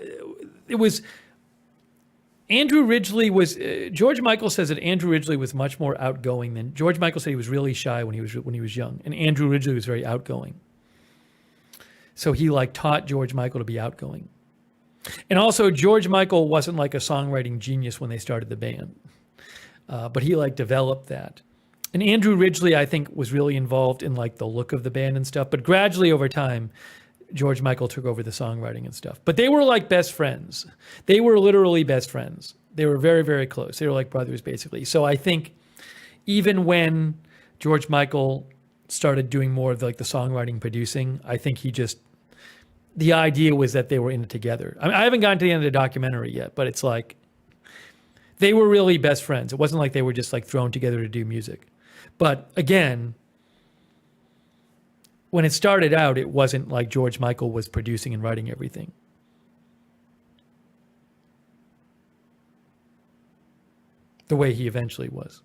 It was Andrew Ridgeley was George Michael says that Andrew Ridgeley was much more outgoing than George Michael said he was really shy when he was young, and Andrew Ridgeley was very outgoing. So he like taught George Michael to be outgoing. And also George Michael wasn't like a songwriting genius when they started the band. But he like developed that. And Andrew Ridgeley, I think, was really involved in like the look of the band and stuff. But gradually over time, George Michael took over the songwriting and stuff. But they were like best friends. They were literally best friends. They were very, very close. They were like brothers, basically. So I think even when George Michael started doing more of like the songwriting, producing, I think the idea was that they were in it together. I mean, I haven't gotten to the end of the documentary yet, but it's like they were really best friends. It wasn't like they were just like thrown together to do music. But again, when it started out, it wasn't like George Michael was producing and writing everything. The way he eventually was.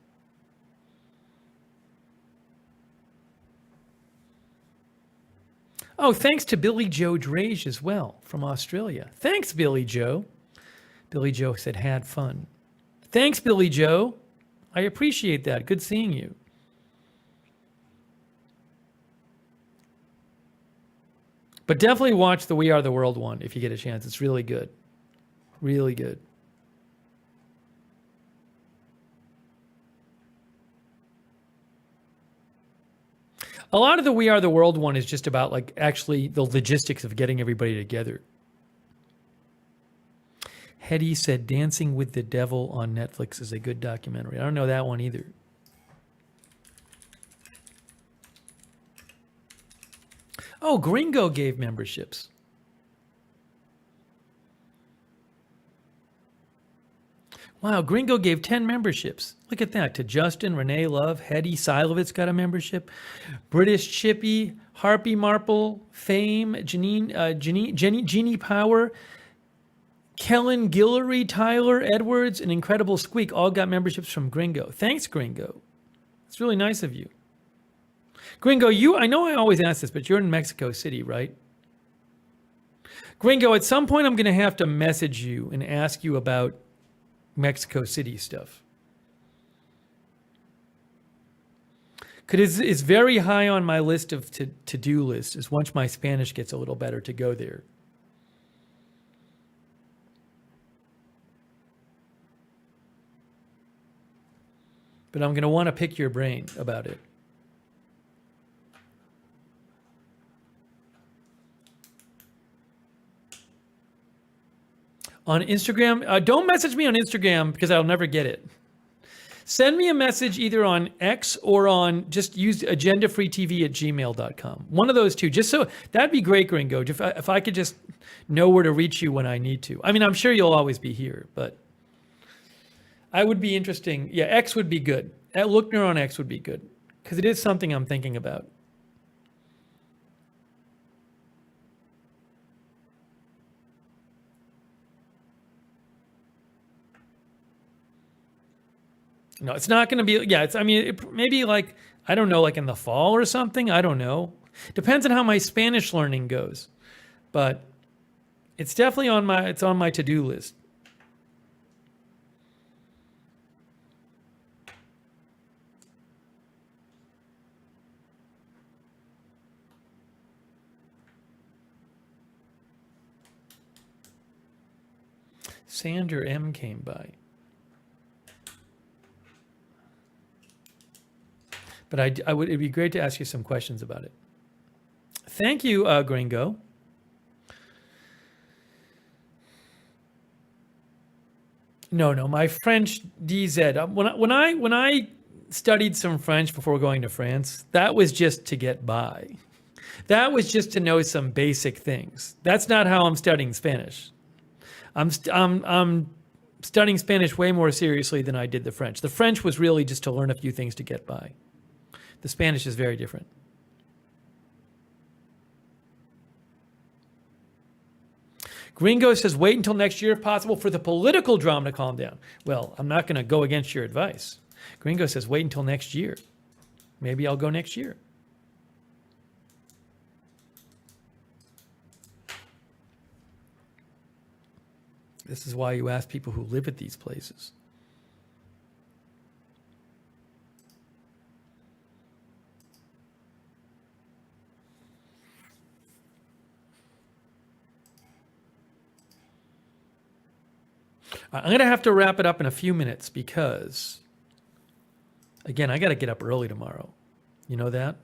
Oh, thanks to Billy Joe Drage as well from Australia. Thanks, Billy Joe. Billy Joe said, had fun. Thanks, Billy Joe. I appreciate that. Good seeing you. But definitely watch the We Are the World one if you get a chance. It's really good. Really good. A lot of the We Are the World one is just about like actually the logistics of getting everybody together. Hetty said Dancing with the Devil on Netflix is a good documentary. I don't know that one either. Oh, Gringo gave memberships. Wow, Gringo gave 10 memberships. Look at that. To Justin, Renee Love, Hetty Silovitz got a membership. British Chippy, Harpy Marple, Fame, Jeannie Power, Kellen Guillory, Tyler Edwards, and Incredible Squeak all got memberships from Gringo. Thanks, Gringo. It's really nice of you. Gringo, I know I always ask this, but you're in Mexico City, right? Gringo, at some point I'm going to have to message you and ask you about Mexico City stuff. Because it's very high on my list of to-do lists is once my Spanish gets a little better to go there. But I'm going to want to pick your brain about it. On Instagram, don't message me on Instagram because I'll never get it. Send me a message either on X or on just use agendafreetv@gmail.com. One of those two. Just so that'd be great, Gringo. If I could just know where to reach you when I need to. I mean, I'm sure you'll always be here, but I would be interesting. Yeah, X would be good. At Lookner on X would be good because it is something I'm thinking about. No, it's not going to be. Yeah, maybe like I don't know, like in the fall or something. I don't know. Depends on how my Spanish learning goes, but it's definitely on my to-do list. Sander M came by. But it'd be great to ask you some questions about it. Thank you, Gringo. No, my French DZ. When I studied some French before going to France, that was just to get by. That was just to know some basic things. That's not how I'm studying Spanish. I'm studying Spanish way more seriously than I did the French. The French was really just to learn a few things to get by. The Spanish is very different. Gringo says, wait until next year if possible for the political drama to calm down. Well, I'm not going to go against your advice. Gringo says, wait until next year. Maybe I'll go next year. This is why you ask people who live at these places. I'm going to have to wrap it up in a few minutes because, again, I got to get up early tomorrow. You know that?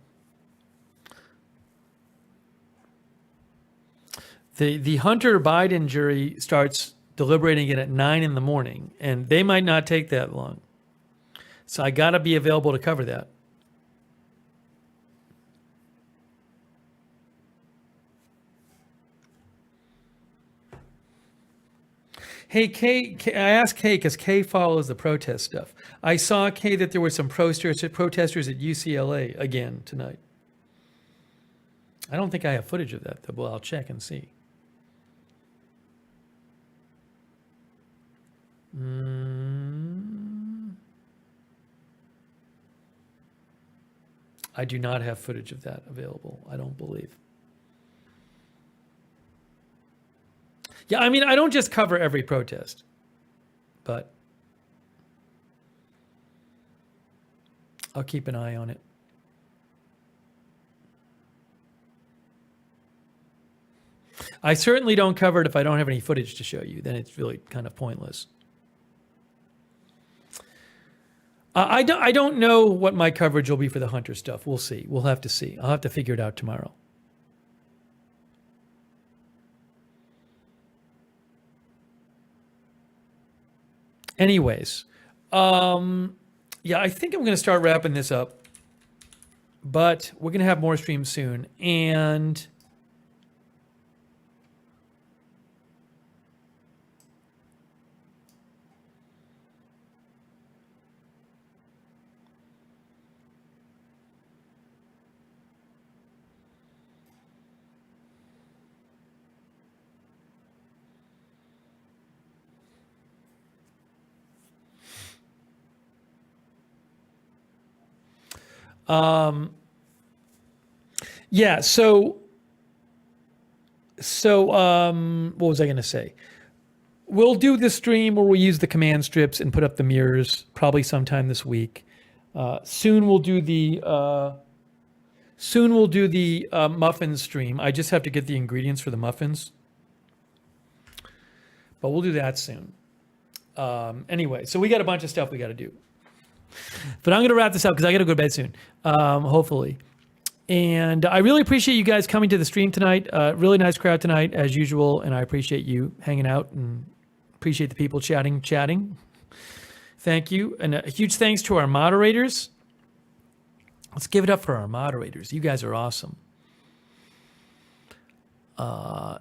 The Hunter Biden jury starts deliberating it at 9 in the morning, and they might not take that long. So I got to be available to cover that. Hey, Kay, I asked Kay because Kay follows the protest stuff. I saw, Kay, that there were some protesters at UCLA again tonight. I don't think I have footage of that, though. Well, I'll check and see. I do not have footage of that available, I don't believe. Yeah, I mean, I don't just cover every protest, but I'll keep an eye on it. I certainly don't cover it if I don't have any footage to show you. Then it's really kind of pointless. I don't know what my coverage will be for the Hunter stuff. We'll see. We'll have to see. I'll have to figure it out tomorrow. Anyways, yeah, I think I'm going to start wrapping this up. But we're going to have more streams soon. And yeah, so what was I going to say? We'll do the stream where we use the command strips and put up the mirrors probably sometime this week. Soon we'll do the muffin stream. I just have to get the ingredients for the muffins, but we'll do that soon. Anyway, so we got a bunch of stuff we got to do. But I'm going to wrap this up because I got to go to bed soon, hopefully. And I really appreciate you guys coming to the stream tonight. Really nice crowd tonight, as usual. And I appreciate you hanging out and appreciate the people chatting. Thank you. And a huge thanks to our moderators. Let's give it up for our moderators. You guys are awesome.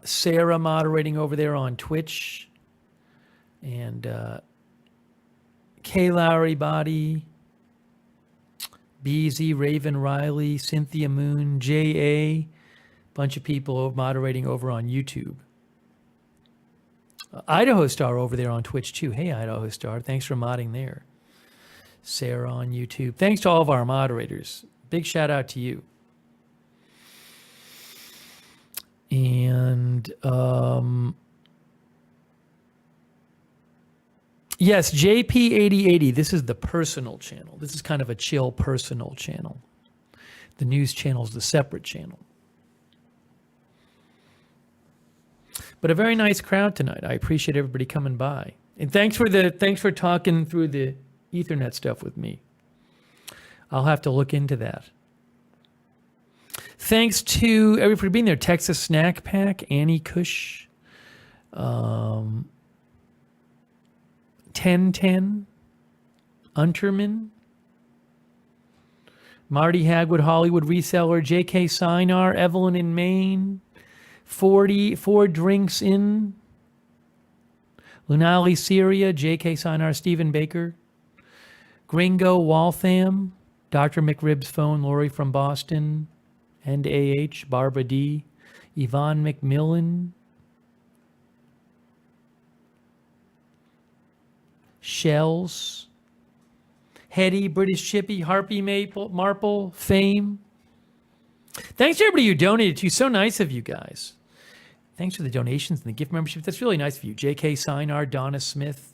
Sarah moderating over there on Twitch. And K. Lowry Body, BZ, Raven Riley, Cynthia Moon, J.A., bunch of people moderating over on YouTube. Idaho Star over there on Twitch too. Hey, Idaho Star, thanks for modding there. Sarah on YouTube. Thanks to all of our moderators. Big shout out to you. And yes, JP8080. This is the personal channel. This is kind of a chill personal channel. The news channel is the separate channel. But a very nice crowd tonight. I appreciate everybody coming by. And thanks for talking through the Ethernet stuff with me. I'll have to look into that. Thanks to everybody for being there. Texas Snack Pack, Annie Cush, 1010, Unterman, Marty Hagwood, Hollywood Reseller, J.K. Sinar, Evelyn in Maine, 4 Drinks In, Lunali Syria, J.K. Sinar, Stephen Baker, Gringo Waltham, Dr. McRib's Phone, Lori from Boston, and AH, Barbara D, Yvonne McMillan, Shells, Hetty, British Chippy, Harpy Maple, Marple, Fame. Thanks to everybody who donated to you. So nice of you guys. Thanks for the donations and the gift membership. That's really nice of you. J.K. Sinar, Donna Smith,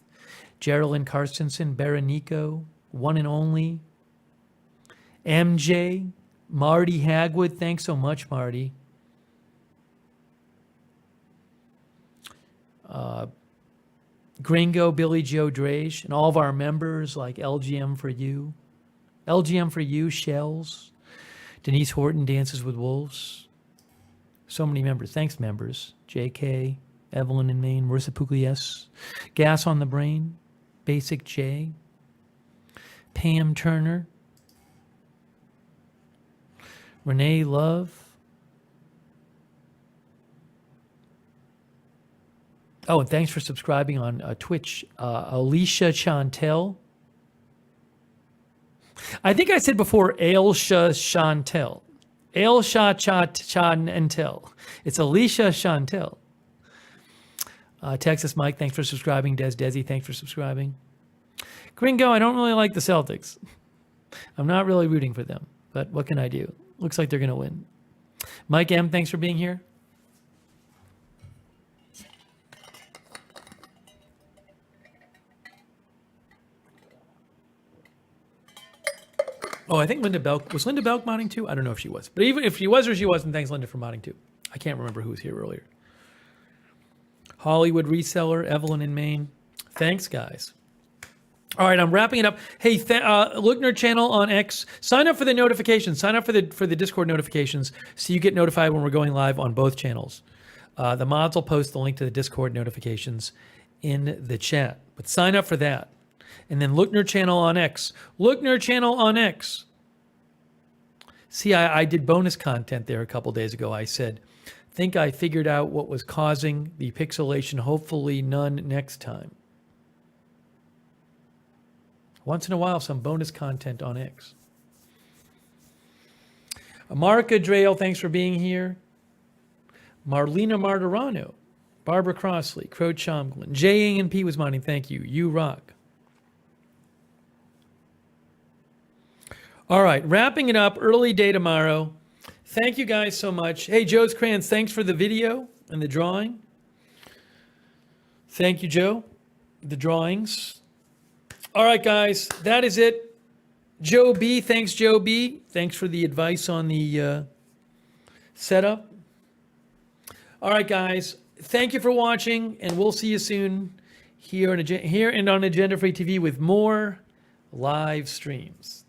Geraldine Carstensen, Berenico, One and Only, MJ, Marty Hagwood. Thanks so much, Marty. Gringo, Billy Joe Drage, and all of our members like LGM for You, Shells, Denise Horton, Dances with Wolves. So many members. Thanks, members. JK, Evelyn in Maine, Marissa Pugliese, Gas on the Brain, Basic J, Pam Turner, Renee Love. Oh, and thanks for subscribing on Twitch. Alicia Chantel. I think I said before Ailsha Chantel. Ailsha Chantel. It's Alicia Chantel. Texas Mike, thanks for subscribing. Desi, thanks for subscribing. Gringo, I don't really like the Celtics. I'm not really rooting for them, but what can I do? Looks like they're going to win. Mike M, thanks for being here. Oh, I think Linda Belk. Was Linda modding too? I don't know if she was. But even if she was or she wasn't, thanks, Linda, for modding too. I can't remember who was here earlier. Hollywood reseller, Evelyn in Maine. Thanks, guys. All right, I'm wrapping it up. Hey, Lookner channel on X. Sign up for the notifications. Sign up for the Discord notifications so you get notified when we're going live on both channels. The mods will post the link to the Discord notifications in the chat. But sign up for that. And then Lookner channel on X. Lookner channel on X. See, I did bonus content there a couple days ago. I said, think I figured out what was causing the pixelation. Hopefully none next time. Once in a while, some bonus content on X. Marika Drayle, thanks for being here. Marlena Martirano, Barbara Crossley, Crow Chomglin, J.A.N.P. was mining, thank you. You rock. All right, wrapping it up, early day tomorrow. Thank you guys so much. Hey, Joe's Crayons, thanks for the video and the drawing. Thank you, Joe. The drawings. All right, guys, that is it. Joe B, thanks, Joe B. Thanks for the advice on the setup. All right, guys, thank you for watching, and we'll see you soon here and on Agenda Free TV with more live streams.